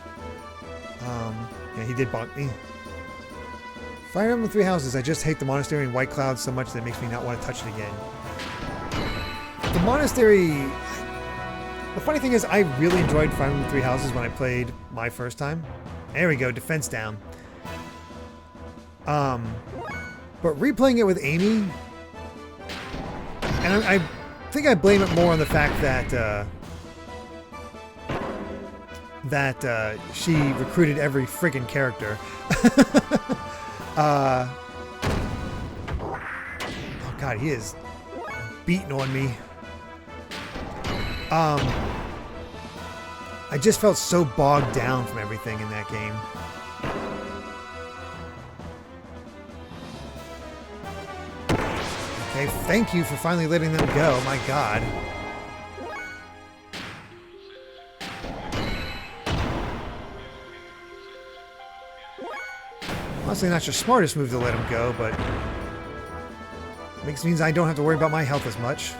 Yeah, he did bonk me. Fire Emblem 3 Houses. I just hate the monastery and White Cloud so much that it makes me not want to touch it again. The monastery... The funny thing is, I really enjoyed Fire Emblem 3 Houses when I played my first time. There we go, defense down. But replaying it with Amy... And I think I blame it more on the fact that she recruited every friggin' character. Oh god, he is beating on me. I just felt so bogged down from everything in that game. Okay, thank you for finally letting them go. My god. Honestly, not your smartest move to let him go, but means I don't have to worry about my health as much.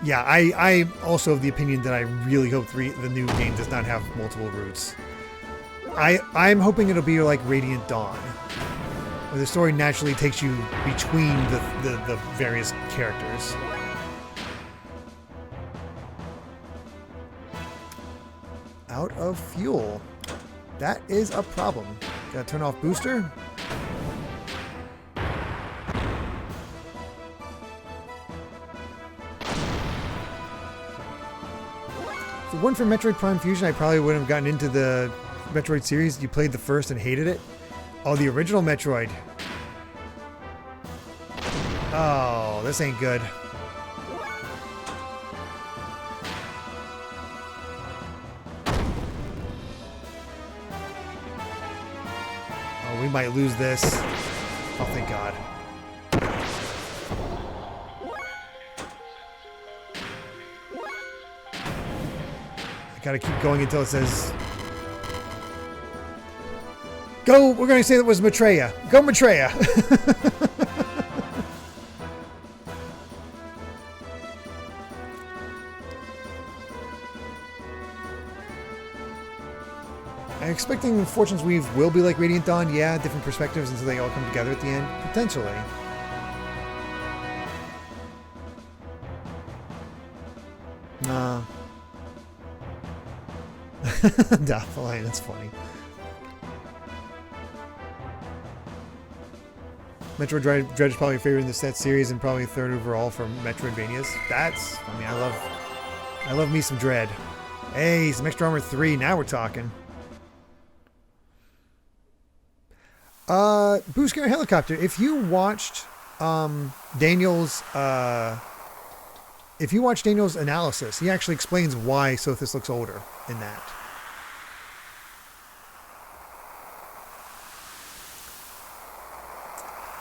Yeah, I also have the opinion that I really hope the new game does not have multiple routes. I'm hoping it'll be like Radiant Dawn, where the story naturally takes you between the various characters. Out of fuel. That is a problem. Gotta turn off booster. If it weren't for Metroid Prime Fusion, I probably wouldn't have gotten into the Metroid series. You played the first and hated it. Oh, the original Metroid. Oh, this ain't good. Oh, we might lose this. Oh, thank God. I gotta keep going until it says... Go! We're gonna say that was Maitreya. Go Maitreya! I'm expecting Fortune's Weave will be like Radiant Dawn. Yeah, different perspectives until they all come together at the end. Potentially. Daffodil, that's funny. Metroid Dread is probably favorite in the set series and probably third overall for Metroidvanias. That's, I mean, I love me some Dread. Hey, some extra armor 3. Now we're talking. BlueSky Helicopter. If you watched Daniel's analysis, he actually explains why Sothis looks older in that.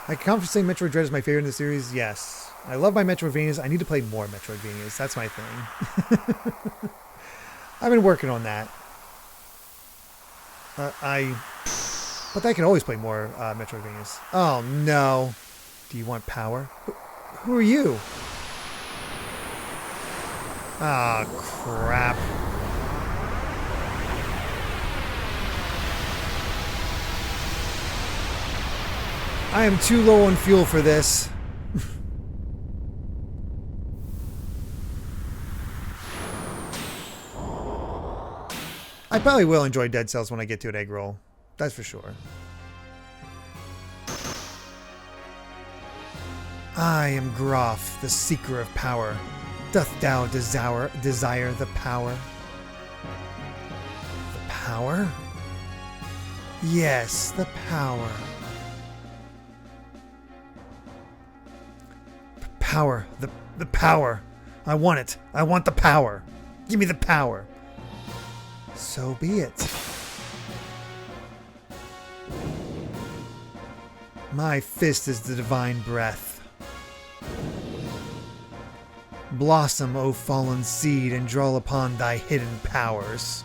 I can confidently say Metroid Dread is my favorite in the series. Yes. I love my Metroidvanias. I need to play more Metroidvanias. That's my thing. I've been working on that. But I can always play more Metroidvanias. Oh, no. Do you want power? Who are you? Ah, crap. I am too low on fuel for this. I probably will enjoy Dead Cells when I get to an egg roll. That's for sure. I am Groff, the seeker of power. Doth thou desire the power? The power? Yes, the power. Power. The power. I want it. I want the power. Give me the power. So be it. My fist is the divine breath. Blossom, O fallen seed, and draw upon thy hidden powers.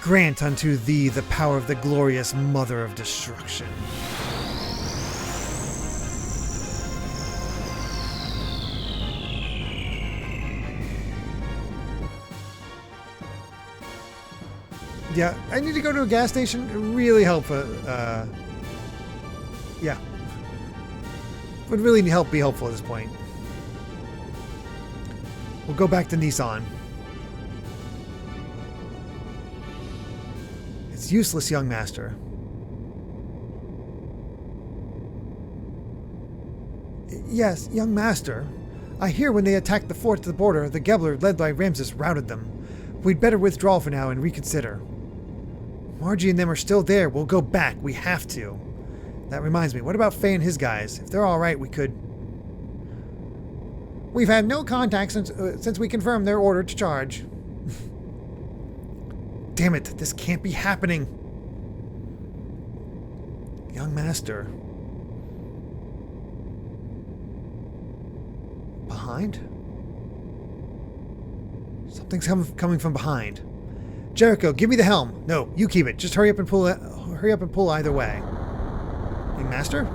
Grant unto thee the power of the glorious Mother of Destruction. Yeah, I need to go to a gas station. It really help. Yeah. Would really be helpful at this point. We'll go back to Nissan. It's useless, young master. Yes, young master. I hear when they attacked the fort to the border, the Gebler, led by Ramses, routed them. We'd better withdraw for now and reconsider. Margie and them are still there. We'll go back. We have to. That reminds me. What about Faye and his guys? If they're all right, we could... We've had no contact since we confirmed their order to charge. Damn it. This can't be happening. Young master. Behind? Something's coming from behind. Jericho, give me the helm. No, you keep it. Just hurry up and pull either way. Young master?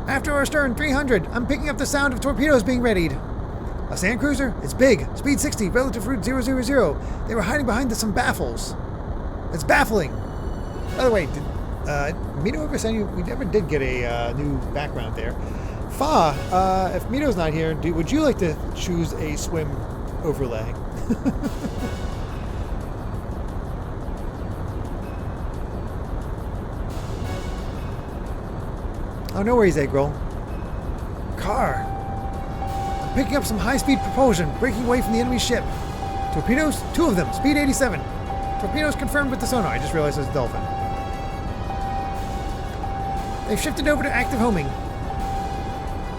After our stern, 300. I'm picking up the sound of torpedoes being readied. A sand cruiser? It's big. Speed 60, relative route 000. They were hiding behind some baffles. It's baffling. By the way, did Mito ever send you? We never did get a new background there. Fa, if Mito's not here, would you like to choose a swim overlay? Oh, no worries, egg roll. Car. I'm picking up some high-speed propulsion, breaking away from the enemy ship. Torpedoes? 2 of them. Speed 87. Torpedoes confirmed with the sonar. I just realized it's a dolphin. They've shifted over to active homing.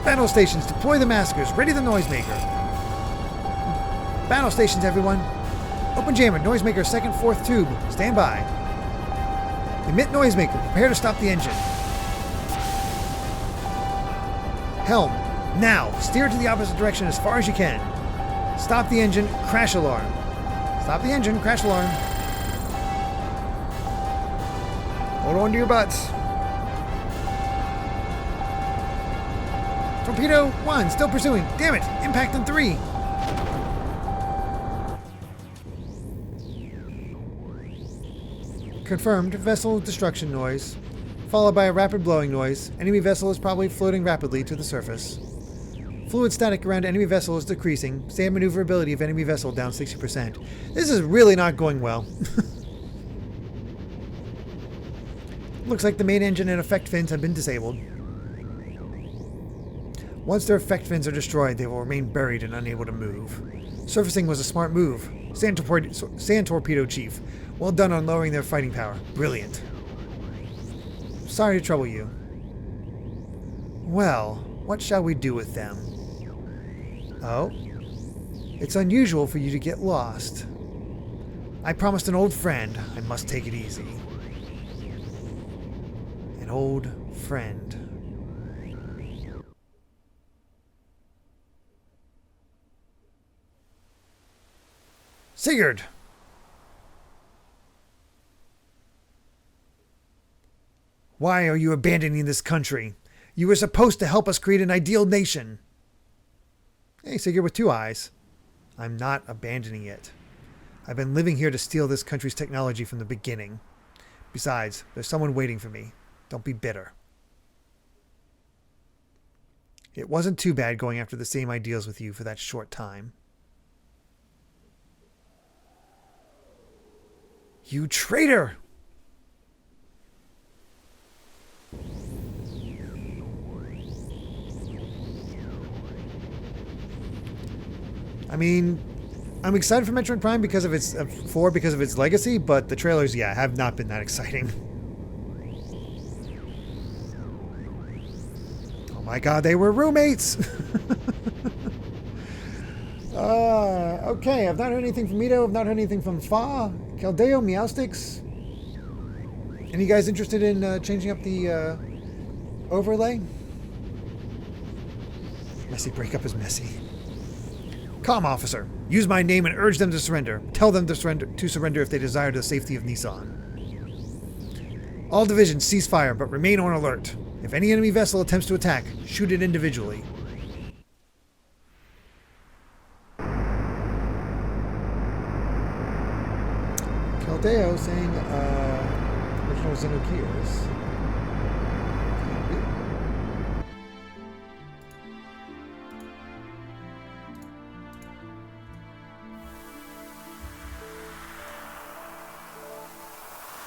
Battle stations. Deploy the massacres. Ready the noisemaker. Battle stations, everyone. Open jammer. Noisemaker, 2nd, 4th tube. Stand by. Emit noisemaker. Prepare to stop the engine. Helm, now, steer to the opposite direction as far as you can. Stop the engine, crash alarm. Stop the engine, crash alarm. Hold on to your butts. Torpedo 1, still pursuing. Damn it, impact on 3. Confirmed, vessel destruction noise. Followed by a rapid blowing noise. Enemy vessel is probably floating rapidly to the surface. Fluid static around enemy vessel is decreasing. Sand maneuverability of enemy vessel down 60%. This is really not going well. Looks like the main engine and effect fins have been disabled. Once their effect fins are destroyed, they will remain buried and unable to move. Surfacing was a smart move. Sand Torpedo Chief. Well done on lowering their fighting power. Brilliant. Sorry to trouble you. Well, what shall we do with them? Oh? It's unusual for you to get lost. I promised an old friend I must take it easy. An old friend. Sigurd! Why are you abandoning this country? You were supposed to help us create an ideal nation. Hey, Sigurd with two eyes. I'm not abandoning it. I've been living here to steal this country's technology from the beginning. Besides, there's someone waiting for me. Don't be bitter. It wasn't too bad going after the same ideals with you for that short time. You traitor! I mean, I'm excited for Metroid Prime because of its 4 because of its legacy, but the trailers, yeah, have not been that exciting. Oh my god, they were roommates! Okay, I've not heard anything from Ito, I've not heard anything from Fa, Caldeo, Meowsticks. Any guys interested in changing up the overlay? Messy breakup is messy. Calm, officer. Use my name and urge them to surrender. Tell them to surrender if they desire the safety of Nissan. All divisions cease fire, but remain on alert. If any enemy vessel attempts to attack, shoot it individually. Caldeo saying, original Xenogears.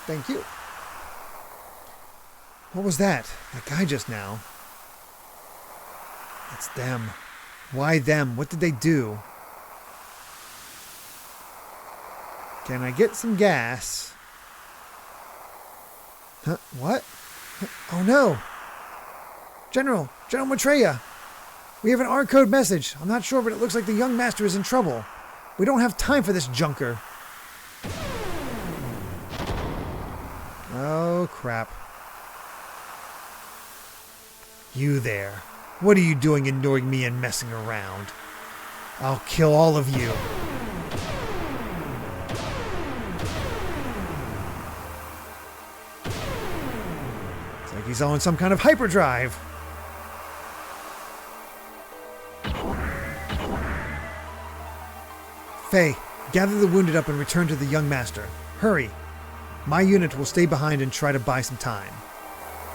Thank you. What was that? That guy just now. It's them. Why them? What did they do? Can I get some gas? Huh? What? Oh no! General Maitreya! We have an R-code message. I'm not sure, but it looks like the young master is in trouble. We don't have time for this junker. Oh, crap. You there. What are you doing ignoring me and messing around? I'll kill all of you. It's like he's on some kind of hyperdrive. Faye, gather the wounded up and return to the young master. Hurry. My unit will stay behind and try to buy some time.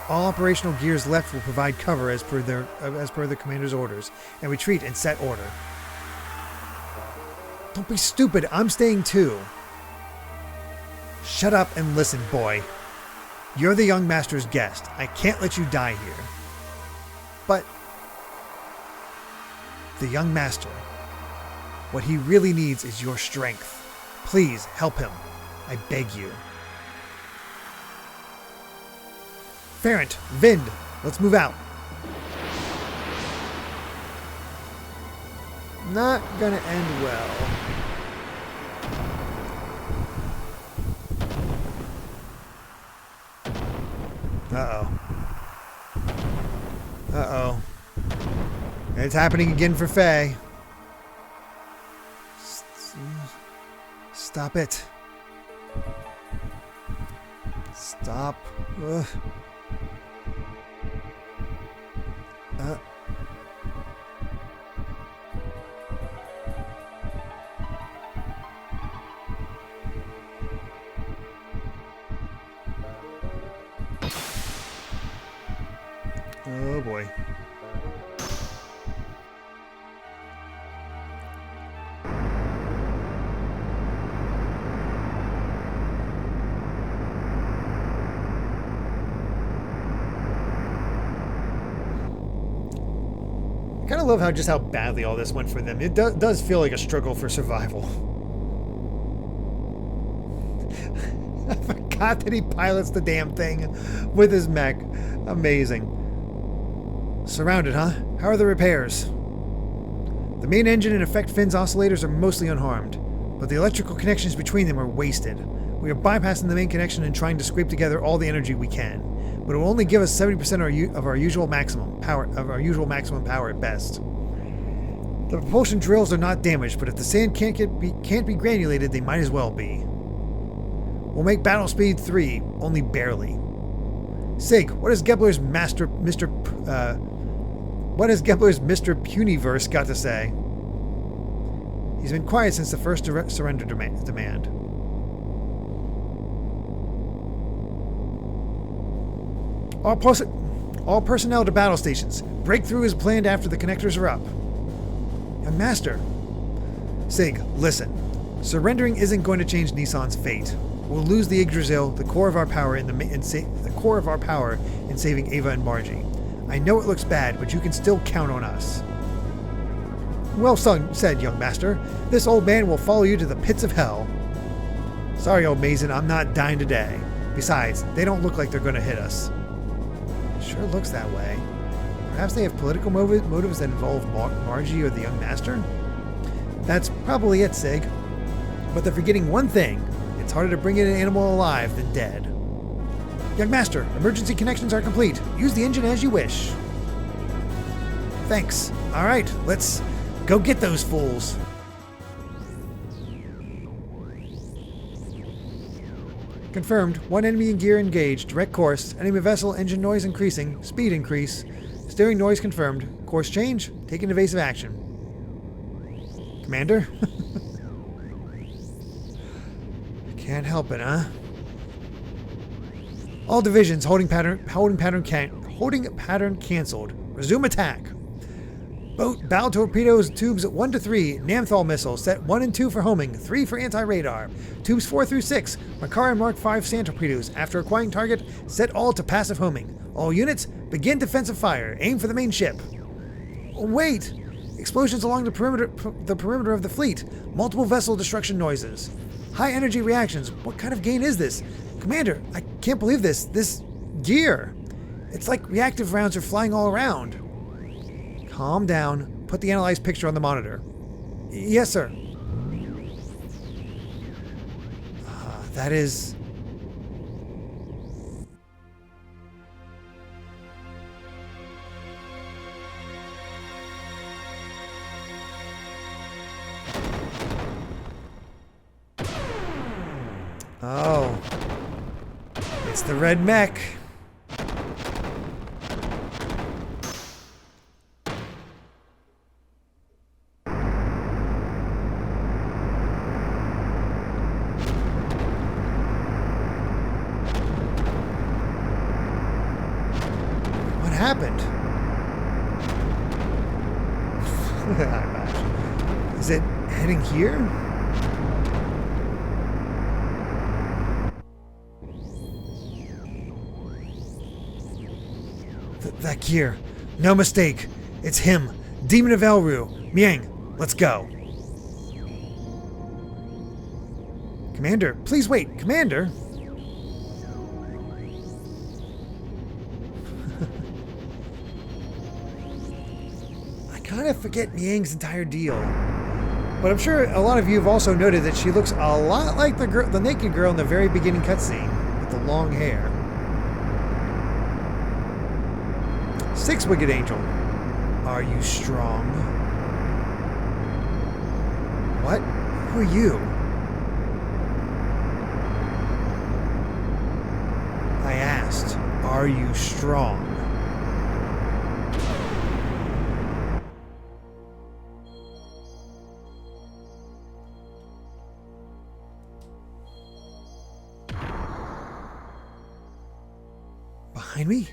All operational gears left will provide cover as per the commander's orders, and retreat in set order. Don't be stupid, I'm staying too. Shut up and listen, boy. You're the young master's guest. I can't let you die here. But the young master, what he really needs is your strength. Please help him. I beg you. Ferrant, Vind, let's move out. Not gonna end well. Uh-oh. Uh-oh. It's happening again for Faye. Stop it. Stop. Ugh. Oh boy. of love just how badly all this went for them. It does feel like a struggle for survival. I forgot that he pilots the damn thing with his mech. Amazing. Surrounded, huh? How are the repairs? The main engine and effect fins oscillators are mostly unharmed, but the electrical connections between them are wasted. We are bypassing the main connection and trying to scrape together all the energy we can, but it will only give us 70% of our usual maximum power at best. The propulsion drills are not damaged, but if the sand can't be granulated, they might as well be. We'll make battle speed 3, only barely. Sig, what has Gebler's Mr. Puniverse got to say? He's been quiet since the first surrender demand. All personnel to battle stations. Breakthrough is planned after the connectors are up. Young Master. Sig, listen. Surrendering isn't going to change Nissan's fate. We'll lose the Yggdrasil, the core of our power in saving Aveh and Margie. I know it looks bad, but you can still count on us. Well said, young master. This old man will follow you to the pits of hell. Sorry, old Mason, I'm not dying today. Besides, they don't look like they're going to hit us. Sure looks that way. Perhaps they have political motives that involve Margie or the young master? That's probably it, Sig. But they're forgetting one thing. It's harder to bring in an animal alive than dead. Young Master, emergency connections are complete. Use the engine as you wish. Thanks. All right, let's go get those fools. Confirmed. One enemy gear engaged. Direct course. Enemy vessel engine noise increasing. Speed increase. Steering noise confirmed. Course change. Taking evasive action. Commander? Can't help it, huh? All divisions holding pattern canceled. Resume attack. Bow torpedoes tubes 1 to 3. Namthal missiles set 1 and 2 for homing, 3 for anti-radar. Tubes 4 through 6. Makar and Mark 5 sand torpedoes. After acquiring target, set all to passive homing. All units begin defensive fire. Aim for the main ship. Wait! Explosions along the perimeter of the fleet. Multiple vessel destruction noises. High energy reactions. What kind of gain is this? Commander, I can't believe this. This gear. It's like reactive rounds are flying all around. Calm down. Put the analyzed picture on the monitor. Yes, sir. That is... Oh. It's the red mech. What happened? Is it heading here? That gear. No mistake. It's him. Demon of Elru. Miang, let's go. Commander, please wait. Commander? I kind of forget Miang's entire deal. But I'm sure a lot of you have also noted that she looks a lot like the naked girl in the very beginning cutscene with the long hair. 6-Wicked Angel. Are you strong? What? Who are you? I asked, are you strong? Behind me?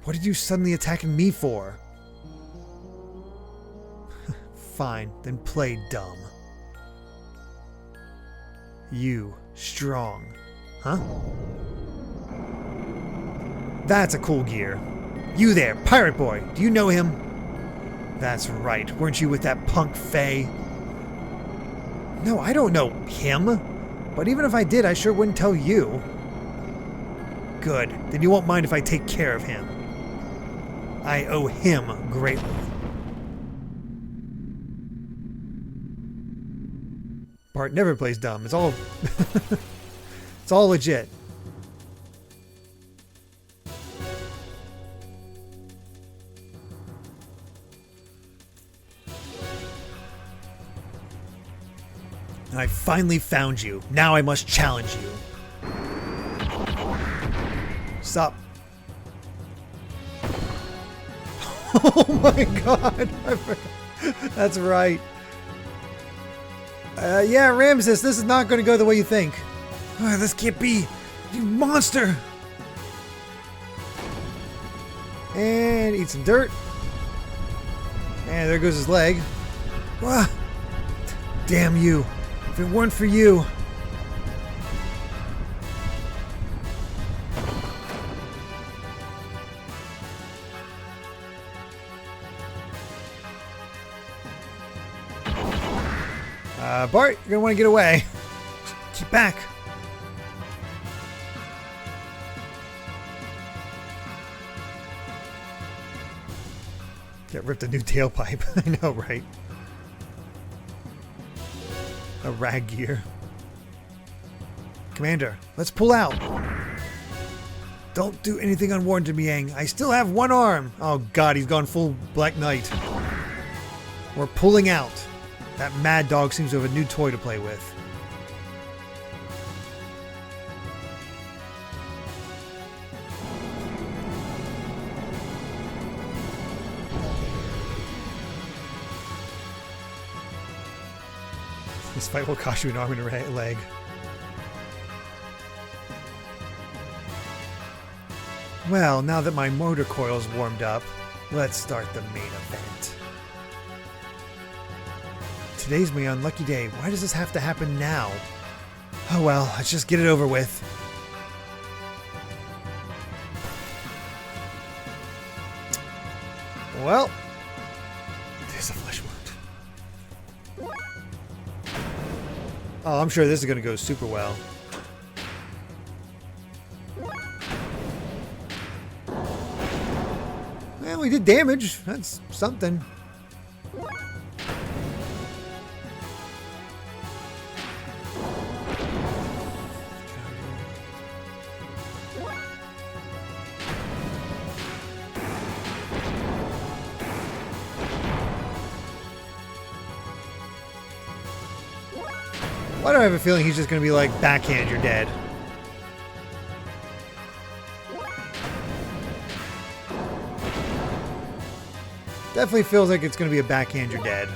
What did you suddenly attacking me for? Fine, then play dumb. You, strong. Huh? That's a cool gear. You there, pirate boy. Do you know him? That's right. Weren't you with that punk Faye? No, I don't know him. But even if I did, I sure wouldn't tell you. Good. Then you won't mind if I take care of him. I owe him greatly. Bart never plays dumb. It's all it's all legit. And I finally found you. Now I must challenge you. Sup? Oh my god. That's right. Yeah, Ramses, this is not going to go the way you think. This can't be. You monster. And eat some dirt. And there goes his leg. Ah, damn you. If it weren't for you. Bart, you're gonna want to get away. Keep back. Get ripped a new tailpipe. I know, right? A rag gear. Commander, let's pull out. Don't do anything unwarranted, Miang. I still have one arm. Oh god, he's gone full Black Knight. We're pulling out. That mad dog seems to have a new toy to play with. This fight will cost you an arm and a leg. Well, now that my motor coil's warmed up, let's start the main event. Today's my unlucky day. Why does this have to happen now? Oh well, let's just get it over with. Well, there's a flesh wound. Oh, I'm sure this is going to go super well. Well, we did damage. That's something. Why do I have a feeling he's just going to be like, backhand, you're dead? Definitely feels like it's going to be a backhand, you're dead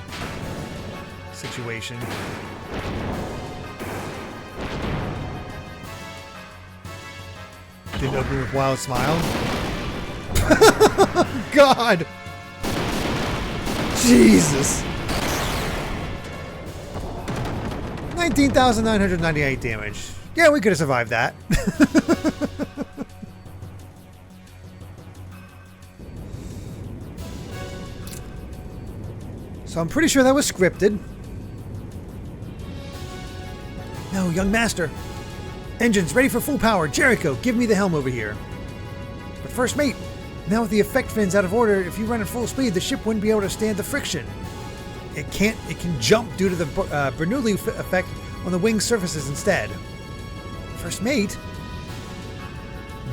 situation. Didn't open with Wild Smile. God! Jesus! 19,998 damage. Yeah, we could have survived that. So I'm pretty sure that was scripted. No, young master. Engines ready for full power. Jericho, give me the helm over here. But first mate, now with the effect fins out of order, if you run at full speed, the ship wouldn't be able to stand the friction. It can jump due to the Bernoulli effect on the wing surfaces instead. First mate?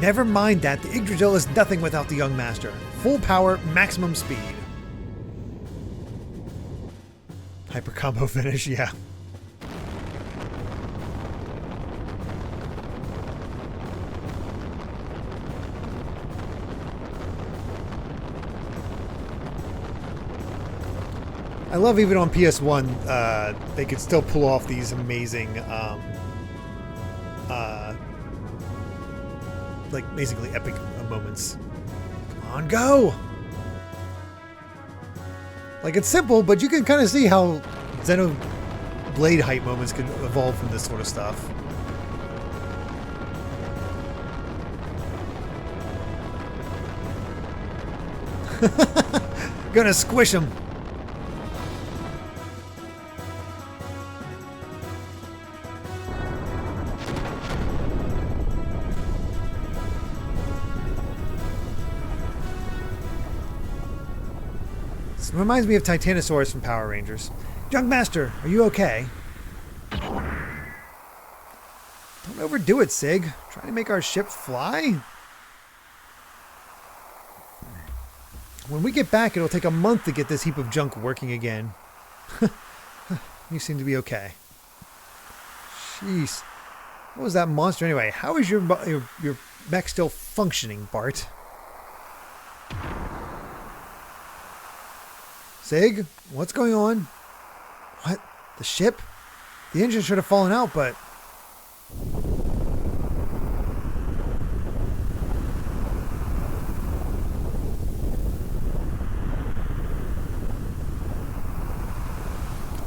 Never mind that. The Yggdrasil is nothing without the young master. Full power, maximum speed. Hyper combo finish, yeah. I love even on PS1, they could still pull off these amazing, like basically epic moments. Come on, go! Like, it's simple, but you can kind of see how Xenoblade hype moments can evolve from this sort of stuff. Gonna squish him. This reminds me of Titanosaurus from Power Rangers. Junkmaster, are you okay? Don't overdo it, Sig. Trying to make our ship fly? When we get back, it'll take a month to get this heap of junk working again. You seem to be okay. Jeez. What was that monster anyway? How is your mech still functioning, Bart? Sig, what's going on? What? The ship? The engine should have fallen out, but...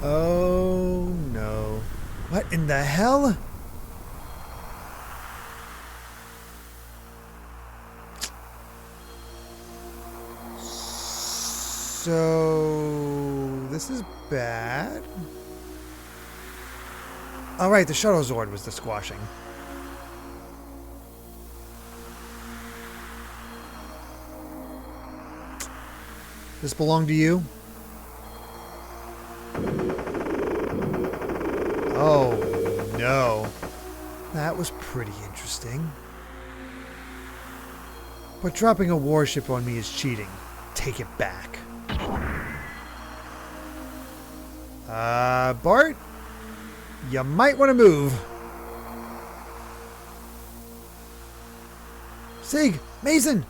Oh no. What in the hell? So this is bad. All right, the shuttle Zord was the squashing. This belong to you? Oh, no. That was pretty interesting. But dropping a warship on me is cheating. Take it back. Bart? You might want to move. Sig! Mason!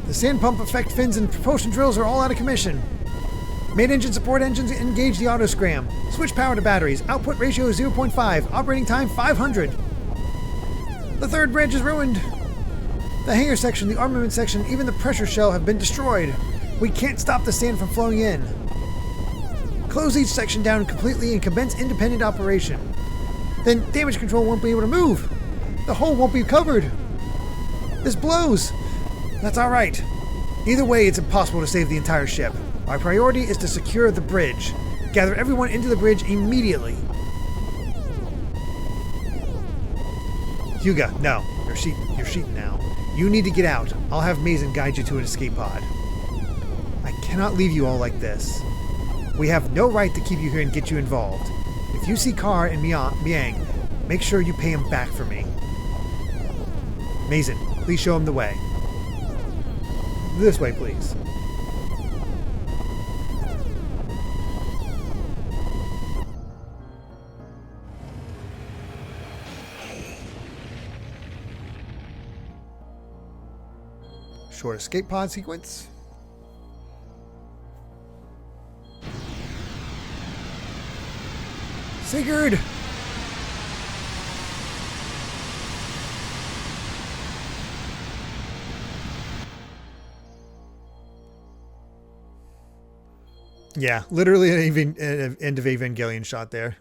The sand pump effect fins and propulsion drills are all out of commission. Main engine support engines engage the auto scram. Switch power to batteries. Output ratio is 0.5. Operating time 500. The third bridge is ruined. The hangar section, the armament section, even the pressure shell have been destroyed. We can't stop the sand from flowing in. Close each section down completely and commence independent operation. Then damage control won't be able to move. The hull won't be covered. This blows. That's all right. Either way, it's impossible to save the entire ship. Our priority is to secure the bridge. Gather everyone into the bridge immediately. Huga, no. You're sheeting now. You need to get out. I'll have Mason guide you to an escape pod. I cannot leave you all like this. We have no right to keep you here and get you involved. If you see Carr and Miang, make sure you pay him back for me. Mason, please show him the way. This way, please. Short escape pod sequence. Sigurd! Yeah, literally an end of Evangelion shot there.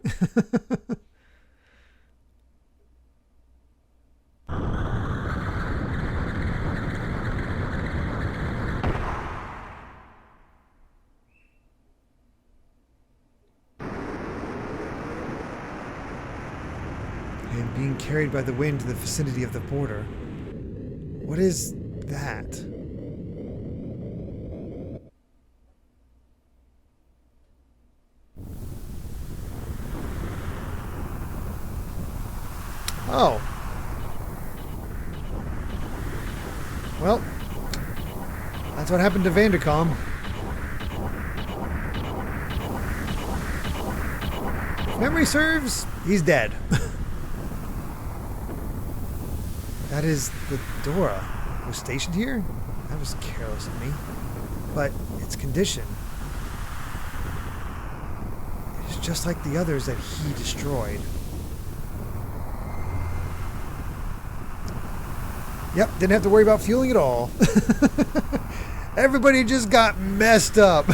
And being carried by the wind to the vicinity of the border. What is that? Oh. Well, that's what happened to Vandercom. If memory serves, he's dead. That is the Dora. Was stationed here? That was careless of me. But its condition is just like the others that he destroyed. Yep, didn't have to worry about fueling at all. Everybody just got messed up.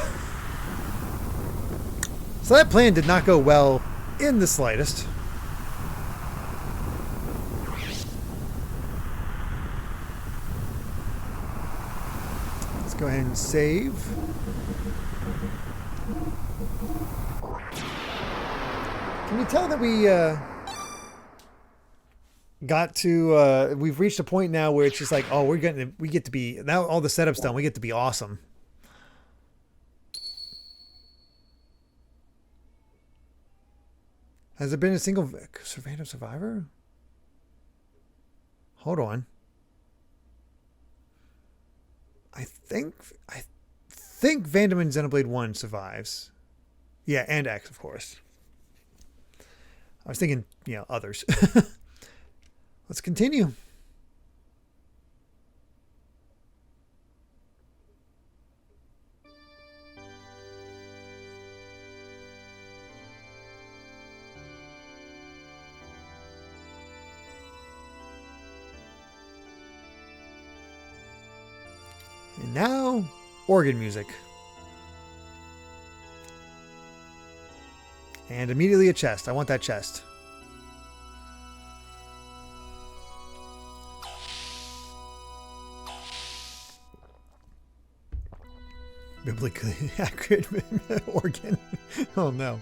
So that plan did not go well in the slightest. go ahead and save. Can you tell that we got to we've reached a point now where it's just like, oh, we get to be now all the setup's done. We get to be awesome. Has there been a single random survivor? Hold on. I think Vandeman Xenoblade 1 survives. Yeah, and X, of course. I was thinking, others. Let's continue. And now, organ music. And immediately a chest. I want that chest. Biblically accurate organ. Oh no.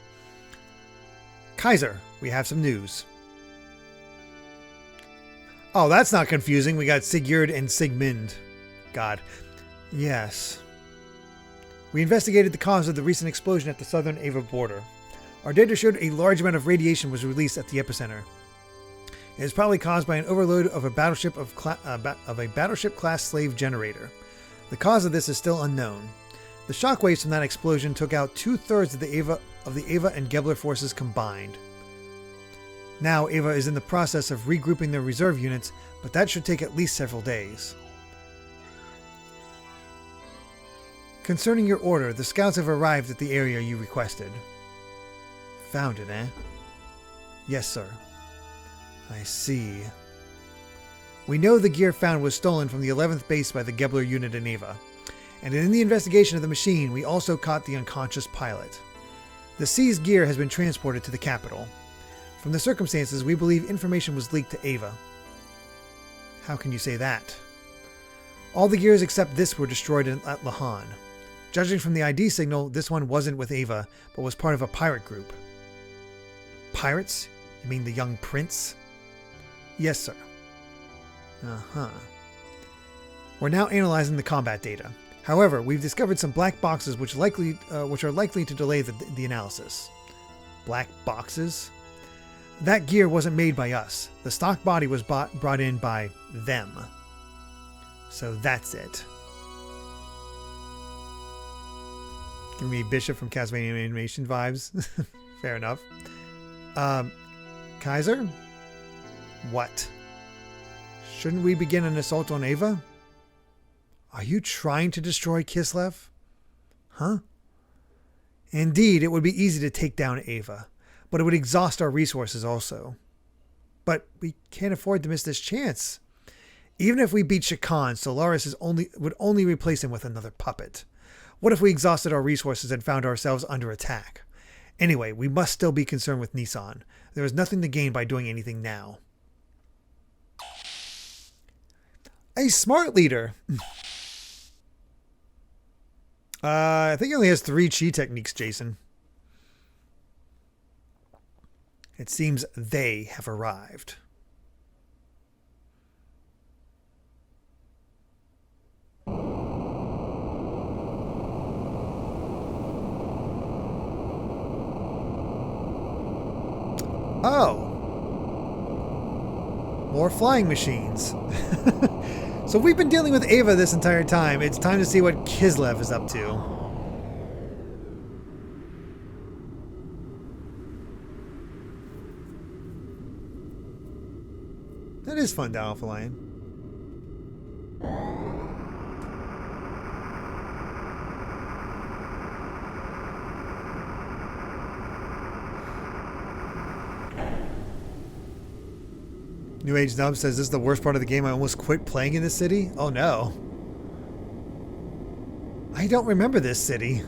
Kaiser, we have some news. Oh, that's not confusing. We got Sigurd and Sigmund. God. Yes. We investigated the cause of the recent explosion at the southern Aveh border. Our data showed a large amount of radiation was released at the epicenter. It is probably caused by an overload of a battleship class slave generator. The cause of this is still unknown. The shockwaves from that explosion took out 2/3 of the Aveh and Gebler forces combined. Now Aveh is in the process of regrouping their reserve units, but that should take at least several days. Concerning your order, the scouts have arrived at the area you requested. Found it, eh? Yes, sir. I see. We know the gear found was stolen from the 11th base by the Gebler unit in Aveh. And in the investigation of the machine, we also caught the unconscious pilot. The seized gear has been transported to the capital. From the circumstances, we believe information was leaked to Aveh. How can you say that? All the gears except this were destroyed at Lahan. Judging from the ID signal, this one wasn't with Aveh, but was part of a pirate group. Pirates? You mean the young prince? Yes, sir. Uh-huh. We're now analyzing the combat data. However, we've discovered some black boxes which are likely to delay the analysis. Black boxes? That gear wasn't made by us. The stock body was brought in by them. So that's it. Give me Bishop from Castlevania Animation vibes. Fair enough. Kaiser? What? Shouldn't we begin an assault on Aveh? Are you trying to destroy Kislev? Huh? Indeed, it would be easy to take down Aveh, but it would exhaust our resources also. But we can't afford to miss this chance. Even if we beat Shakan, Solaris would only replace him with another puppet. What if we exhausted our resources and found ourselves under attack? Anyway, we must still be concerned with Nissan. There is nothing to gain by doing anything now. A smart leader. I think he only has 3 chi techniques, Jason. It seems they have arrived. Oh. More flying machines. So we've been dealing with Aveh this entire time. It's time to see what Kislev is up to. That is fun, Alpha Lion. New Age Nub says this is the worst part of the game. I almost quit playing in this city. Oh no. I don't remember this city,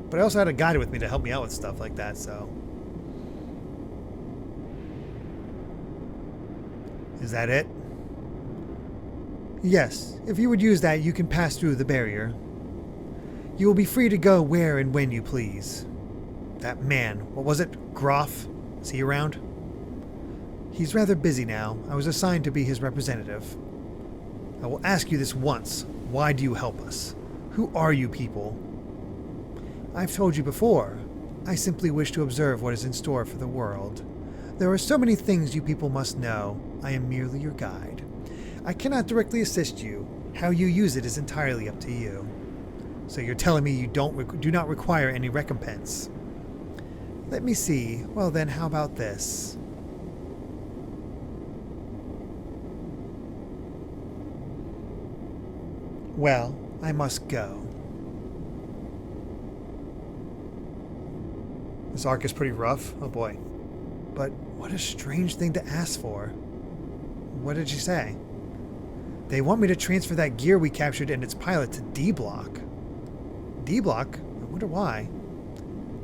but I also had a guide with me to help me out with stuff like that, so. Is that it? Yes. If you would use that, you can pass through the barrier. You will be free to go where and when you please. That man, what was it? Groff? Is he around? He's rather busy now. I was assigned to be his representative. I will ask you this once. Why do you help us? Who are you people? I've told you before. I simply wish to observe what is in store for the world. There are so many things you people must know. I am merely your guide. I cannot directly assist you. How you use it is entirely up to you. So you're telling me you do not require any recompense? Let me see. Well then, how about this? Well, I must go. This arc is pretty rough. Oh boy. But what a strange thing to ask for. What did she say? They want me to transfer that gear we captured and its pilot to D Block. D Block? I wonder why.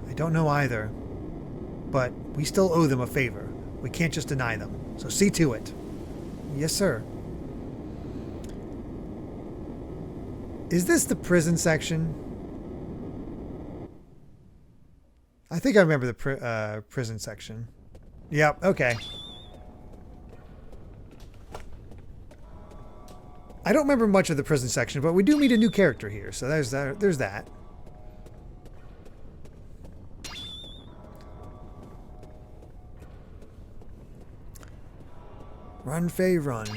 I don't know either. But we still owe them a favor. We can't just deny them. So see to it. Yes, sir. Is this the prison section? I think I remember the prison section. Yep, okay. I don't remember much of the prison section, but we do meet a new character here, so there's that. Run, Faye, run.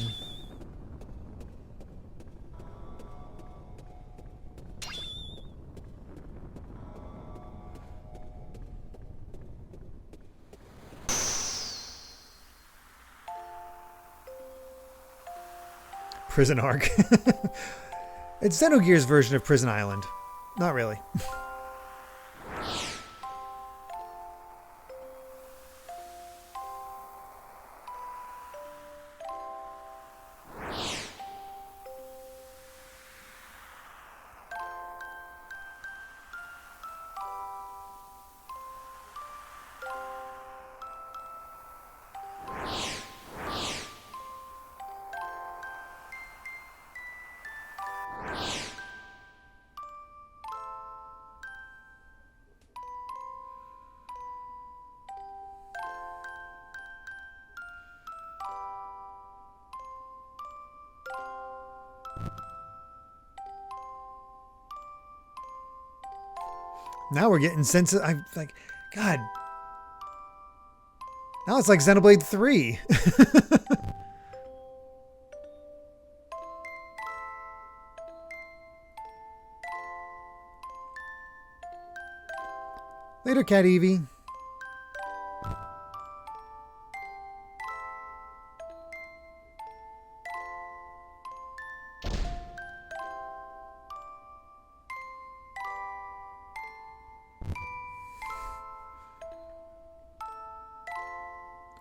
Prison arc. It's Xenogears' version of Prison Island. Not really. Now we're getting sensitive. I'm like, God. Now it's like Xenoblade 3. Later, Cat Evie.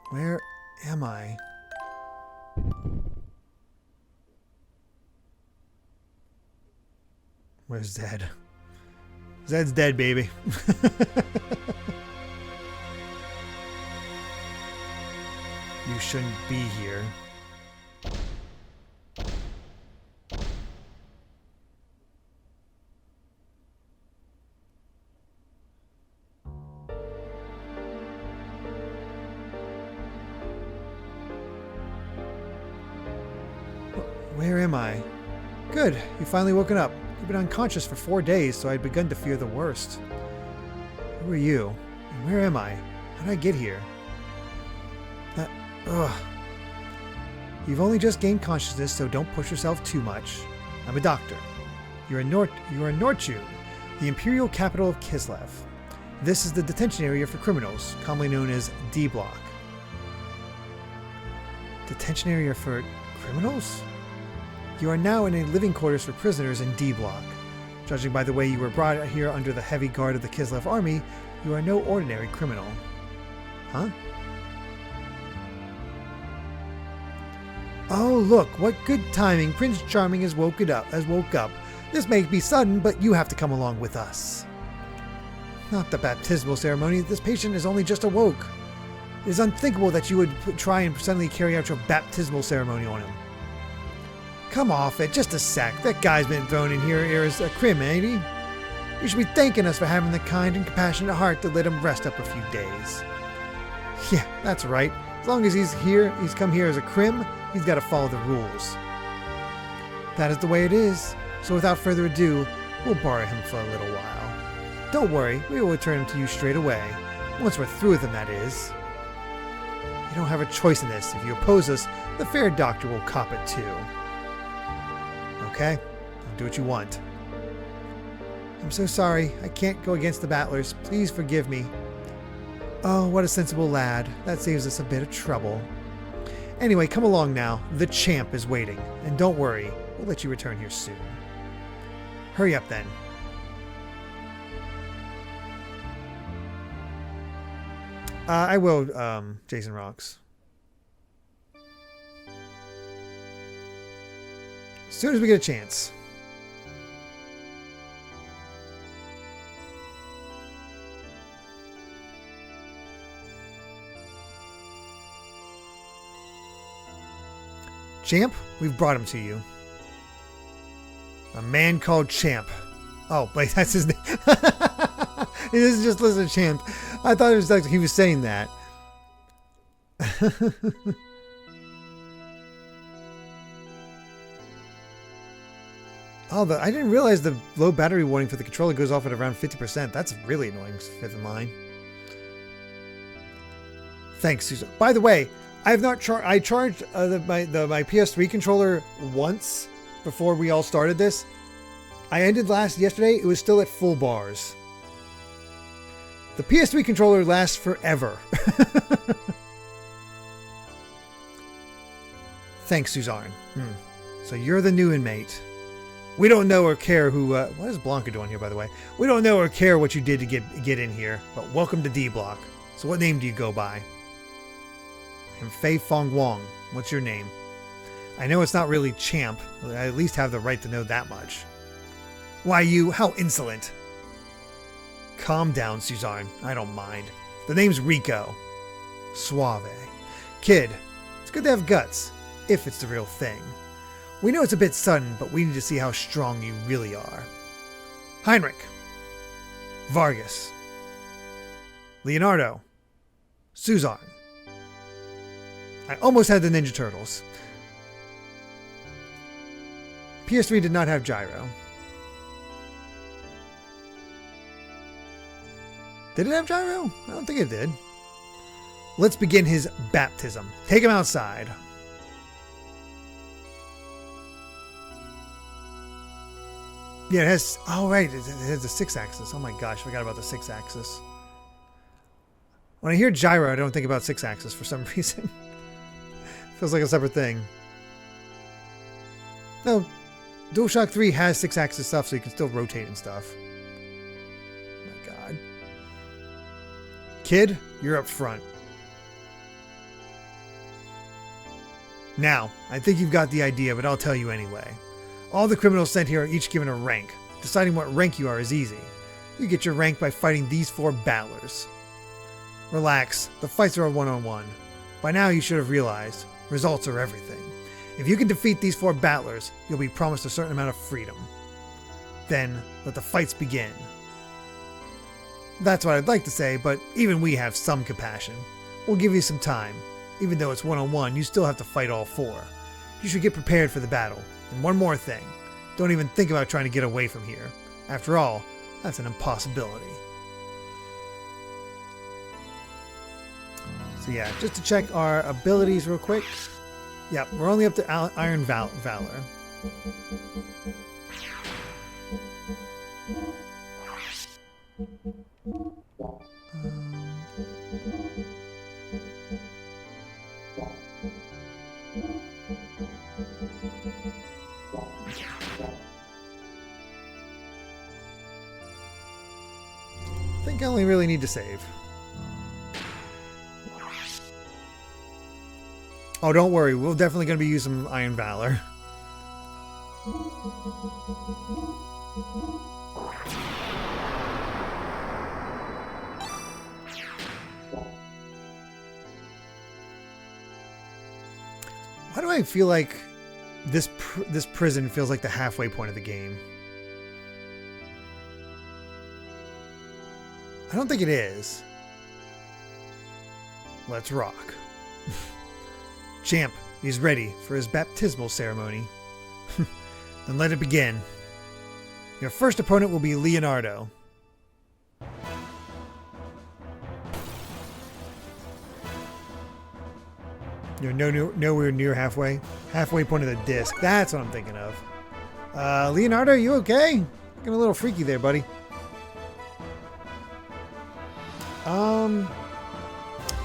Where am I? Where's Zed? Zed's dead, baby. You shouldn't be here. Where am I? Good, you finally woken up. You've been unconscious for 4 days, so I'd begun to fear the worst. Who are you? And where am I? How did I get here? Ugh. You've only just gained consciousness, so don't push yourself too much. I'm a doctor. You're in Norchun, the imperial capital of Kislev. This is the detention area for criminals, commonly known as D Block. Detention area for criminals? You are now in a living quarters for prisoners in D Block. Judging by the way you were brought here under the heavy guard of the Kislev army, you are no ordinary criminal. Huh? Oh, look, what good timing. Prince Charming has woke up. This may be sudden, but you have to come along with us. Not the baptismal ceremony. This patient is only just awoke. It is unthinkable that you would try and suddenly carry out your baptismal ceremony on him. Come off it, just a sec. That guy's been thrown in here as a crim, ain't he? You should be thanking us for having the kind and compassionate heart that let him rest up a few days. Yeah, that's right. As long as he's come here as a crim, he's got to follow the rules. That is the way it is. So without further ado, we'll borrow him for a little while. Don't worry, we will return him to you straight away. Once we're through with him, that is. You don't have a choice in this. If you oppose us, the fair doctor will cop it too. Okay? I'll do what you want. I'm so sorry. I can't go against the battlers. Please forgive me. Oh, what a sensible lad. That saves us a bit of trouble. Anyway, come along now. The champ is waiting. And don't worry, we'll let you return here soon. Hurry up then. I will, Jason Rocks. As soon as we get a chance. Champ, we've brought him to you. A man called Champ. Oh, wait, that's his name. This is just listed Champ. I thought it was like he was saying that. Oh, I didn't realize the low battery warning for the controller goes off at around 50%. That's really annoying, fifth in line. Thanks, Susan. By the way, I have not charged. I charged my PS3 controller once before we all started this. I ended yesterday. It was still at full bars. The PS3 controller lasts forever. Thanks, Suzanne. So you're the new inmate. We don't know or care who... what is Blanca doing here, by the way? We don't know or care what you did to get in here, but welcome to D Block. So what name do you go by? I'm Fei Fong Wong. What's your name? I know it's not really Champ, but I at least have the right to know that much. Why you? How insolent. Calm down, Suzanne. I don't mind. The name's Rico. Suave. Kid, it's good to have guts, if it's the real thing. We know it's a bit sudden, but we need to see how strong you really are. Heinrich. Vargas. Leonardo. Suzanne. I almost had the Ninja Turtles. PS3 did not have gyro. Did it have gyro? I don't think it did. Let's begin his baptism. Take him outside. Yeah, it has... Oh, right. It has the 6-axis. Oh my gosh, I forgot about the 6-axis. When I hear gyro, I don't think about 6-axis for some reason. Feels like a separate thing. No, DualShock 3 has 6-axis stuff, so you can still rotate and stuff. Oh my god. Kid, you're up front. Now, I think you've got the idea, but I'll tell you anyway. All the criminals sent here are each given a rank. Deciding what rank you are is easy. You get your rank by fighting these 4 battlers. Relax, the fights are a one-on-one. By now you should have realized, results are everything. If you can defeat these 4 battlers, you'll be promised a certain amount of freedom. Then, let the fights begin. That's what I'd like to say, but even we have some compassion. We'll give you some time. Even though it's one-on-one, you still have to fight all 4. You should get prepared for the battle. And one more thing. Don't even think about trying to get away from here. After all, that's an impossibility. So yeah, just to check our abilities real quick. Yeah, we're only up to Iron Valor. I think I only really need to save. Oh, don't worry. We're definitely going to be using Iron Valor. Why do I feel like this prison feels like the halfway point of the game? I don't think it is. Let's rock. Champ, he's ready for his baptismal ceremony. Then let it begin. Your first opponent will be Leonardo. You're nowhere near halfway. Halfway point of the disc. That's what I'm thinking of. Leonardo, you okay? Looking a little freaky there, buddy.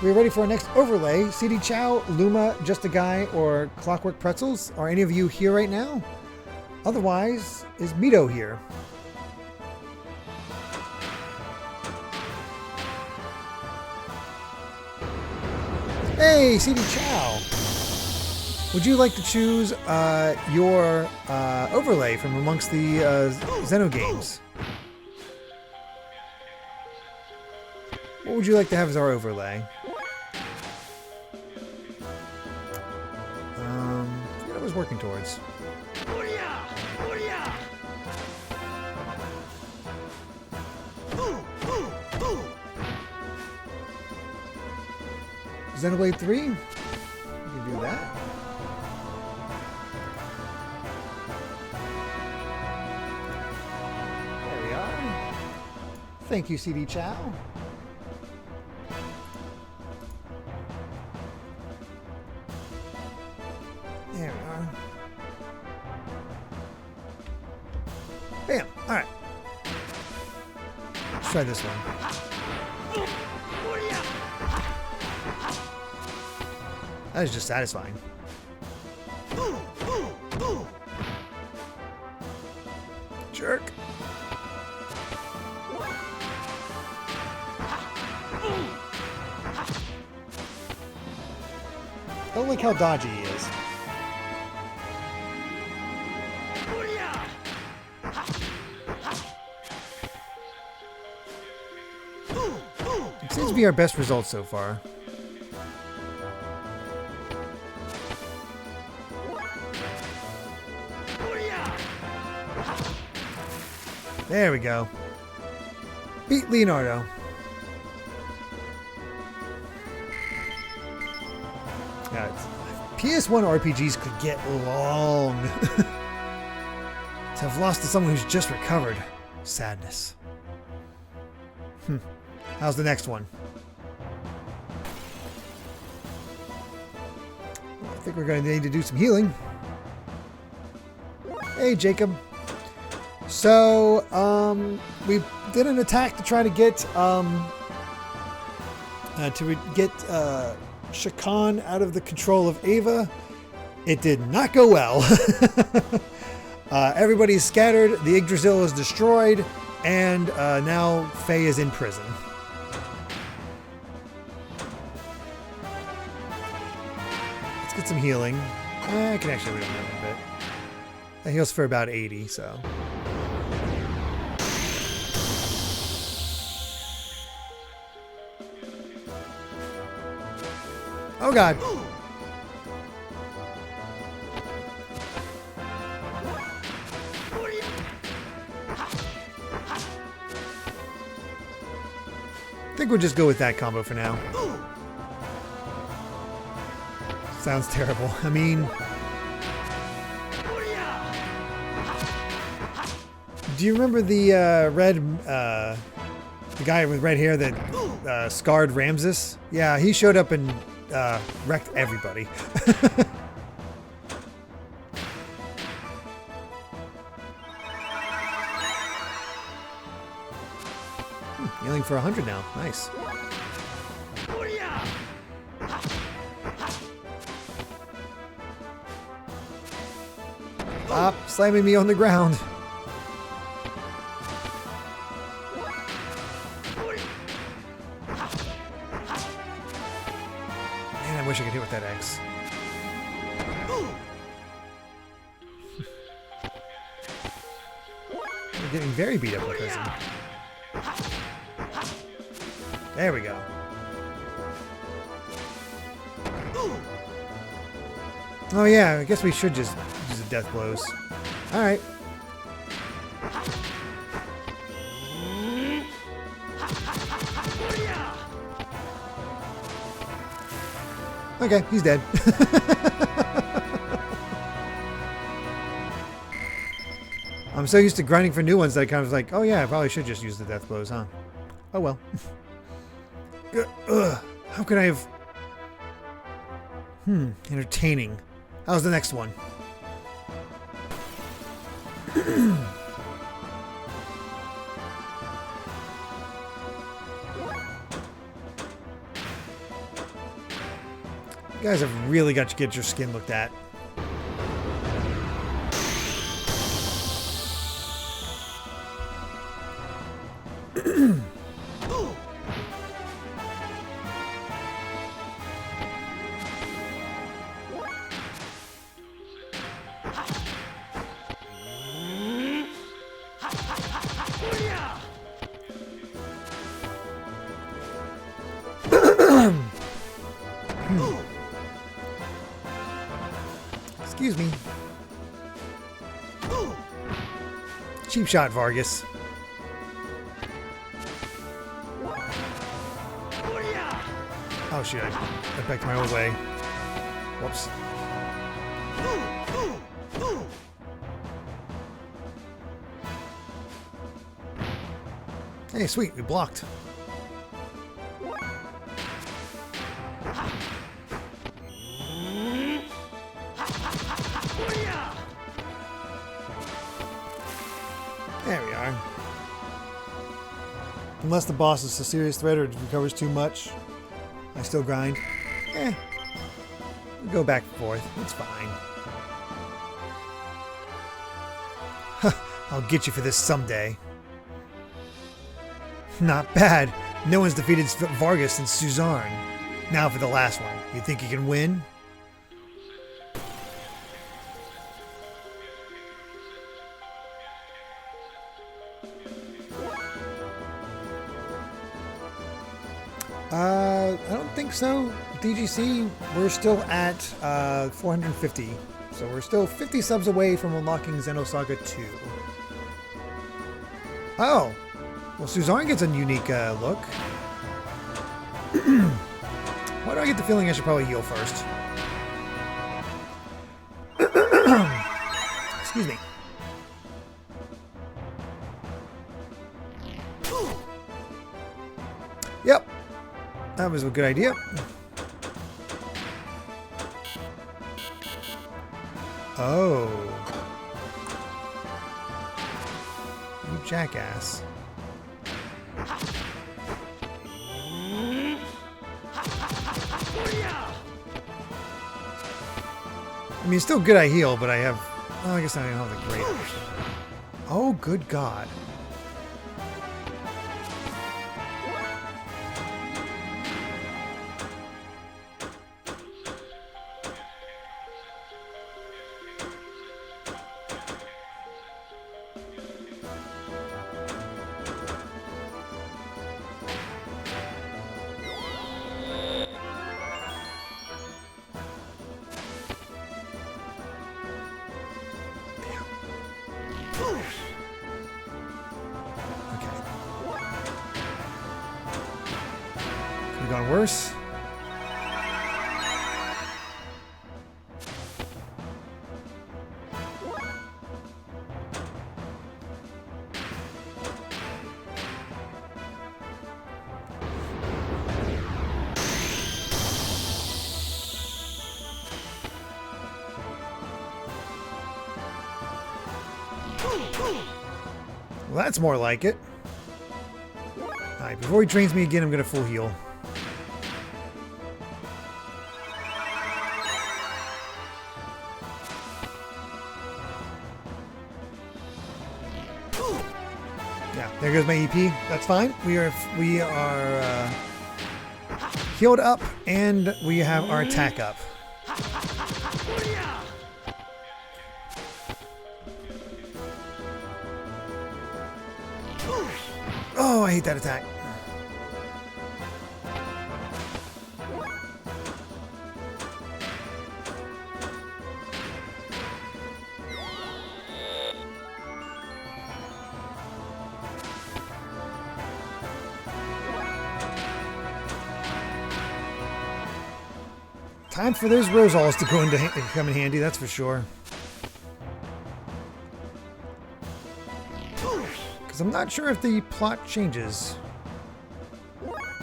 We're ready for our next overlay. CD Chow, Luma, Just a Guy, or Clockwork Pretzels? Are any of you here right now? Otherwise, is Mito here? Hey, CD Chow! Would you like to choose your overlay from amongst the Xenogames? What would you like to have as our overlay? I forget what I was working towards. Xenoblade 3? We can do that. There we are. Thank you, CD Chow. There we are. Bam! Alright. Let's try this one. That is just satisfying. Jerk. Don't like how dodgy he is. It seems to be our best result so far. There we go. Beat Leonardo. Yeah, PS1 RPGs could get long. To have lost to someone who's just recovered. Sadness. How's the next one? Well, I think we're going to need to do some healing. Hey, Jacob. So, we did an attack to try to get Shakan out of the control of Aveh. It did not go well. Everybody's scattered, the Yggdrasil is destroyed, and now Faye is in prison. Let's get some healing. I can actually wait on that a bit. That heals for about 80, so... Oh god. I think we'll just go with that combo for now. Sounds terrible. I mean... Do you remember the the guy with red hair that scarred Ramses? Yeah, he showed up and wrecked everybody. Healing for 100 now. Nice. Stop slamming me on the ground. Man, I wish I could hit with that X. We're getting very beat up in prison. There we go. Oh yeah, I guess we should just use the death blows. Alright. Okay, he's dead. I'm so used to grinding for new ones that I kind of was like, oh yeah, I probably should just use the death blows, huh? Oh well. How could I have... entertaining. How's the next one? You guys have really got to get your skin looked at. Excuse me. Cheap shot, Vargas. Oh shit, I went back to my old way. Whoops. Hey, sweet, we blocked. There we are. Unless the boss is a serious threat or recovers too much, I still grind. We go back and forth. It's fine. I'll get you for this someday. Not bad. No one's defeated Vargas since Suzanne. Now for the last one. You think you can win? I don't think so. DGC, we're still at 450. So we're still 50 subs away from unlocking Xenosaga 2. Oh! Well, Suzanne gets a unique look. Why do I get the feeling I should probably heal first? Excuse me. Yep. That was a good idea. Oh. You jackass. I mean, it's still good I heal, but I have... Oh, I guess I don't have the great option. Oh, good God. Gone worse. Well, that's more like it. Alright, before he trains me again, I'm gonna full heal. Yeah, there goes my EP. That's fine. We are healed up, and we have our attack up. Oh, I hate that attack. Time for those Rosalls to come in handy, that's for sure. Because I'm not sure if the plot changes.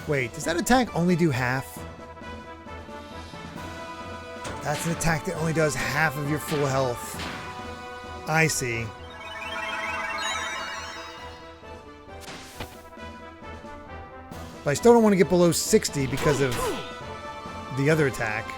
Wait, does that attack only do half? That's an attack that only does half of your full health. I see. But I still don't want to get below 60 because of the other attack.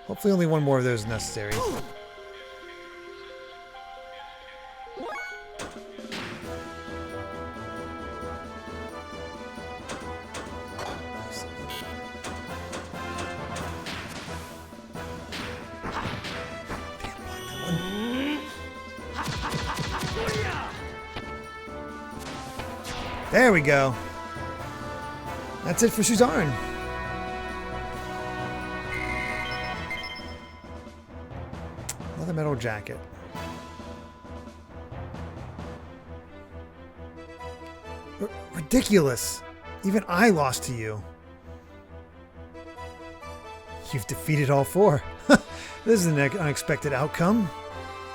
Hopefully only one more of those is necessary. There we go. That's it for Suzanne. Another metal jacket. Ridiculous. Even I lost to you. You've defeated all four. This is an unexpected outcome.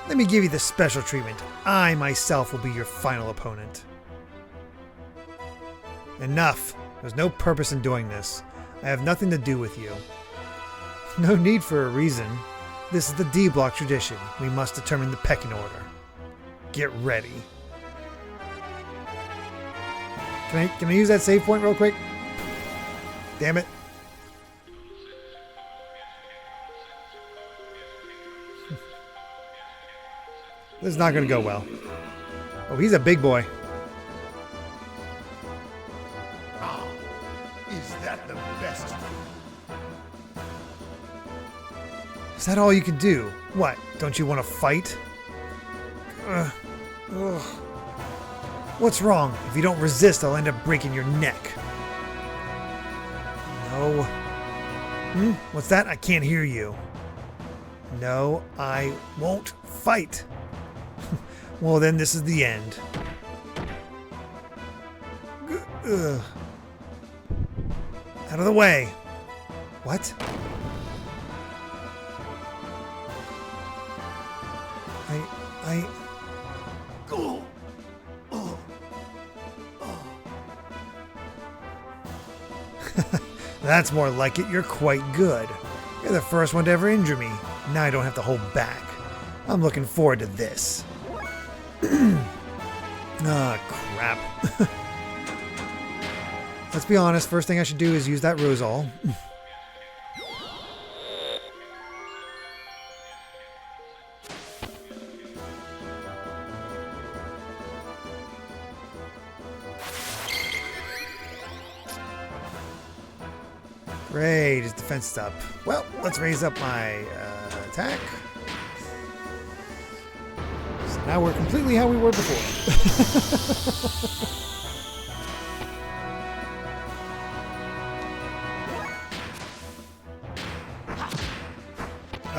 Let me give you the special treatment. I myself will be your final opponent. Enough. There's no purpose in doing this. I have nothing to do with you. No need for a reason. This is the D-Block tradition. We must determine the pecking order. Get ready. Can I use that save point real quick? Damn it. This is not going to go well. Oh, he's a big boy. Is that the best? Is that all you can do? What? Don't you want to fight? Ugh. What's wrong? If you don't resist, I'll end up breaking your neck. No. What's that? I can't hear you. No, I won't fight. Well, then this is the end. Ugh. Out of the way. What? I... That's more like it. You're quite good. You're the first one to ever injure me. Now I don't have to hold back. I'm looking forward to this. Ah, crap. Let's be honest, first thing I should do is use that Rosal. Great, his defense is up. Well, let's raise up my attack. So now we're completely how we were before.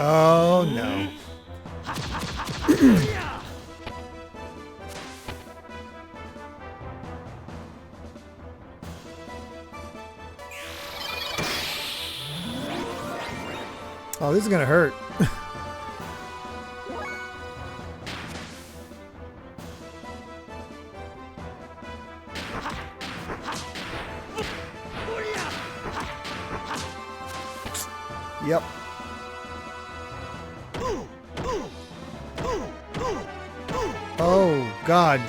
Oh no. Oh, this is gonna hurt. Yep. Oh, God.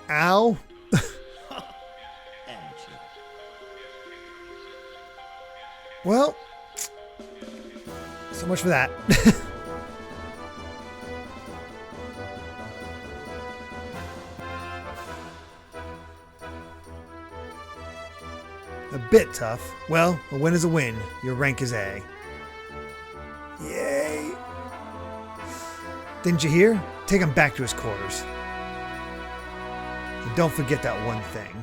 Ow. Well, so much for that. A bit tough. Well, a win is a win. Your rank is A. Yay! Didn't you hear? Take him back to his quarters. And don't forget that one thing.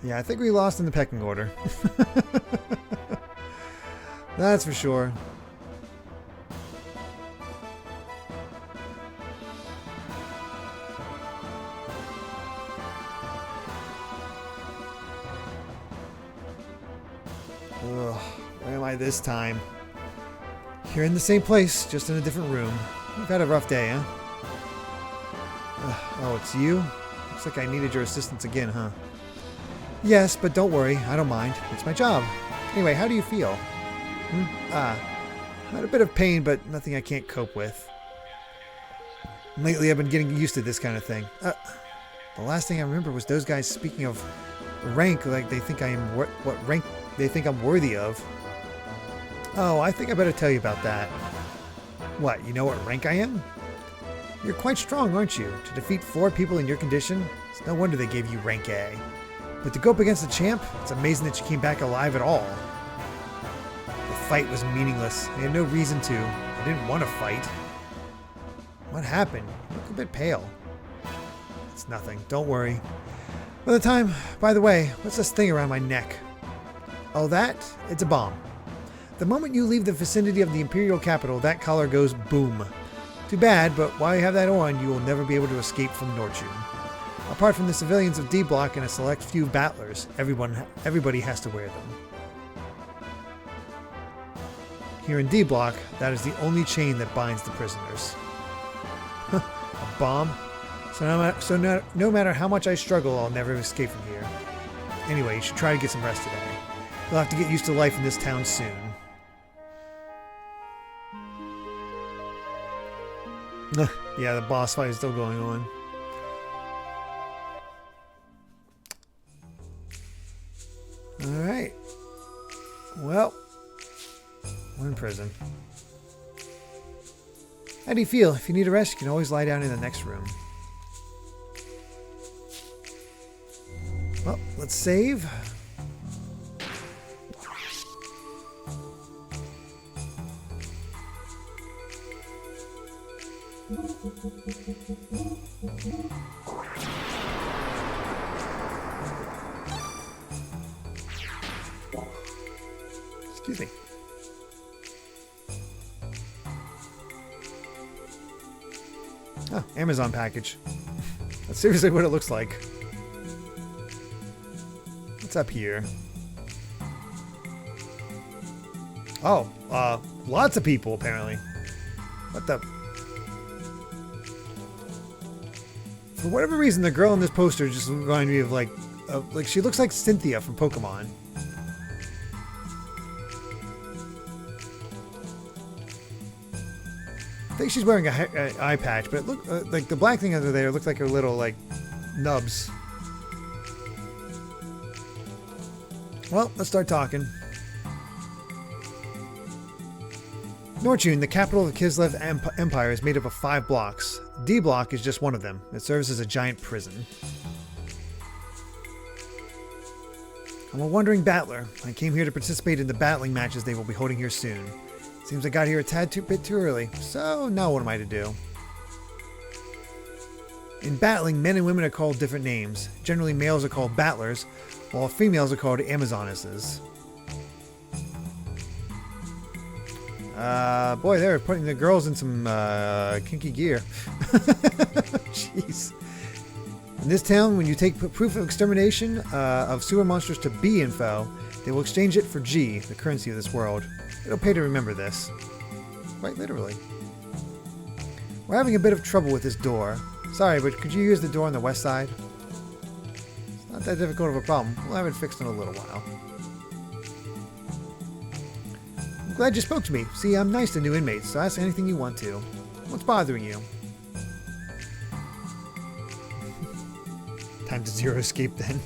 Yeah, I think we lost in the pecking order. That's for sure. Ugh, where am I this time? Here in the same place, just in a different room. You've had a rough day, huh? Oh, it's you? Looks like I needed your assistance again, huh? Yes, but don't worry. I don't mind. It's my job. Anyway, how do you feel? Had a bit of pain, but nothing I can't cope with. Lately, I've been getting used to this kind of thing. The last thing I remember was those guys speaking of rank, like they think I am what rank they think I'm worthy of. Oh, I think I better tell you about that. What, you know what rank I am? You're quite strong, aren't you? To defeat 4 people in your condition, it's no wonder they gave you rank A. But to go up against a champ, it's amazing that you came back alive at all. The fight was meaningless. I had no reason to. I didn't want to fight. What happened? You look a bit pale. It's nothing. Don't worry. By the way, what's this thing around my neck? Oh, that? It's a bomb. The moment you leave the vicinity of the Imperial capital, that collar goes boom. Too bad, but while you have that on, you will never be able to escape from Nortune. Apart from the civilians of D Block and a select few battlers, everybody has to wear them. Here in D Block, that is the only chain that binds the prisoners. A bomb? So no matter how much I struggle, I'll never escape from here. Anyway, you should try to get some rest today. You'll have to get used to life in this town soon. Yeah, the boss fight is still going on. Alright. Well, we're in prison. How do you feel? If you need a rest, you can always lie down in the next room. Well, let's save. Excuse me. Oh, Amazon package. That's seriously what it looks like. What's up here? Oh, lots of people apparently. What the? For whatever reason, the girl in this poster just reminded me of like she looks like Cynthia from Pokemon. I think she's wearing an eye patch, but it looked like the black thing under there looked like her little like nubs. Well, let's start talking. Nortune, the capital of the Kislev Empire, is made up of 5 blocks. D block is just one of them. It serves as a giant prison. I'm a wandering battler. I came here to participate in the battling matches they will be holding here soon. Seems I got here a tad bit too early, so now what am I to do? In battling, men and women are called different names. Generally, males are called battlers, while females are called Amazonesses. Boy, they're putting the girls in some kinky gear. Jeez. In this town, when you take proof of extermination of sewer monsters to B info, they will exchange it for G, the currency of this world. It'll pay to remember this. Quite literally. We're having a bit of trouble with this door. Sorry, but could you use the door on the west side? It's not that difficult of a problem. We'll have it fixed in a little while. I'm glad you spoke to me. See, I'm nice to new inmates, so ask anything you want to. What's bothering you? Time to zero escape then.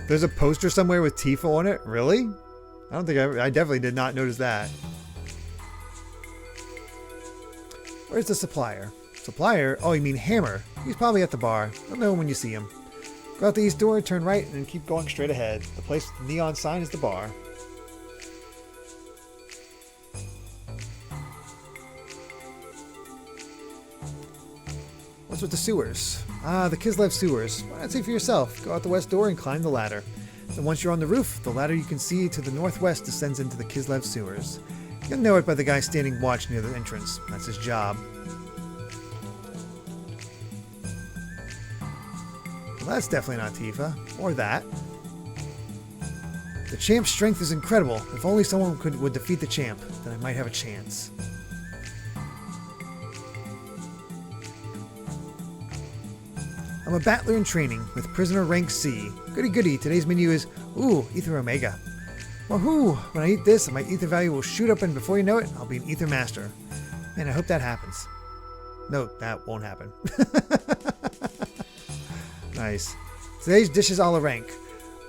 There's a poster somewhere with Tifa on it? Really? I definitely did not notice that. Where's the supplier? Supplier? Oh, you mean Hammer. He's probably at the bar. You'll know him when you see him. Go out the east door, turn right, and keep going straight ahead. The place with the neon sign is the bar. What's with the sewers? Ah, the Kislev sewers. Why not see for yourself? Go out the west door and climb the ladder. Then once you're on the roof, the ladder you can see to the northwest descends into the Kislev sewers. You'll know it by the guy standing watch near the entrance. That's his job. Well, that's definitely not Tifa. Or that. The champ's strength is incredible. If only someone would defeat the champ, then I might have a chance. I'm a battler in training with prisoner rank C. Goody goody, today's menu is, ooh, Ether Omega. Wahoo! When I eat this, my ether value will shoot up and before you know it, I'll be an ether master. Man, I hope that happens. No, that won't happen. Nice. Today's dishes a la rank.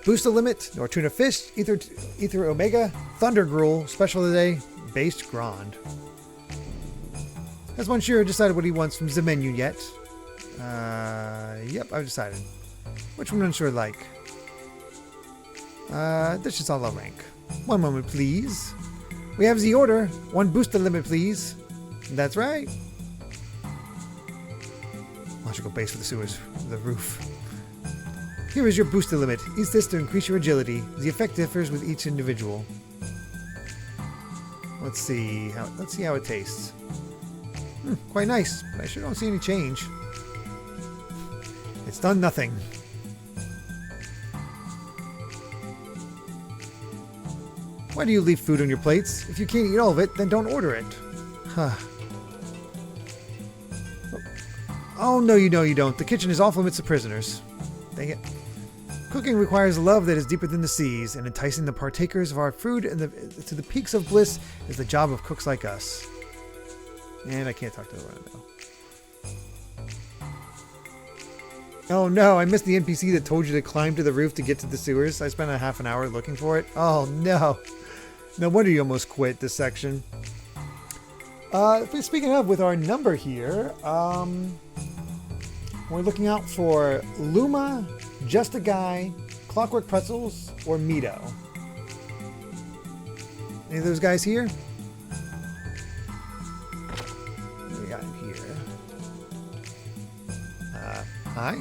Booster Limit, Nor Tuna Fish, Ether Omega, Thunder Gruel, special of the day, Based Grand. Has one sure decided what he wants from the menu yet? Yep, I've decided. Which one unsure like? Dishes a la rank. One moment, please. We have the order. One booster limit, please. That's right. Logical base for the sewers. The roof. Here is your booster limit. Use this to increase your agility. The effect differs with each individual. Let's see how it tastes. Quite nice, but I sure don't see any change. It's done nothing. Why do you leave food on your plates? If you can't eat all of it, then don't order it. Huh. Oh, no, you don't. The kitchen is off limits to prisoners. Dang it. Cooking requires a love that is deeper than the seas, and enticing the partakers of our food to the peaks of bliss is the job of cooks like us. And I can't talk to the one now. Oh no, I missed the NPC that told you to climb to the roof to get to the sewers. I spent a half an hour looking for it. Oh no. No wonder you almost quit this section. Speaking of, with our number here, we're looking out for Luma, Just a Guy, Clockwork Pretzels, or Mito. Any of those guys here? What do we got in here? Hi?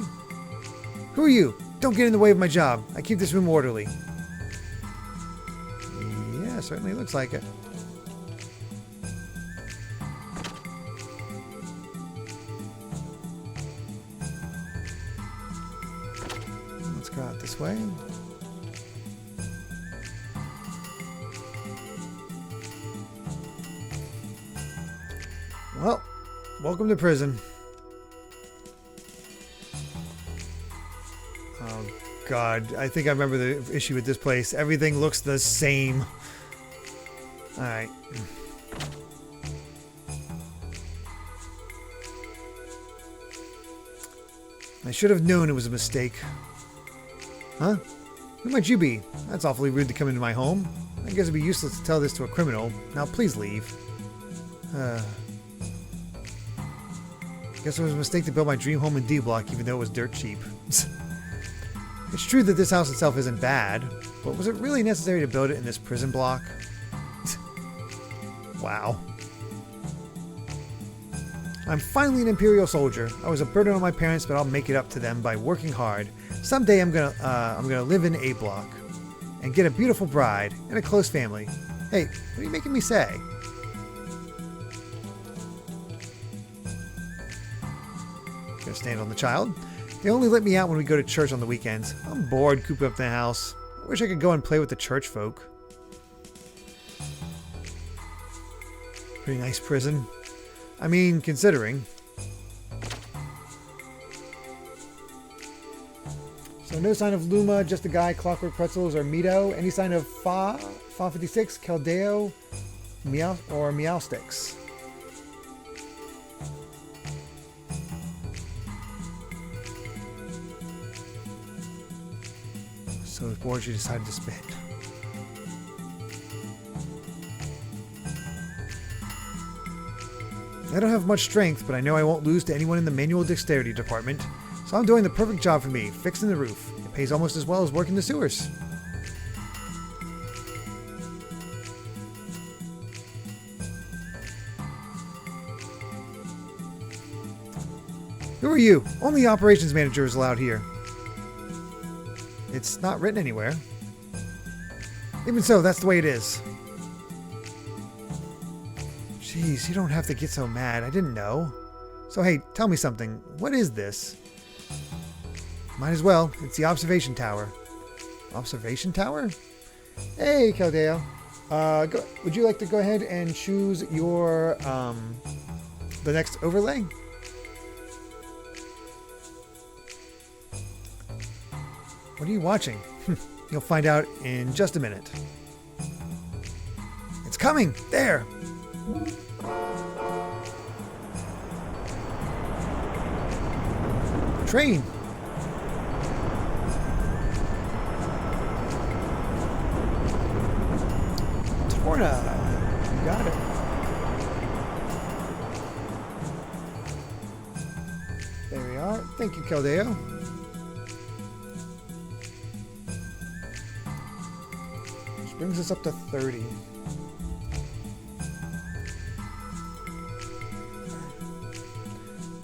Who are you? Don't get in the way of my job. I keep this room orderly. Yeah, certainly looks like it. Let's go out this way. Well, welcome to prison. Oh God, I think I remember the issue with this place. Everything looks the same. Alright. I should have known it was a mistake. Huh? Who might you be? That's awfully rude to come into my home. I guess it'd be useless to tell this to a criminal. Now please leave. Guess it was a mistake to build my dream home in D block even though it was dirt cheap. It's true that this house itself isn't bad, but was it really necessary to build it in this prison block? Wow. I'm finally an Imperial soldier. I was a burden on my parents, but I'll make it up to them by working hard. Someday I'm gonna live in A block and get a beautiful bride and a close family. Hey, what are you making me say? Gonna stand on the child. They only let me out when we go to church on the weekends. I'm bored cooped up in the house. I wish I could go and play with the church folk. Pretty nice prison. I mean, considering. So no sign of Luma, Just a Guy, Clockwork Pretzels, or Mito. Any sign of Fa 56, Caldeo, or Meow Sticks? So it's bored, she decided to spit. I don't have much strength, but I know I won't lose to anyone in the manual dexterity department. So I'm doing the perfect job for me, fixing the roof. It pays almost as well as working the sewers. Who are are you? Only the operations manager is allowed here. It's not written anywhere. Even so, that's the way it is. Jeez, you don't have to get so mad. I didn't know. So hey, tell me something. What is this? Might as well. It's the observation tower. Observation tower? Hey, Caldeo. Would you like to go ahead and choose your the next overlay? What are you watching? You'll find out in just a minute. It's coming! There! Train! Torna! You got it. There we are. Thank you, Caldeo. Which brings us up to 30.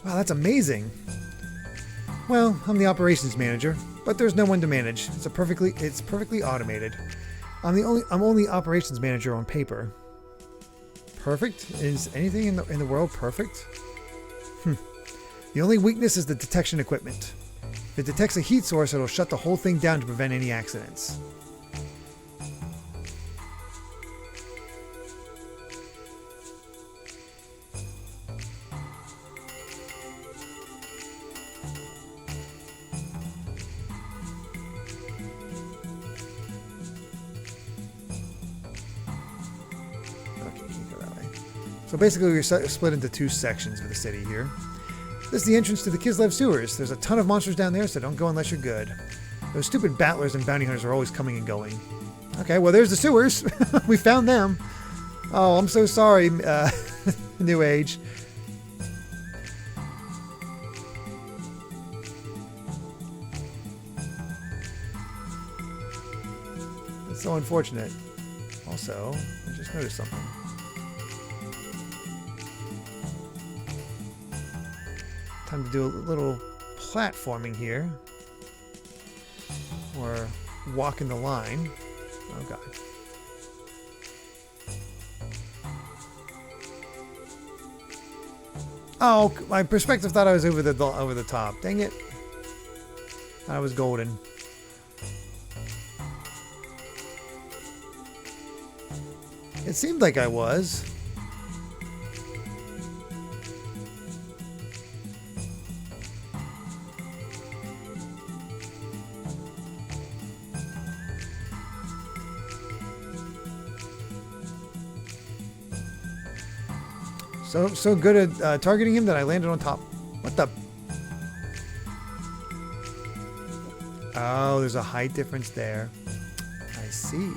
Wow, that's amazing. Well, I'm the operations manager, but there's no one to manage. It's perfectly automated. I'm only operations manager on paper. Perfect? Is anything in the world perfect? The only weakness is the detection equipment. If it detects a heat source, it'll shut the whole thing down to prevent any accidents. So basically we're split into two sections of the city here. This is the entrance to the Kislev sewers. There's a ton of monsters down there, so don't go unless you're good. Those stupid battlers and bounty hunters are always coming and going. Okay, well there's the sewers. We found them. Oh, I'm so sorry, New Age. It's so unfortunate. Also, I just noticed something. Time to do a little platforming here. Or walking the line. Oh god. Oh, my perspective thought I was over the top. Dang it. I was golden. It seemed like I was. So good at targeting him that I landed on top. What the? Oh, there's a height difference there. I see.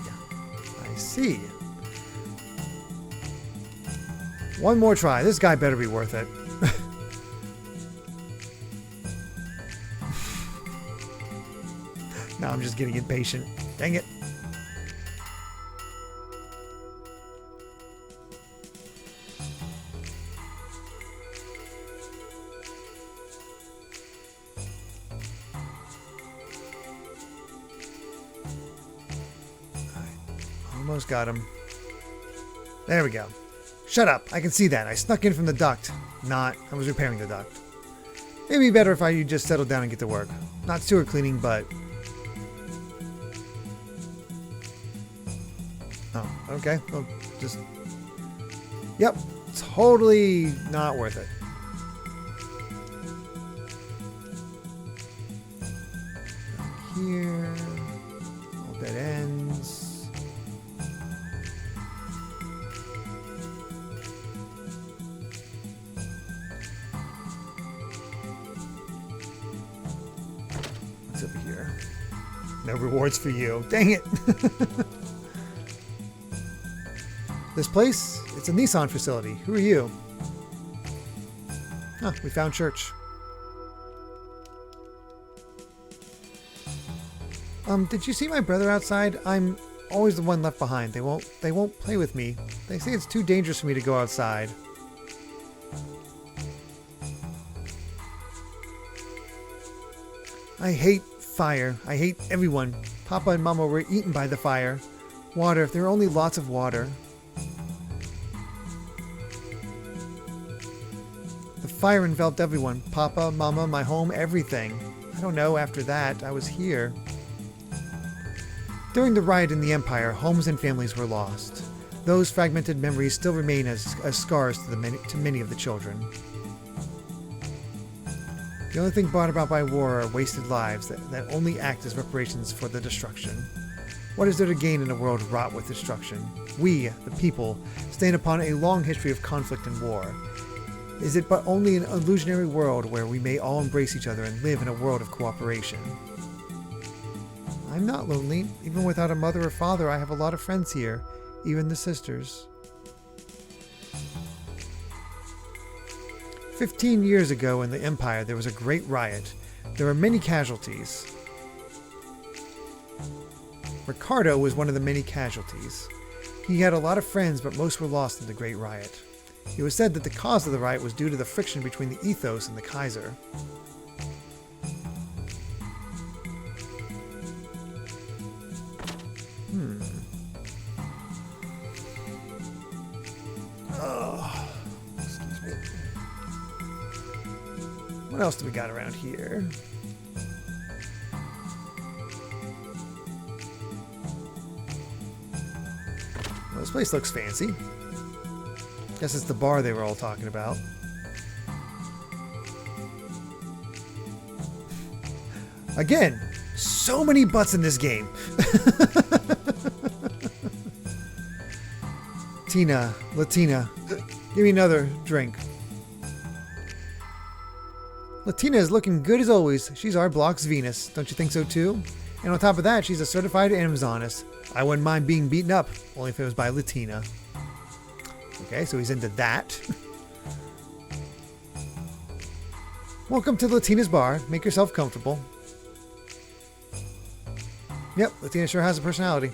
I see. One more try. This guy better be worth it. Now I'm just getting impatient. Dang it. Almost got him. There we go. Shut up. I can see that. I snuck in from the duct. I was repairing the duct. Maybe better if you just settle down and get to work. Not sewer cleaning, but... Oh, okay. Well, just... Yep. Totally not worth it. Here. All dead ends. Over here. No rewards for you. Dang it. This place, it's a Nissan facility. Who are you? Oh, we found church. Did you see my brother outside? I'm always the one left behind. They won't play with me. They say it's too dangerous for me to go outside. I hate fire. I hate everyone. Papa and Mama were eaten by the fire. Water, if there were only lots of water. The fire enveloped everyone. Papa, Mama, my home, everything. I don't know, after that, I was here. During the riot in the Empire, homes and families were lost. Those fragmented memories still remain as scars to many of the children. The only thing brought about by war are wasted lives that only act as reparations for the destruction. What is there to gain in a world wrought with destruction? We, the people, stand upon a long history of conflict and war. Is it but only an illusionary world where we may all embrace each other and live in a world of cooperation? I'm not lonely. Even without a mother or father, I have a lot of friends here, even the sisters. 15 years ago in the Empire, there was a great riot. There were many casualties. Ricardo was one of the many casualties. He had a lot of friends, but most were lost in the Great Riot. It was said that the cause of the riot was due to the friction between the ethos and the Kaiser. Excuse me. What else do we got around here? Well, this place looks fancy. Guess it's the bar they were all talking about. Again, so many butts in this game. Latina, give me another drink. Latina is looking good as always. She's our block's Venus. Don't you think so too? And on top of that, she's a certified Amazoness. I wouldn't mind being beaten up, only if it was by Latina. Okay, so he's into that. Welcome to Latina's bar. Make yourself comfortable. Yep, Latina sure has a personality.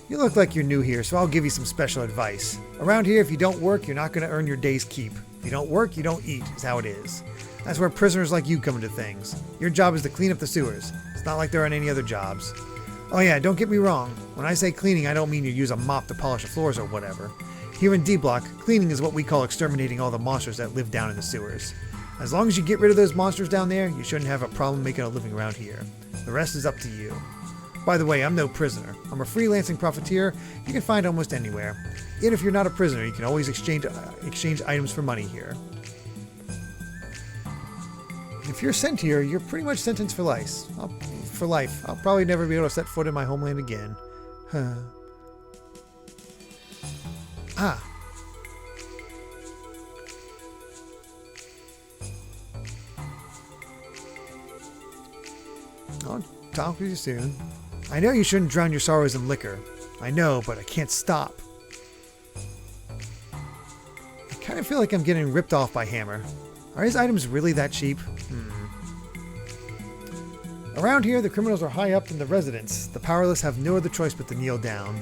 You look like you're new here, so I'll give you some special advice. Around here, if you don't work, you're not going to earn your day's keep. If you don't work, you don't eat, is how it is. That's where prisoners like you come into things. Your job is to clean up the sewers. It's not like there aren't any other jobs. Oh yeah, don't get me wrong. When I say cleaning, I don't mean you use a mop to polish the floors or whatever. Here in D-Block, cleaning is what we call exterminating all the monsters that live down in the sewers. As long as you get rid of those monsters down there, you shouldn't have a problem making a living around here. The rest is up to you. By the way, I'm no prisoner. I'm a freelancing profiteer you can find almost anywhere. Even if you're not a prisoner, you can always exchange items for money here. If you're sent here, you're pretty much sentenced for life. I'll probably never be able to set foot in my homeland again. Huh. Ah. I'll talk with you soon. I know you shouldn't drown your sorrows in liquor. I know, but I can't stop. I kind of feel like I'm getting ripped off by Hammer. Are his items really that cheap? Around here, the criminals are high up in the residence. The powerless have no other choice but to kneel down.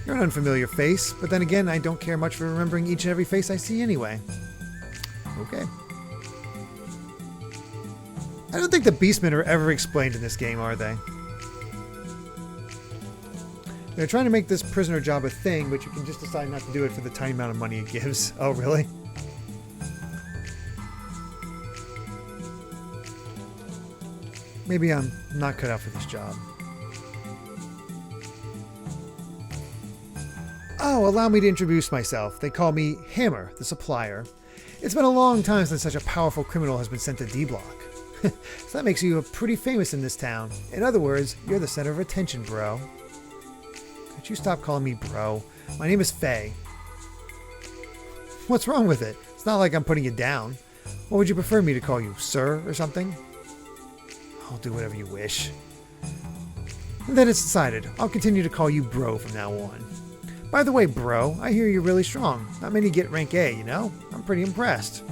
You're an unfamiliar face, but then again, I don't care much for remembering each and every face I see anyway. Okay. I don't think the beastmen are ever explained in this game, are they? They're trying to make this prisoner job a thing, but you can just decide not to do it for the tiny amount of money it gives. Oh, really? Maybe I'm not cut out for this job. Oh, allow me to introduce myself. They call me Hammer, the supplier. It's been a long time since such a powerful criminal has been sent to D-Block. So that makes you pretty famous in this town. In other words, you're the center of attention, bro. Could you stop calling me bro? My name is Faye. What's wrong with it? It's not like I'm putting you down. What would you prefer me to call you, sir, or something? I'll do whatever you wish. And then it's decided. I'll continue to call you bro from now on. By the way, bro, I hear you're really strong. Not many get rank A, you know? I'm pretty impressed.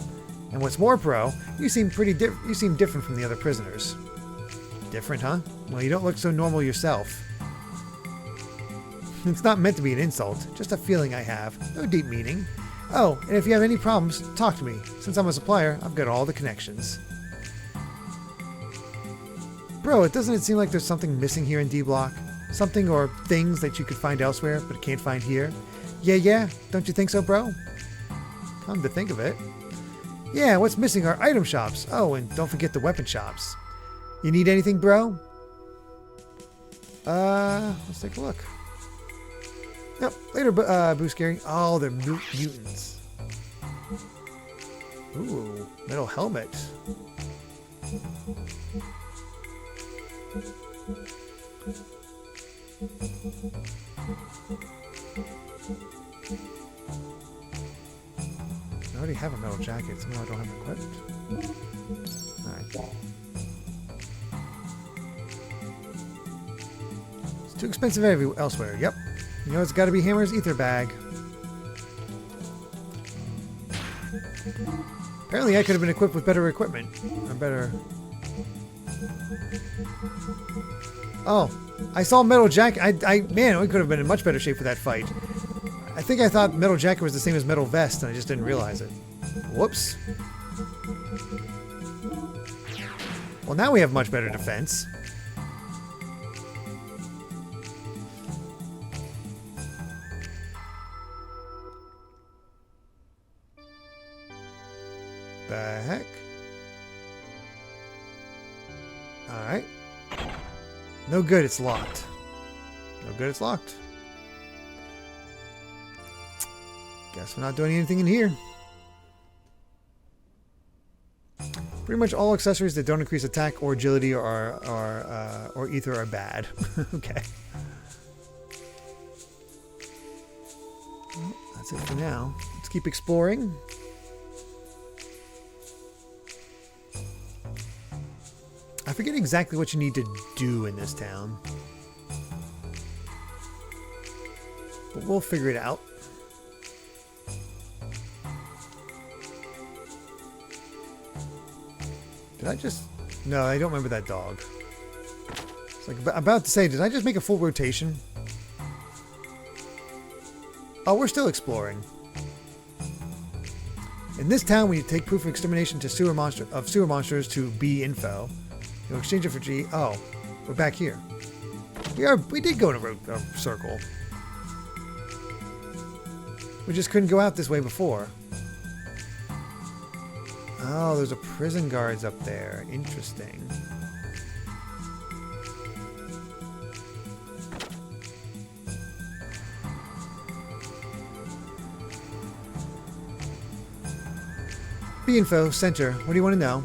And what's more, bro, you seem different from the other prisoners. Different, huh? Well, you don't look so normal yourself. It's not meant to be an insult, just a feeling I have. No deep meaning. Oh, and if you have any problems, talk to me. Since I'm a supplier, I've got all the connections. Bro, doesn't it seem like there's something missing here in D-Block? Something or things that you could find elsewhere, but can't find here? Yeah, don't you think so, bro? Come to think of it. Yeah, what's missing are item shops. Oh, and don't forget the weapon shops. You need anything, bro? Let's take a look. Yep, later, BlueSky. Oh, they're mutants. Ooh, metal helmet. I already have a metal jacket, somehow I don't have it equipped. Alright. It's too expensive elsewhere, yep. You know it's gotta be Hammer's ether bag. Apparently I could have been equipped with better equipment. Or better... Oh, I saw Metal Jacket. Man, we could have been in much better shape for that fight. I think I thought Metal Jacket was the same as Metal Vest, and I just didn't realize it. Whoops. Well, now we have much better defense. The heck? Alright. No good, it's locked. No good, it's locked. Guess we're not doing anything in here. Pretty much all accessories that don't increase attack or agility or ether are bad. Okay. Well, that's it for now. Let's keep exploring. I forget exactly what you need to do in this town. But we'll figure it out. Did I just... No, I don't remember that dog. It's like about to say, did I just make a full rotation? Oh, we're still exploring. In this town, we take proof of extermination to sewer monsters to B info. You'll exchange it for G. Oh, we're back here. We did go in a circle. We just couldn't go out this way before. Oh, there's a prison guards up there. Interesting. B info, center. What do you want to know?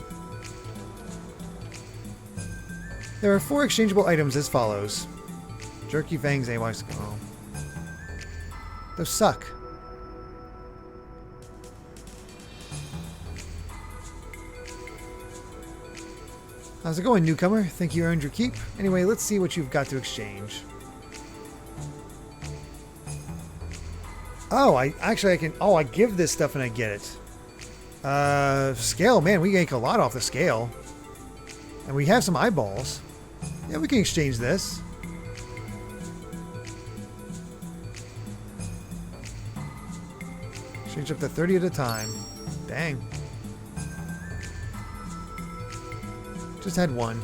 There are 4 exchangeable items as follows. Jerky fangs, AY skull. Those suck. How's it going, newcomer? Think you earned your keep? Anyway, let's see what you've got to exchange. Oh, I can... Oh, I give this stuff and I get it. Scale. Man, we yank a lot off the scale. And we have some eyeballs. Yeah, we can exchange this. Exchange up to 30 at a time. Dang. Just had one.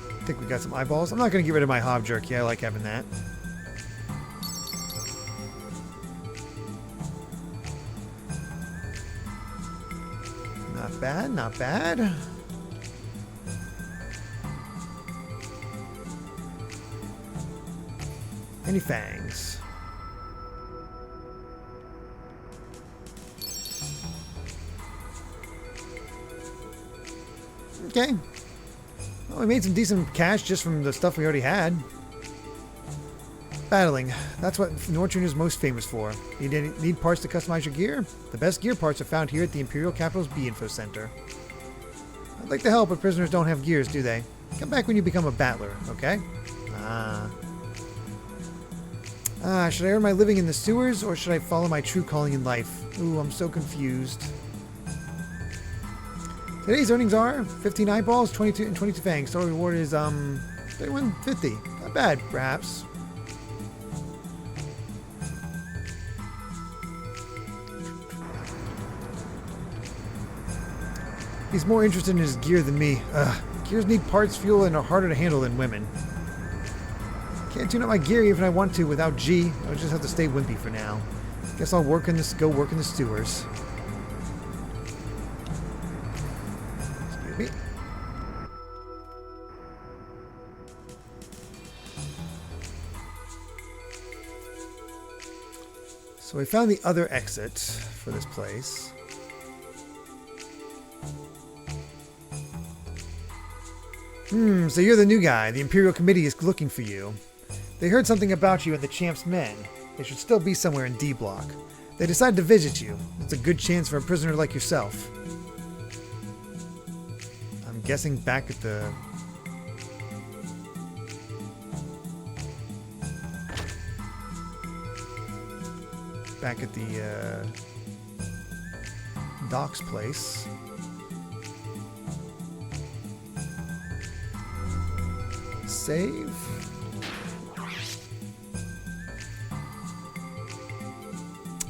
I think we got some eyeballs. I'm not going to get rid of my hob jerky. I like having that. Not bad, not bad. Any fangs? Okay. Well, we made some decent cash just from the stuff we already had. Battling. That's what Nortune is most famous for. Need parts to customize your gear? The best gear parts are found here at the Imperial Capital's B-Info Center. I'd like to help, but prisoners don't have gears, do they? Come back when you become a battler, okay? Should I earn my living in the sewers, or should I follow my true calling in life? Ooh, I'm so confused. Today's earnings are 15 eyeballs, 22 and 22 fangs. Total reward is 31.50. Not bad, perhaps. He's more interested in his gear than me. Gears need parts, fuel, and are harder to handle than women. Can't tune up my gear even if I want to without G. I'll just have to stay wimpy for now. Guess I'll go work in the sewers. Excuse me. So we found the other exit for this place. So you're the new guy. The Imperial Committee is looking for you. They heard something about you and the Champ's men. They should still be somewhere in D Block. They decided to visit you. It's a good chance for a prisoner like yourself. I'm guessing back at the... Doc's place. Save.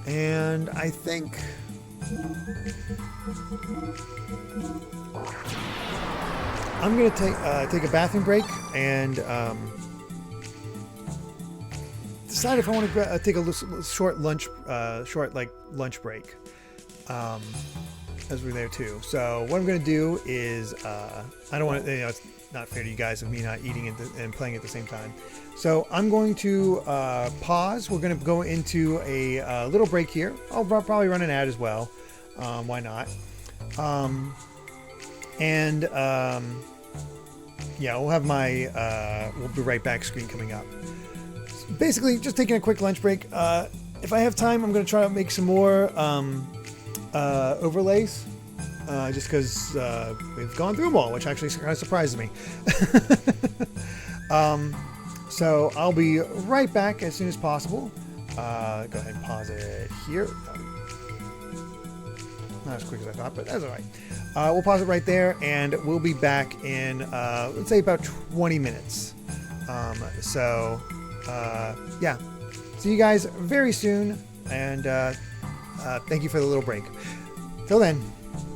And I think I'm gonna take a bathroom break and decide if I want to take a short lunch break as we're there too. So what I'm gonna do is I don't want to, it's not fair to you guys of me not eating and playing at the same time. So I'm going to pause. We're going to go into a little break here. I'll probably run an ad as well. Why not? Yeah, we'll have my we'll be right back screen coming up. Basically, just taking a quick lunch break. If I have time, I'm going to try to make some more overlays. Just because we've gone through them all, which actually kind of surprises me. So I'll be right back as soon as possible. Go ahead and pause it here. Not as quick as I thought, but that's all right. We'll pause it right there, and we'll be back in, let's say, about 20 minutes. Yeah. See you guys very soon, and thank you for the little break. Till then.